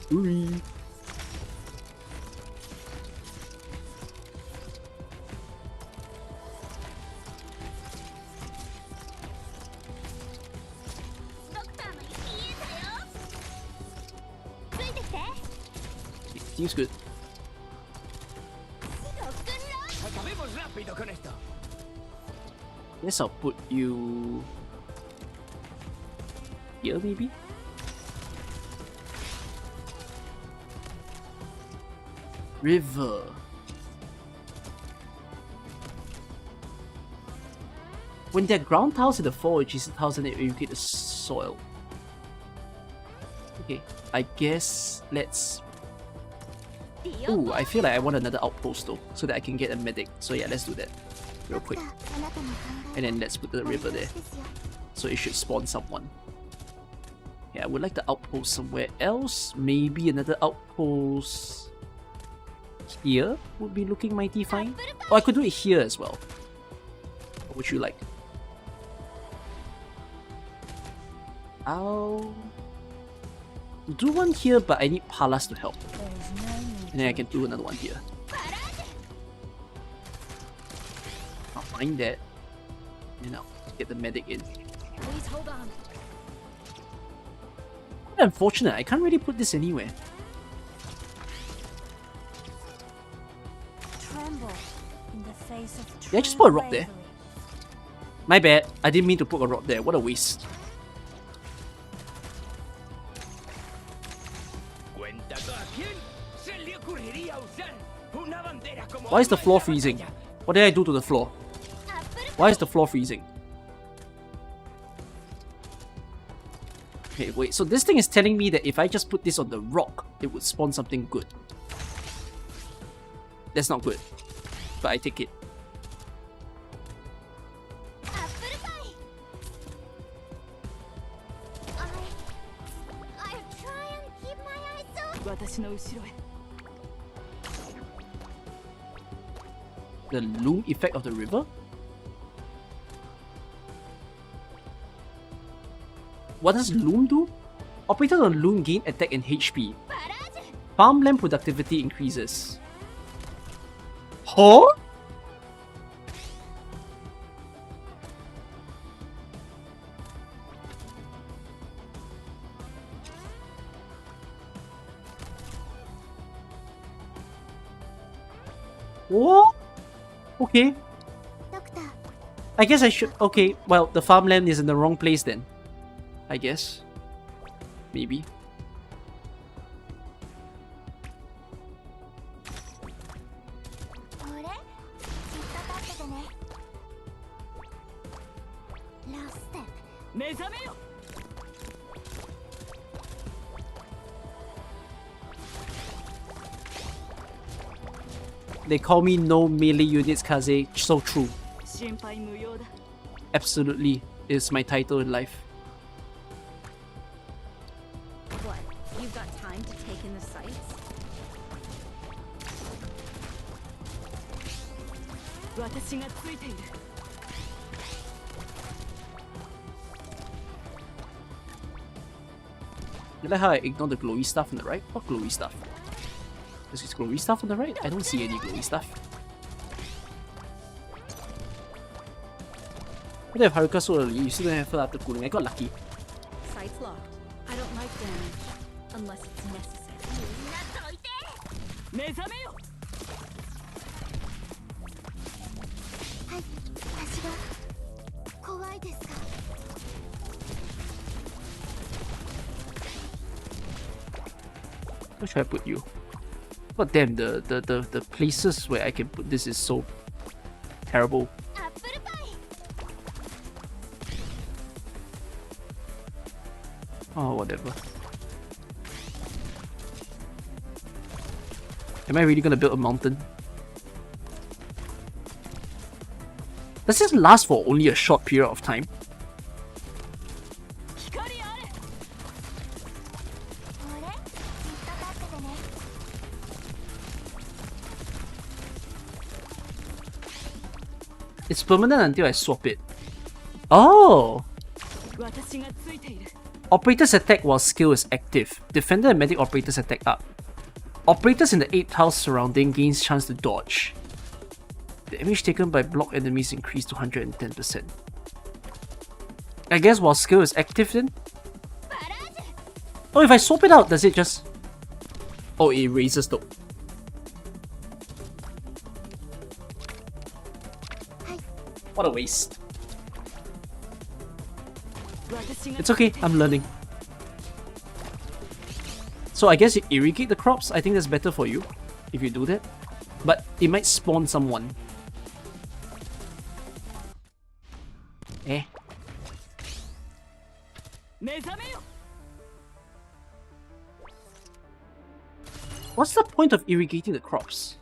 Hurry. Seems good. Acabemos rápido con esto. Guess I'll put you here, maybe? River. When there are ground tiles in the floor, adjacent tiles and they irrigate the soil. Okay, I guess let's... Ooh, I feel like I want another outpost though, so that I can get a medic. So yeah, let's do that real quick. And then let's put the river there. So it should spawn someone. Yeah, I would like the outpost somewhere else. Maybe another outpost here would be looking mighty fine. Oh, I could do it here as well. What would you like? I'll do one here, but I need Palas to help. And then I can do another one here. I'll find that. And I'll get the medic in. Please hold on. Quite unfortunate, I can't really put this anywhere. Tremble in the face of Did I just put a rock bravery. there? My bad, I didn't mean to put a rock there, what a waste. Cuenta, ¿a quién se le ocurriría usar una bandera como Why is the arma floor de freezing? batalla? What did I do to the floor? Why is the floor freezing? Okay, wait, so this thing is telling me that if I just put this on the rock, it would spawn something good. That's not good, but I take it. I'll try and keep my eyes open. 私の後ろへ The loom effect of the river? What does loom do? Operators on loom gain attack and HP. Farmland productivity increases. Huh? What? Okay. Doctor, I guess I should... Okay, well, the farmland is in the wrong place then. I guess. Maybe. これ引っかかっててね。Last step. 目覚めよ They call me no melee units, Kaze. So true. 心配無用だ Absolutely. It's my title in life. What? You've got time to take in the sights? 私がついている You like how I ignore the glowy stuff on the right? What glowy stuff? Is this glowy stuff on the right? I don't see any glowy stuff. What if Haruka so early? You still don't have her after cooling. I got lucky. Sight's locked. I don't like damage unless it's necessary. 目覚めよ。はい、足が怖いですか？ Where should I put you? But damn, the places where I can put this is so terrible. アップルパイ。 Oh, whatever. Am I really gonna build a mountain? Does this last for only a short period of time? 光あれ。これ、引っかかっててね。 It's permanent until I swap it. Oh! 私がついている。 Operators attack while skill is active. Defender and medic operators attack up. Operators in the 8th house surrounding gains chance to dodge. The damage taken by block enemies increased to 110%. I guess while skill is active then? Oh, if I swap it out, does it just... Oh, it erases though. What a waste. It's okay, I'm learning. So I guess you irrigate the crops. I think that's better for you if you do that. But it might spawn someone. Eh. 目覚めよ。 What's the point of irrigating the crops?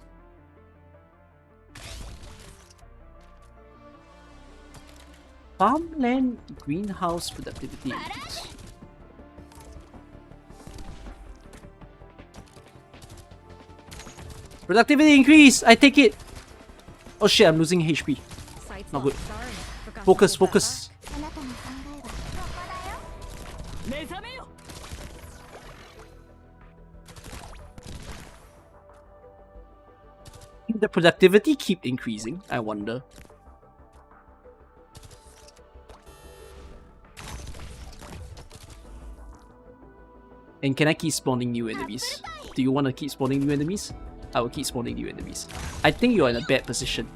Farmland greenhouse productivity increase. Productivity increase! I take it! Oh shit, I'm losing HP. Sight's Not locked. good. Sorry. Forgot Focus, to hold that focus. あなたの考えはここだよ。目覚めよ。 Will the productivity keep increasing? I wonder. And can I keep spawning new enemies? Do you want to keep spawning new enemies? I will keep spawning new enemies. I think you're in a bad position.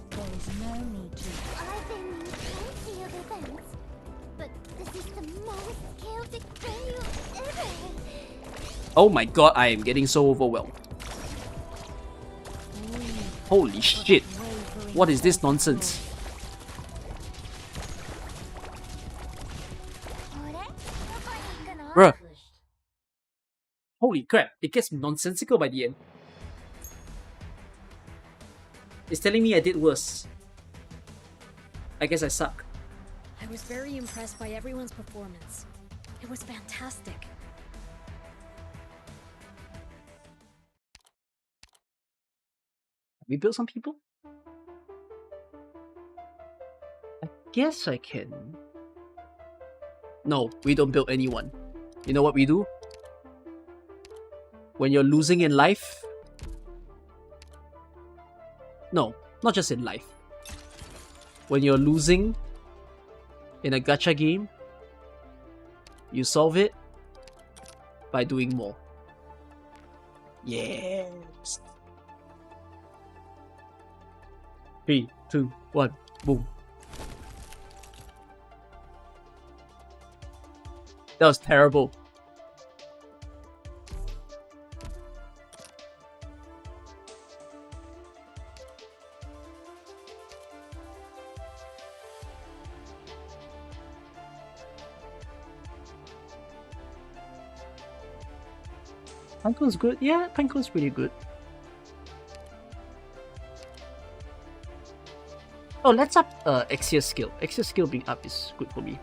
There is no need to. I've been in plenty of events, but this is the most chaotic venue ever. Oh my god, I am getting so overwhelmed. Holy shit. What is this nonsense? これ、どこに行くの？ Bruh. Holy crap, it gets nonsensical by the end. It's telling me I did worse. I guess I suck. I was very impressed by everyone's performance. It was fantastic. We built some people? I guess I can. No, we don't build anyone. You know what we do? When you're losing in life? No, not just in life. When you're losing in a gacha game, you solve it by doing more. Yes. 3, 2, 1, boom. That was terrible. Pinecone's good. Yeah, Pinecone's pretty good. Oh, let's up Axia's skill. Axia's skill being up is good for me.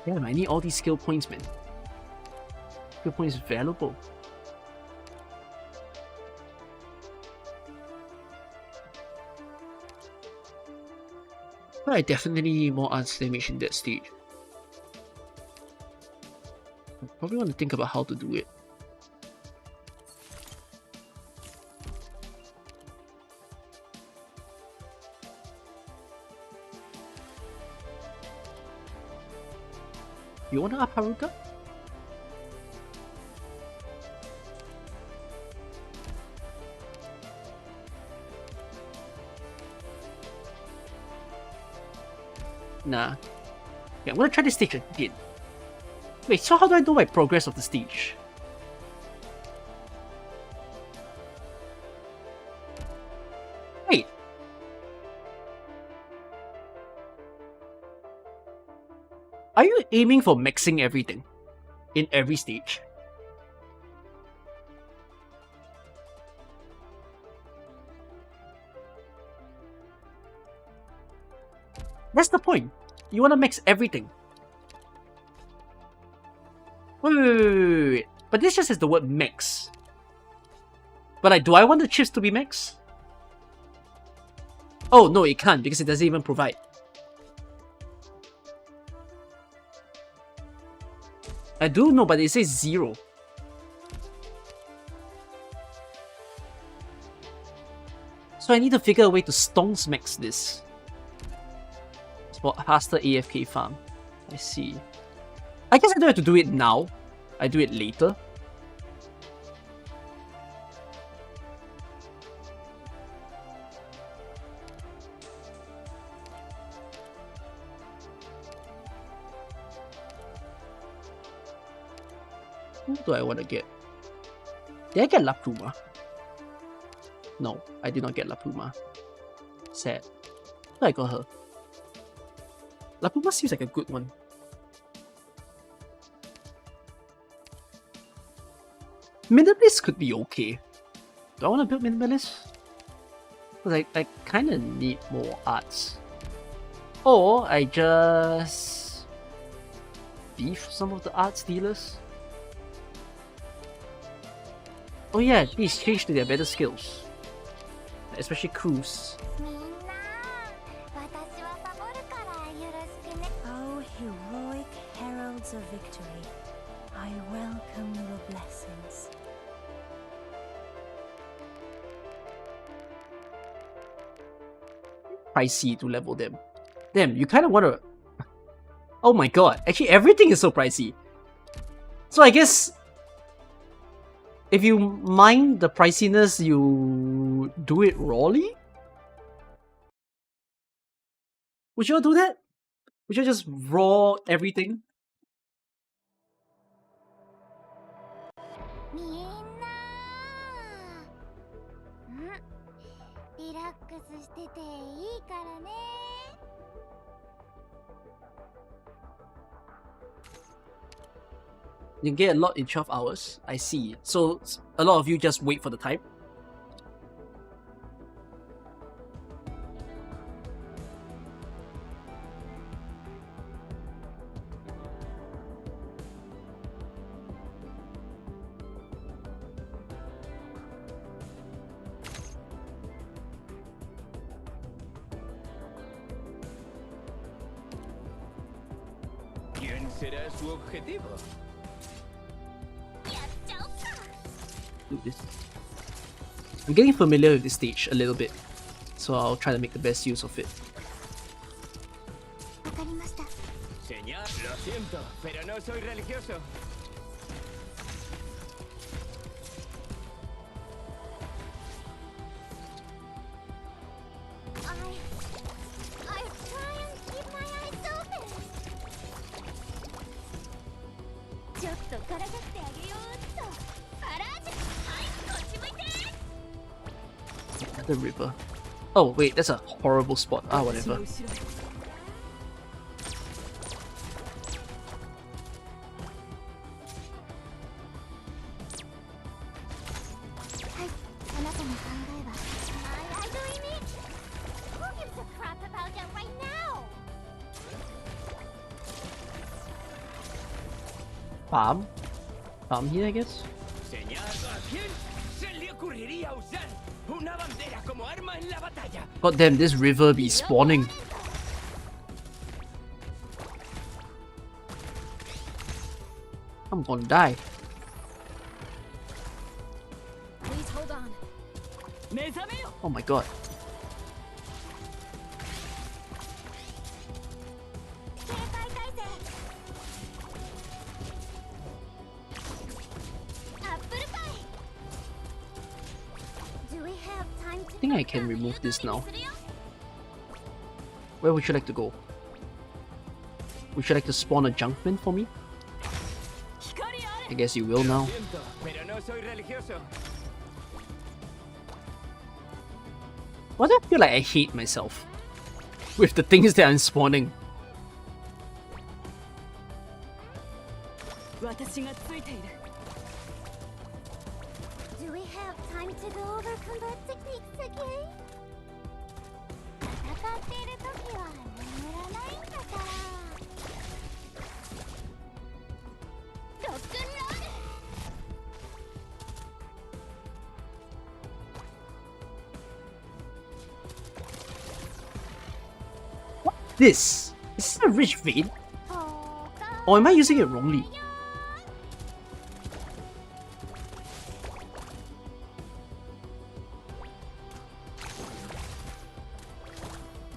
Damn, I need all these skill points, man. Skill points is valuable. But I definitely need more arts damage in that stage. I probably want to think about how to do it. You want to up Haruka? Nah. Yeah, I'm gonna try this stage again. Wait, so how do I know my progress of the stage? Wait. Are you aiming for maxing everything? In every stage? That's the point. You want to mix everything. Wait. But this just has the word mix. But do I want the chips to be mix? Oh, no, it can't because it doesn't even provide. I do know, but it says 0. So I need to figure a way to stonks max this. For faster AFK farm. I see. I guess I don't have to do it now. I do it later. Who do I want to get? Did I get La Pluma? No, I did not get La Pluma. Sad. I got her. La Pluma seems like a good one. Minimalist could be okay. Do I want to build Minimalist? Because I kind of need more arts. Or I just beef some of the arts dealers. Oh yeah, please change to their better skills. Especially Cruz. Oh, heroic heralds of victory, I welcome your blessings. Pricey to level them. Damn, you kind of want to... Oh my god, actually everything is so pricey. So I guess... if you mind the priciness, you do it rawly? Would you all do that? Would you just raw everything? You get a lot in 12 hours. I see. So a lot of you just wait for the time. ¿Quién será su objetivo? Do this. I'm getting familiar with this stage a little bit, so I'll try to make the best use of it. Señor, lo siento, pero no soy religioso. I try and keep my eyes open. ちょっとからかってあげようっと。あらじゃ、はい、こっち向いて。 The river. Oh wait, that's a horrible spot. Ah, whatever. Farm? Farm here, I guess? Señor, ¿a quién se le ocurriría usar una bandera como arma en la batalla? God damn, this river be spawning. I'm gonna die. Please hold on. Oh my god. Do we have time to I think I can remove this now. Where would you like to go? Would you like to spawn a Junkman for me? I guess you will now. Siento, pero no soy religioso. Why do I feel like I hate myself? With the things that I'm spawning. Do we have time to go over combat techniques again? 戦っている時は眠らないんだから。ロックンロール。This? Is this a rich vein? Or am I using it wrongly?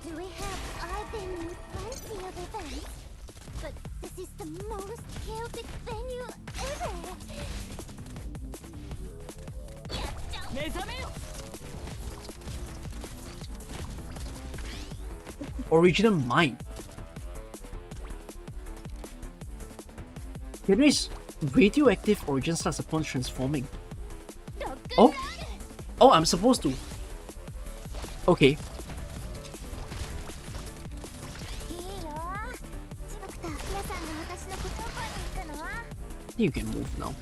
Do we have? I've been in plenty of events, but this is the most chaotic venue ever. Original mind. Henry's radioactive origin starts upon transforming. Oh? Oh, I'm supposed to. Okay. You can move now.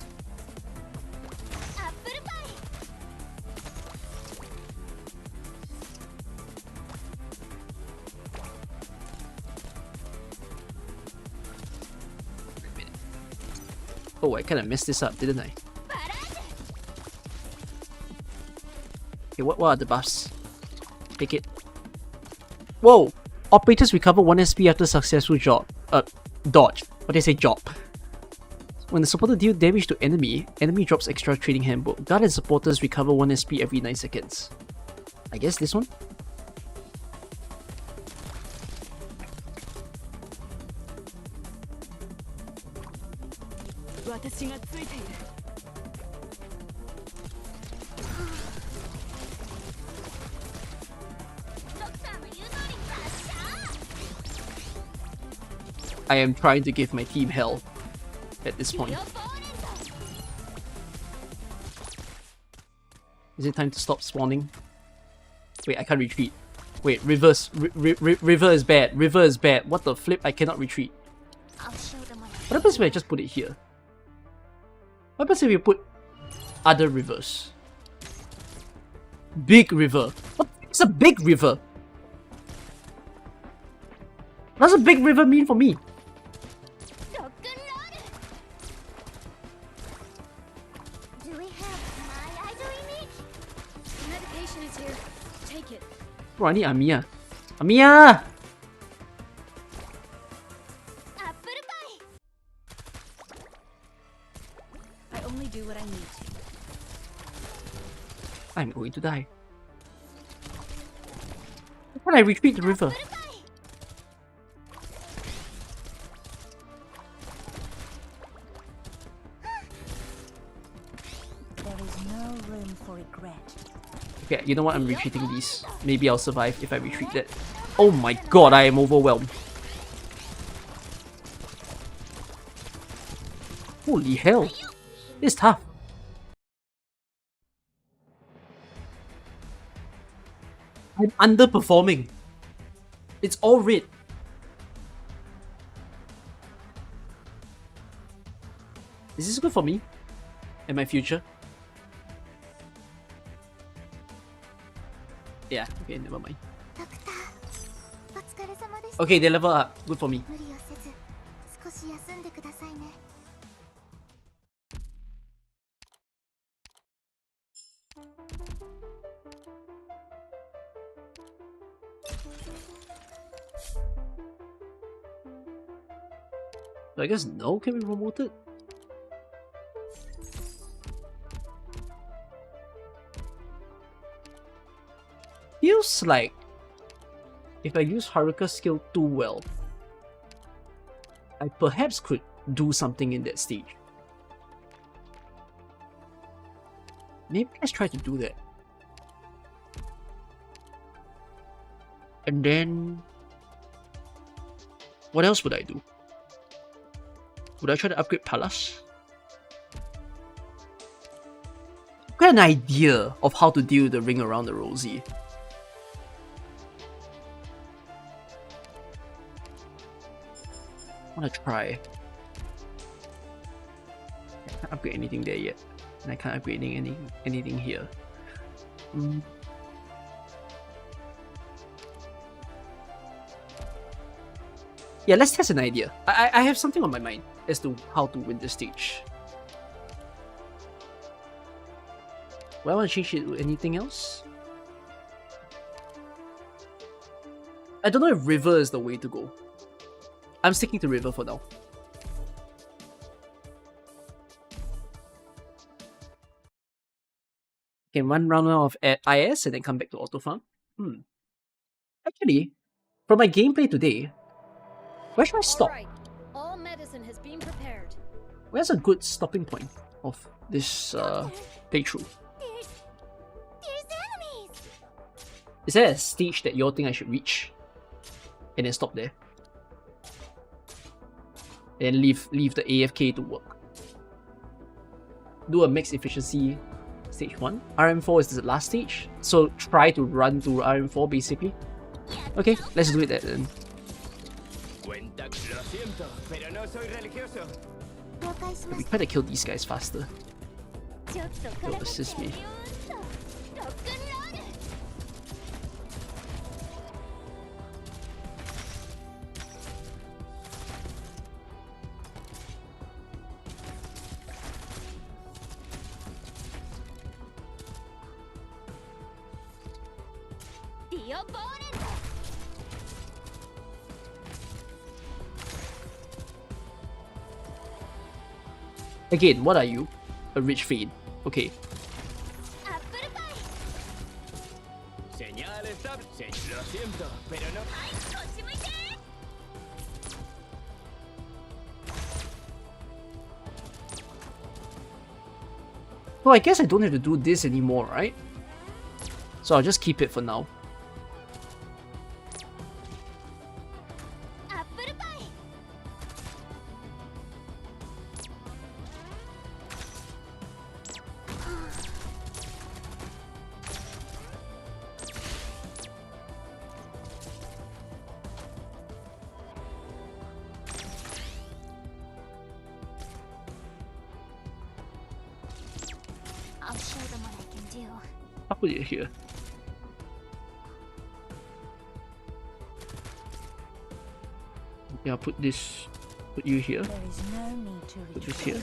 Oh, I kind of messed this up, didn't I? Okay, what are the buffs? Take it. Whoa! Operators recover 1 SP after successful dodge. What did I say? Job. When the supporter deals damage to enemy drops extra trading handbook. Guard and supporters recover 1 SP every 9 seconds. I guess this one? I am trying to give my team hell at this point. Is it time to stop spawning? Wait, I can't retreat. Wait, reverse. River is bad. River is bad. What the flip? I cannot retreat. What happens if I just put it here? What happens if we put other rivers? Big river. What is a big river? What does a big river mean for me? Do we have my idol image? The medication is here. Take it. Bro, I need Amiya. Amiya! Apple pie. I only do what I need to. I'm going to die. How can I retreat the river? There is no room for regret. Okay, you know what? I'm retreating these. Maybe I'll survive if I retreat that. Oh my god, I am overwhelmed. Holy hell. This is tough. I'm underperforming. It's all red. Is this good for me? And my future? Yeah, okay, never mind. Okay, they level up. Good for me. 無理をせず少し休んでくださいね。So I guess no can be promoted? feels like if I use Haruka skill too well, I perhaps could do something in that stage. Maybe let's try to do that. And then what else would I do? Would I try to upgrade Palas? I've got an idea of how to deal with the ring around the Rosie. I wanna try. I can't upgrade anything there yet. And I can't upgrade anything here. Yeah, let's test an idea. I have something on my mind as to how to win this stage. Well, I want to change it to anything else. I don't know if River is the way to go. I'm sticking to River for now. Can run round of IS and then come back to auto farm. Actually, from my gameplay today, where should I stop? Alright, all medicine has been prepared. Where's a good stopping point of this playthrough? There's enemies! Is there a stage that you all think I should reach? And then stop there? And leave the AFK to work. Do a max efficiency stage 1. RM4 is the last stage, so try to run to RM4 basically. Okay, let's do it then. Lo siento, pero no soy religioso. We try to kill these guys faster. They'll assist me. Again, what are you? A rich fiend. Okay. Señal estable. Lo siento, pero no. Well, I guess I don't have to do this anymore, right? So I'll just keep it for now. I'll show them what I can do. I'll put it here. Yeah, I'll put this. Put you here. There is no need to Put this here.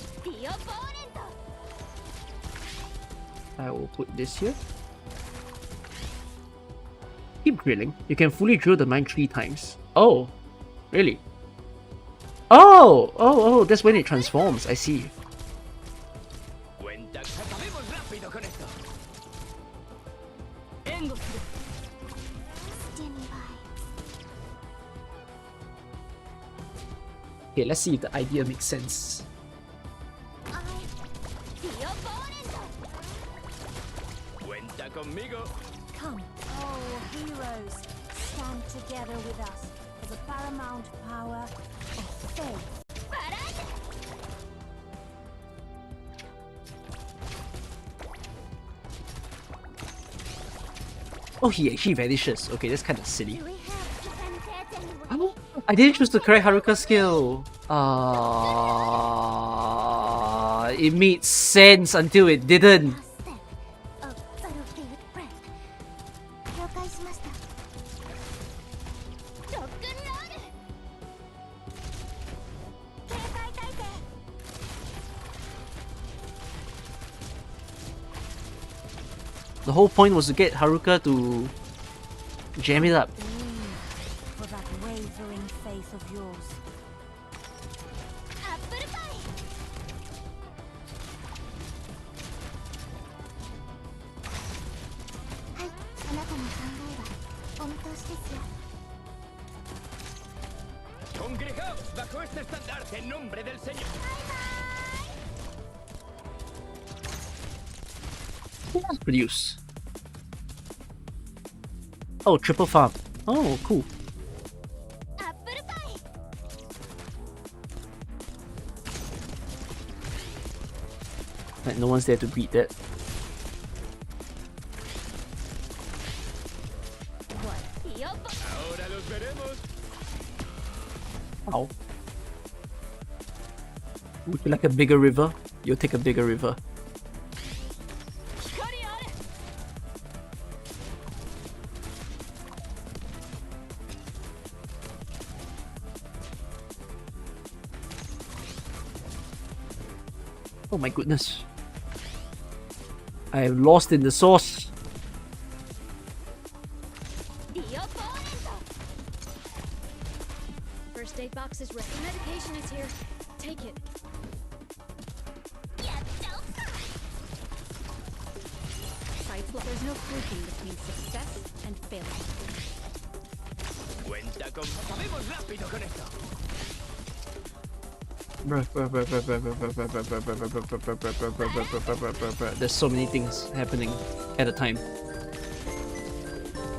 I will put this here. Keep drilling. You can fully drill the mine 3 times. Oh, really? Oh, that's when it transforms. I see. Acabemos rápido con esto. Standing by. Okay, let's see if the idea makes sense. Cuenta conmigo. come. Oh, heroes, stand together with us for the paramount power of faith. Oh, he actually vanishes. Okay, that's kind of silly. Do we have to get anywhere? I didn't choose the correct Haruka skill. It made sense until it didn't. Last step. A battlefield breath. 了解しました。ロックンロール。警戒態勢。 The whole point was to get Haruka to jam it up. For that wavering faith of yours. アップルパイ。はい、あなたの考えはですよ。 Congregaos bajo este estandarte en nombre del Señor. Produce. Oh, triple farm. Oh, cool. アップルパイ。 Like, no one's there to beat that. Ahora los veremos. Ow. Would you like a bigger river? You'll take a bigger river. Oh my goodness. I am lost in the sauce. First aid box is ready. Medication is here. Take it. There's no grouping between success and failure. Cuenta con... ¡Acabemos rápido con esto! There's so many things happening at a time.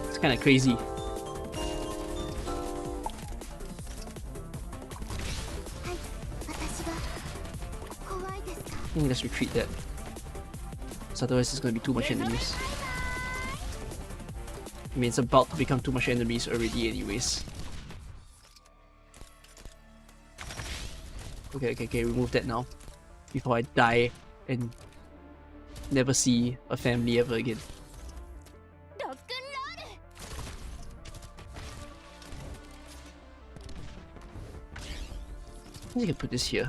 It's kind of crazy. I think let's retreat that. So otherwise there's gonna be too much enemies. I mean, it's about to become too much enemies already anyways. Okay, remove that now. Before I die and never see a family ever again. I think I can put this here.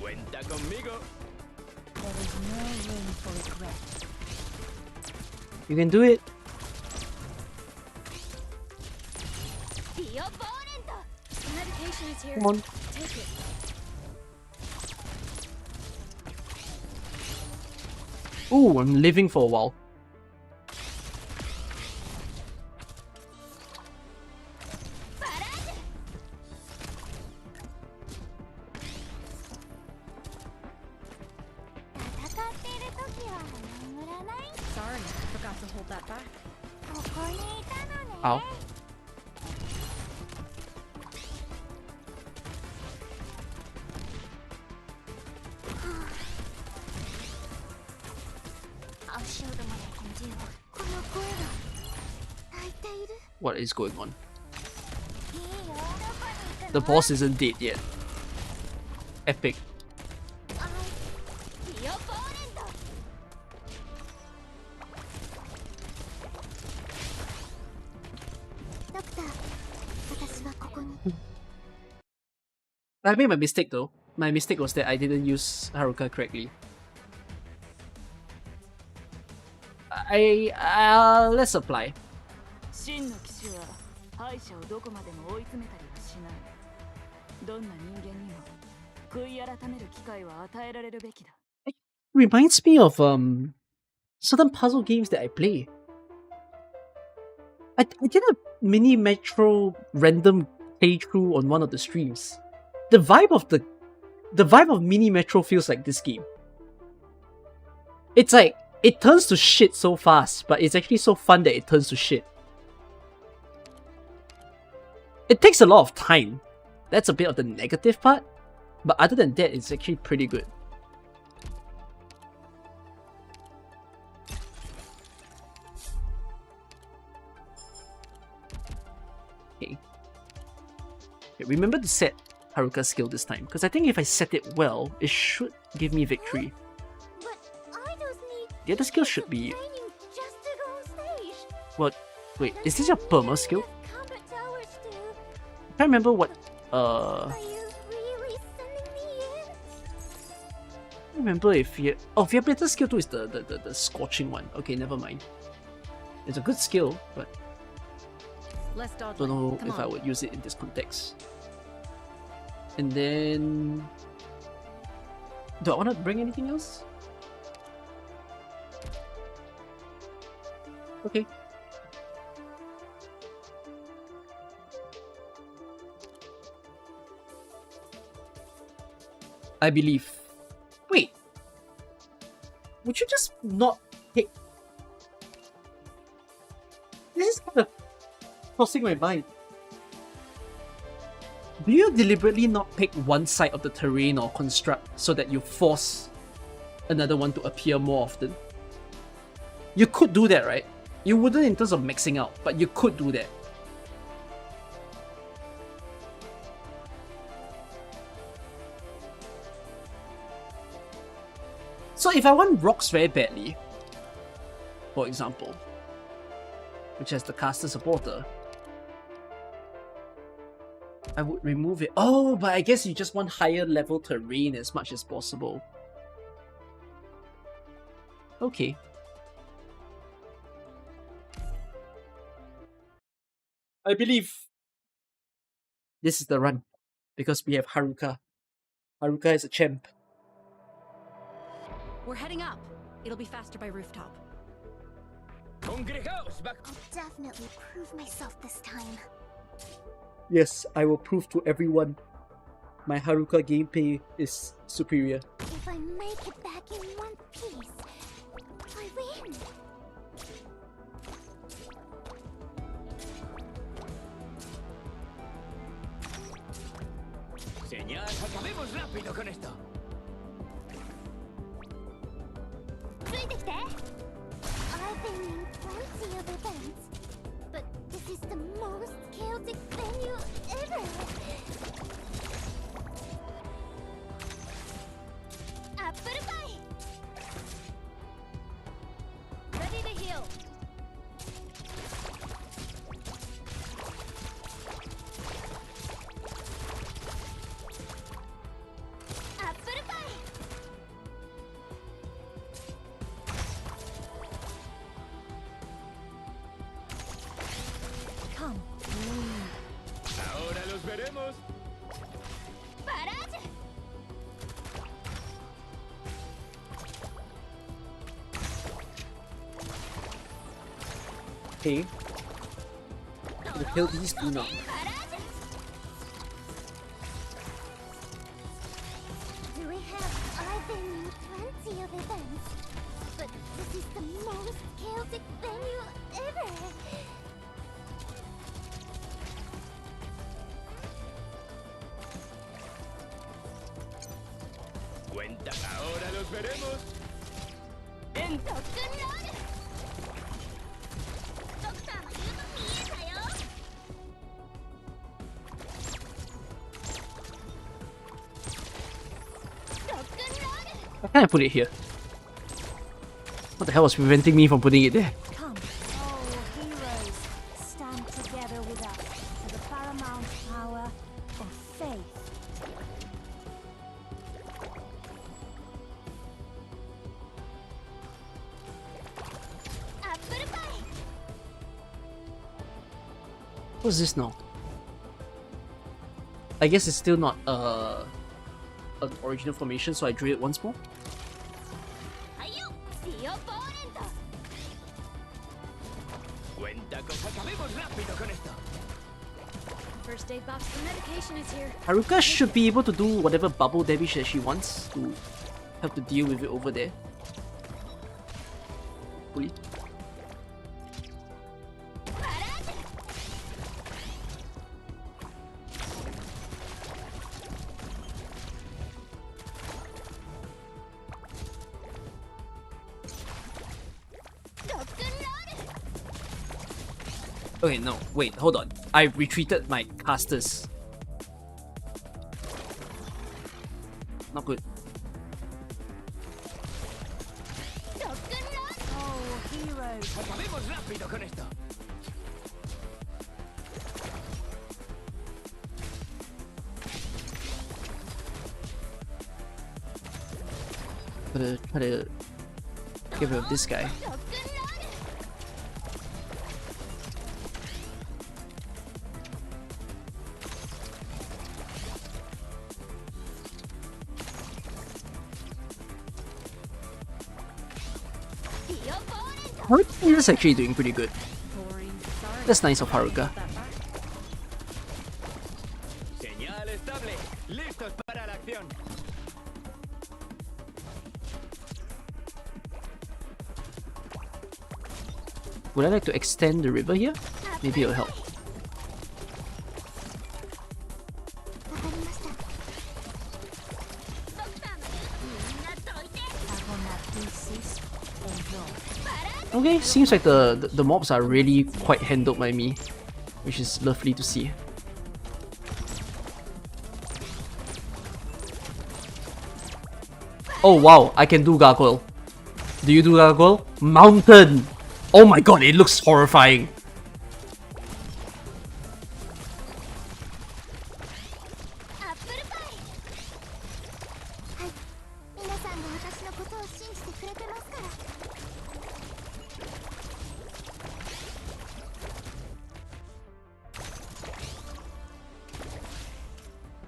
Cuenta conmigo. There is no room for regret. You can do it. Medication is here. Come on. Take it. Ooh, I'm living for a while. Sorry, I forgot to hold that back. Ow. I'll show them what I can do. この声は泣いている。 What is going on? いいよ、どこに行くの？ The boss isn't dead yet. Epic. ディオポーレント。 ドクター、私はここに。 I made my mistake though. My mistake was that I didn't use Haruka correctly. Let's apply. 真の騎士は敗者をどこまでも追い詰めたりはしない。どんな人間にも悔い改める機会は与えられるべきだ。Reminds me of certain puzzle games that I play. I did a mini Metro random playthrough on one of the streams. The vibe of mini Metro feels like this game. It's like it turns to shit so fast, but it's actually so fun that it turns to shit. It takes a lot of time. That's a bit of the negative part, but other than that, it's actually pretty good. Okay. Remember to set Haruka's skill this time, because I think if I set it well, it should give me victory. But idols need The other skill should be... training just to go on stage. What? Wait, is this your perma skill? Combat towers do. I can't remember what... Are you really sending me in? I can't remember if you... Oh, Vibrator skill 2 is the scorching one. Okay, never mind. It's a good skill, but Less dodging. don't know Come if on. I would use it in this context. And then... Do I want to bring anything else? Okay. I believe. Wait. Would you just not pick... This is kind of crossing my mind. Do you deliberately not pick one side of the terrain or construct so that you force another one to appear more often? You could do that, right? You wouldn't in terms of maxing out, but you could do that. So if I want rocks very badly, for example, which has the caster supporter, I would remove it. Oh, but I guess you just want higher level terrain as much as possible. Okay. I believe this is the run because we have Haruka. Haruka is a champ. We're heading up. It'll be faster by rooftop. Congregaos back. I'll definitely prove myself this time. Yes, I will prove to everyone my Haruka gameplay is superior. If I make it back in one piece, I win. Señal, acabemos rápido con esto. I've been in plenty of events, but this is the most chaotic venue ever. Apple pie! Ready to heal. Apple pie! Come. Ahora los veremos. Parad! Okay. We'll kill these two now. Do we have? I've been in plenty of events, but this is the most chaotic venue ever. Cuenta, ahora los veremos. Why can't I put it here? What the hell was preventing me from putting it there? Come. Oh, heroes, stand together with us for the paramount power of faith. Apple pie! What's this now? I guess it's still not an original formation, so I drew it once more. Cuenta, acabemos rápido con esto. First aid box for medication is here. Haruka should be able to do whatever bubble damage that she wants to have to deal with it over there. Hopefully. Okay, no, wait, hold on. I retreated my casters. Not good. Oh, heroes. Acabemos rápido con esto. Gotta try to get rid of this guy. Haruka is actually doing pretty good. Boring. Sorry. That's nice of Haruka. Señal estable. Listos para la acción. Would I like to extend the river here? Maybe it'll help. わかりました。 Okay, seems like the mobs are really quite handled by me, which is lovely to see. Oh wow, I can do gargoyle. Do you do gargoyle? Mountain! Oh my god, it looks horrifying. アップルパイ。はい。皆さんが私のことを信じてくれてますから。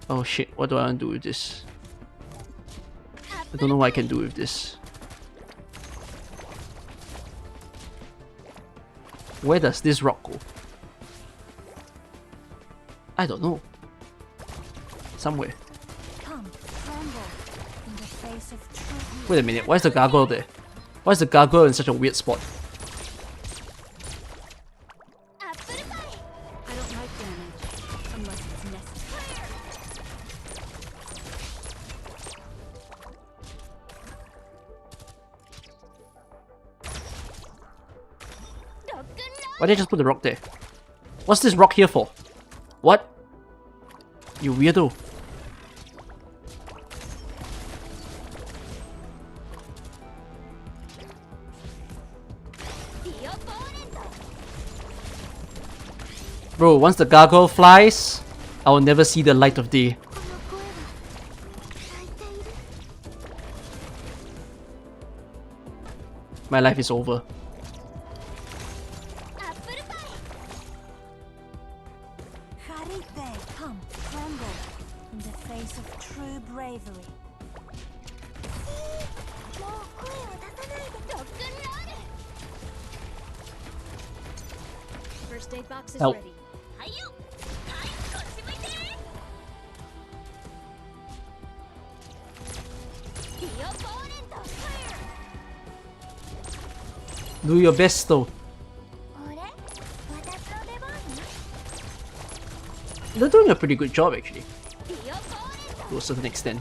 Oh shit, what do I want to do with this? I don't know what I can do with this. Where does this rock go? I don't know. Somewhere. Come, tremble in the face of truth. Wait a minute, why is the gargoyle there? Why is the gargoyle in such a weird spot? アップルパイ。 I don't like damage unless it's necessary. Why did I just put the rock there? What's this rock here for? What? You weirdo. Bro, once the gargoyle flies, I will never see the light of day. この声は泣いている。 My life is over. アップルパイ。 Harite, come, tremble in the face of true bravery. もう声を出さないで。ロックンロール。 First aid box is Help. ready. はいよ。はい、こっち向いて。ディオポーネント。 Do your best though. あれ？私の出番？ They're doing a pretty good job actually, ディオポーネント。 to a certain extent.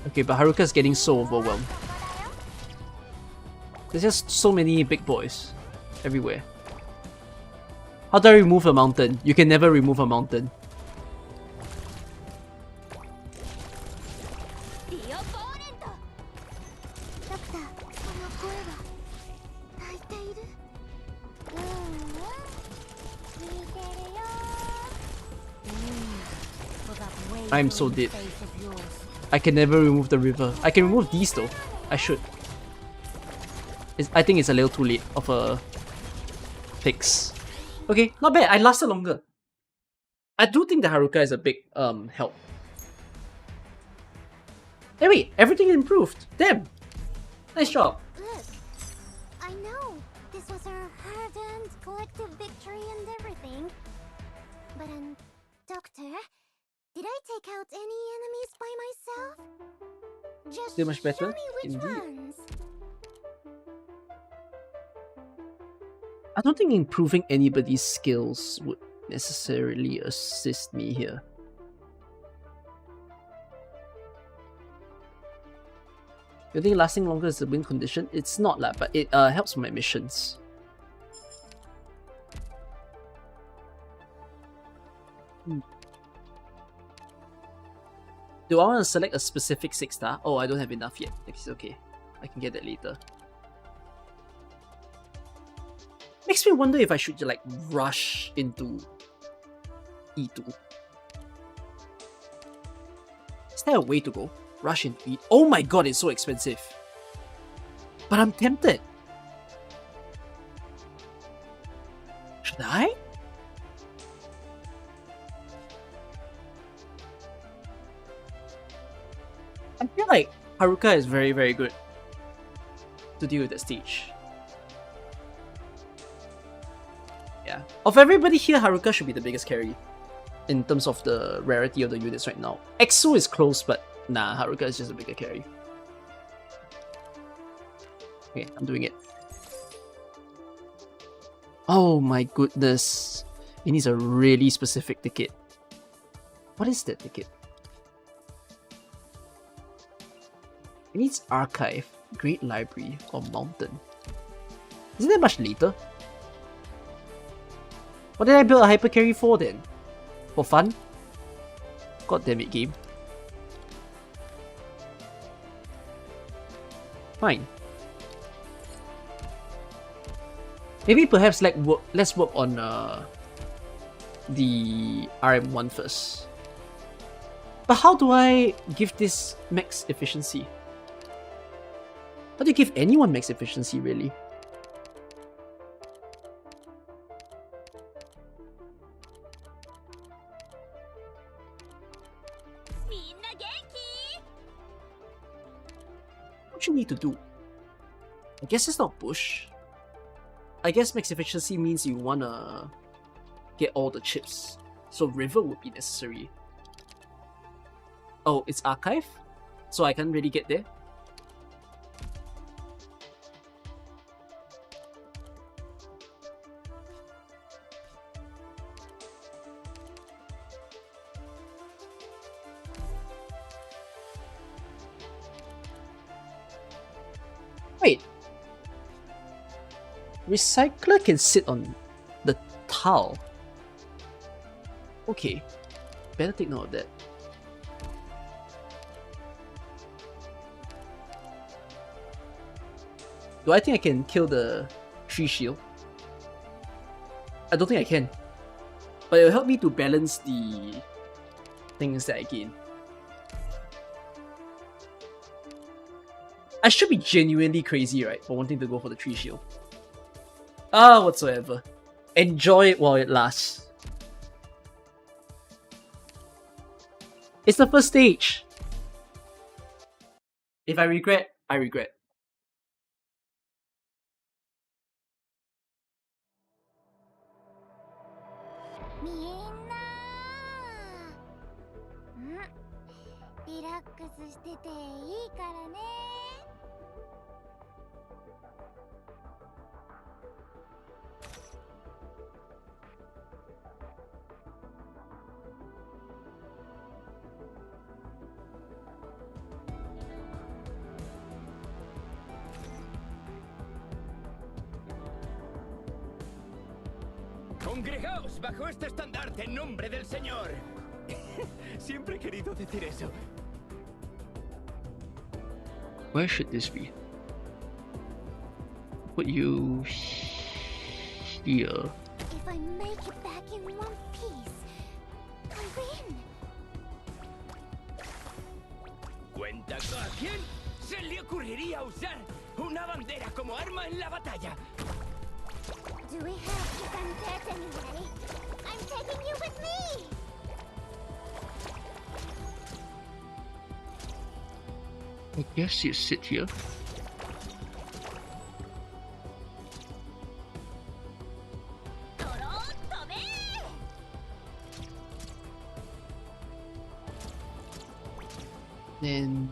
Okay, but Haruka's getting so overwhelmed. There's just so many big boys everywhere. How do I remove a mountain? You can never remove a mountain. ディオポーネント。ドクター、この声は泣いている。聞いてるよ。 For that I'm so wavering dead. face of yours. I can never remove the river. I can remove these though. I should. I think it's a little too late of a fix. Okay, not bad. I lasted longer. I do think the Haruka is a big help. Hey wait, everything improved. Damn. Nice job. Look, I know this was our hard-earned collective victory and everything. But Doctor, did I take out any enemies by myself? Just Still much better? show me which Indeed. ones. I don't think improving anybody's skills would necessarily assist me here. You think lasting longer is a win condition? It's not lah, but it helps my missions. Do I want to select a specific 6-star? Oh, I don't have enough yet. It's okay. I can get that later. Makes me wonder if I should like rush into E2. Is there a way to go? Rush into E2? Oh my god, it's so expensive. But I'm tempted. Should I? I feel like Haruka is very, very good to deal with the stage. Yeah. Of everybody here, Haruka should be the biggest carry in terms of the rarity of the units right now. Exo is close, but nah, Haruka is just a bigger carry. Okay, I'm doing it. Oh my goodness. It needs a really specific ticket. What is that ticket? It needs Archive, Great Library, or Mountain. Isn't that much later? What did I build a hyper carry for then? For fun? God damn it, game. Fine. Maybe perhaps let's work on the RM1 first. But how do I give this max efficiency? How do you give anyone max efficiency, really? What you need to do? I guess it's not bush. I guess max efficiency means you wanna get all the chips. So river would be necessary. Oh, it's archive? So I can't really get there? Wait. Recycler can sit on the tile. Okay. Better take note of that. Do I think I can kill the tree shield? I don't think I can. But it'll help me to balance the things that I gain. I should be genuinely crazy, right, for wanting to go for the tree shield. Ah, whatsoever. Enjoy it while it lasts. It's the first stage. If I regret, I regret. Congregaos bajo este estandarte en nombre del Señor. Siempre he querido decir eso. Where should this be? Put you here. If I make it back in one piece, I win. ¿Cuenta a quién se le ocurriría usar una bandera como arma en la batalla? Do we have to contest anyway? I'm taking you with me! I guess you sit here. Then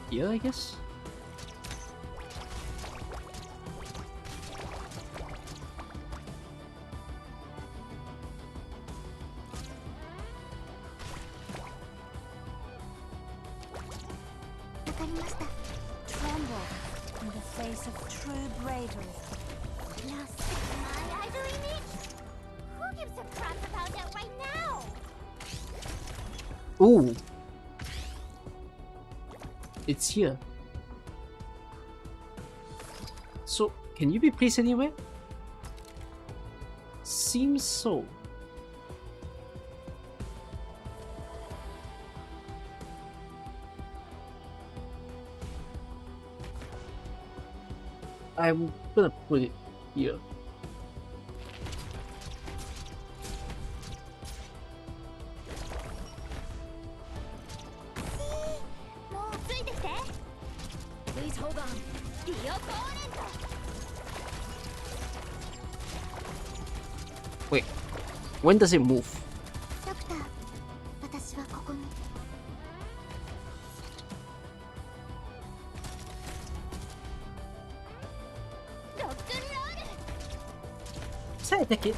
here, I guess. Tremble in the face of true bravery. Lost my idling it? Who gives a crap about that right now? Ooh. It's here. So, can you be placed anywhere? Seems so. I'm gonna put it here. Please hold on. Wait, when does it move? Doctor, 私はここに。Does that attack it?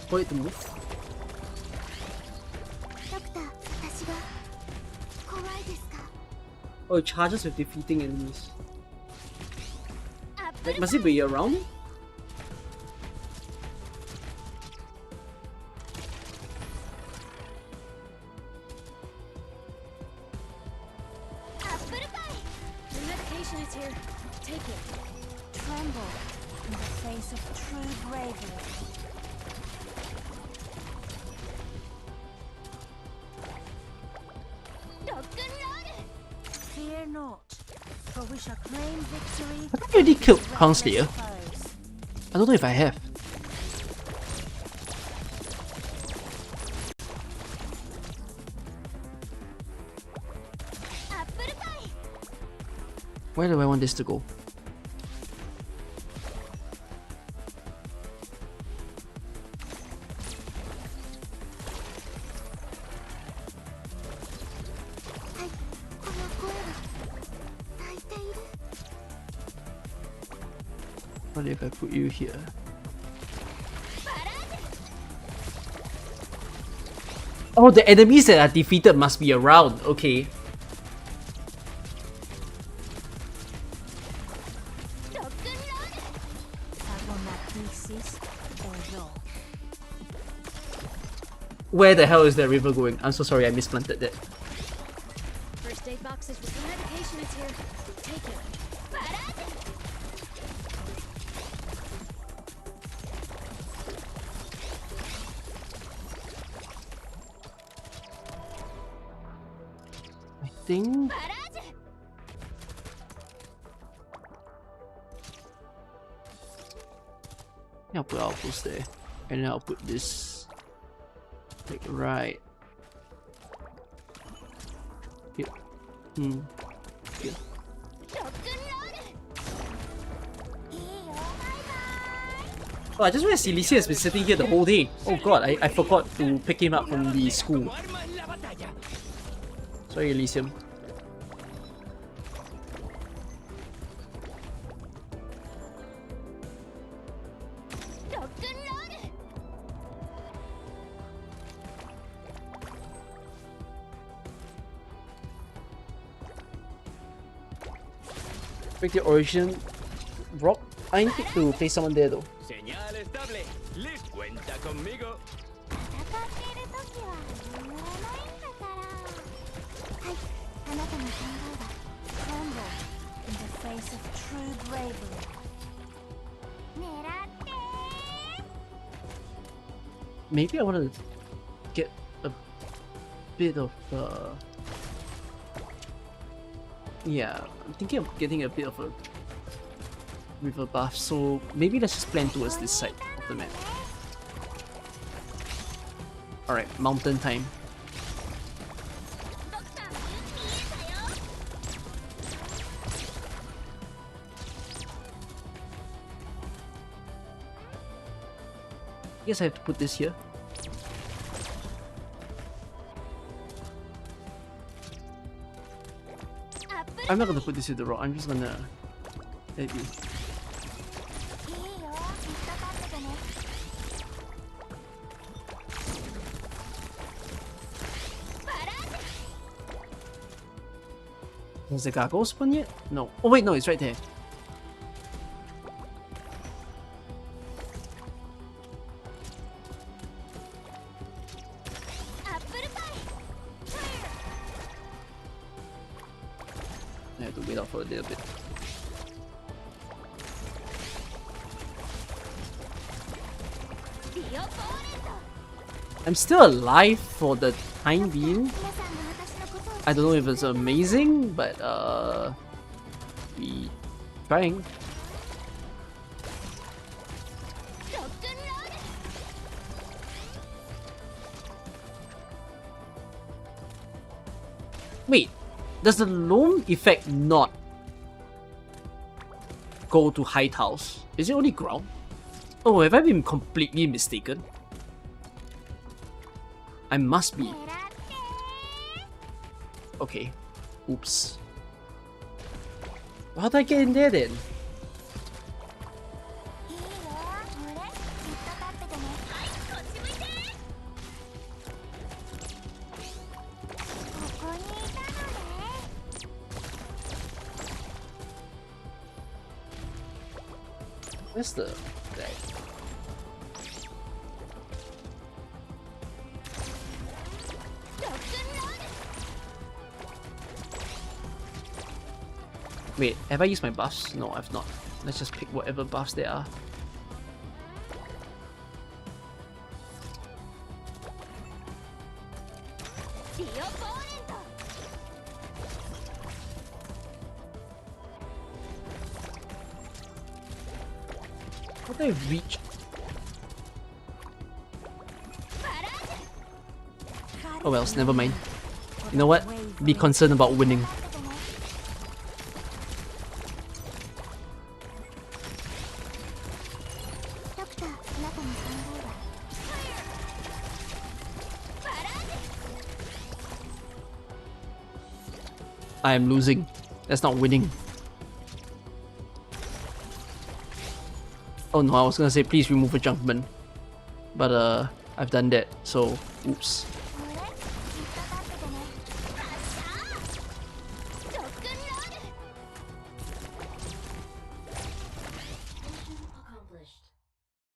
For it to move? ドクター、私が怖いですか？ Oh, it charges with defeating enemies. Like, must it be around me? Your medication is here. Take it. Tremble in the face of true bravery. Fear not, for we shall claim victory. I think I already killed Kongslayer. Foes. I don't know if I have. Where do I want this to go? What if I put you here? Oh, the enemies that are defeated must be around. Okay. Where the hell is that river going? I'm so sorry, I misplanted that. First aid boxes with the medication is here. Take it. I think... I'll put outpost there. And then I'll put this... like right... here. Here. Oh, I just realized Elysia has been sitting here the whole day. Oh god, I forgot to pick him up from the school. Sorry, Elysium. Break the origin rock. I need to place someone there though. Señal estable. Liz, cuenta conmigo. 戦っている時は眠らないんだから。はい、あなたの考えだ。 Tremble in the face of true bravery. 狙って。 Maybe I want to get a bit of yeah, I'm thinking of getting a bit of a river buff, so maybe let's just plan towards this side of the map. Alright, mountain time. I guess I have to put this here. I'm not gonna put this in the rock, I'm just gonna let you. いいよ、引っかかっててね。 Has the gargoyle spawned yet? No. Oh wait, no, it's right there. I have to wait out for a little bit. I'm still alive for the time being. 皆さんが私のことを I don't know if it's amazing, but we trying. Wait, does the loam effect not go to high tiles? Is it only ground? Oh, have I been completely mistaken? I must be. Okay. Oops. How did I get in there then? Where's the guy? Wait, have I used my buffs? No, I've not. Let's just pick whatever buffs there are. How do I reach? Oh well, never mind. You know what? Be concerned about winning. I am losing. That's not winning. Oh no, I was gonna say please remove a junkman. But I've done that, so oops.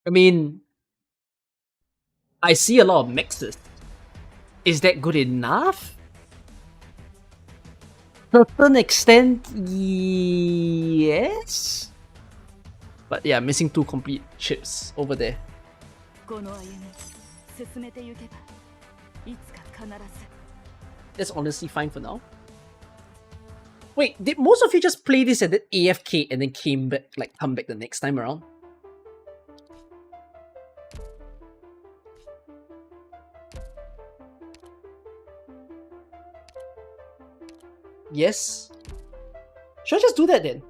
I mean, I see a lot of mexes. Is that good enough? To a certain extent, yes. But yeah, missing 2 complete chips over there. That's honestly fine for now. Wait, did most of you just play this and then AFK and then came back, like come back the next time around? Yes? Should I just do that then?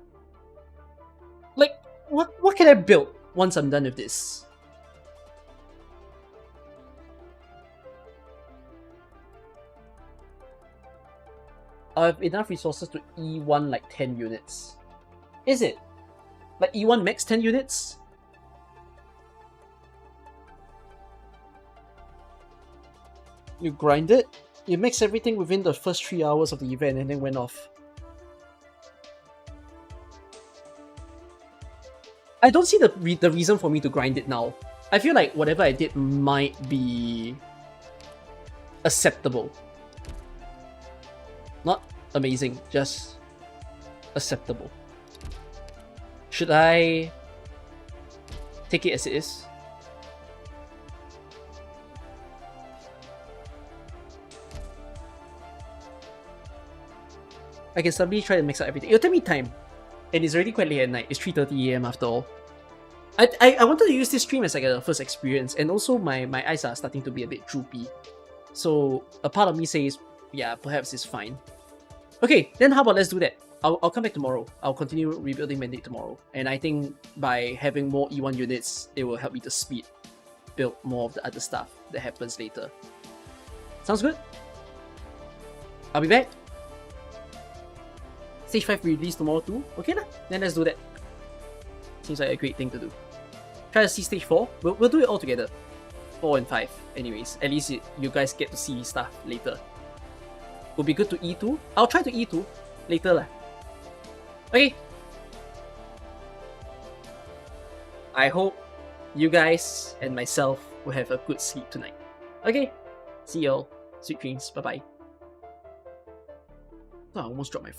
Like, what can I build once I'm done with this? I have enough resources to E1 like 10 units. Is it? Like E1 max 10 units? You grind it? You mix everything within the first 3 hours of the event and then went off. I don't see the reason for me to grind it now. I feel like whatever I did might be acceptable. Not amazing, just acceptable. Should I take it as it is? I can suddenly try to mix up everything. It'll take me time. And it's already quite late at night. It's 3:30 AM after all. I wanted to use this stream as like a first experience, and also my eyes are starting to be a bit droopy. So a part of me says, yeah, perhaps it's fine. Okay, then how about let's do that. I'll come back tomorrow. I'll continue rebuilding Mandate tomorrow. And I think by having more E1 units, it will help me to speed build more of the other stuff that happens later. Sounds good? I'll be back. Stage 5 release tomorrow too? Okay lah, then let's do that. Seems like a great thing to do. Try to see stage 4. We'll do it all together. 4 and 5 anyways. At least you guys get to see stuff later. Would be good to E2. I'll try to E2 later lah. Okay. I hope you guys and myself will have a good sleep tonight. Okay. See y'all. Sweet dreams. Bye bye. Oh, I almost dropped my phone.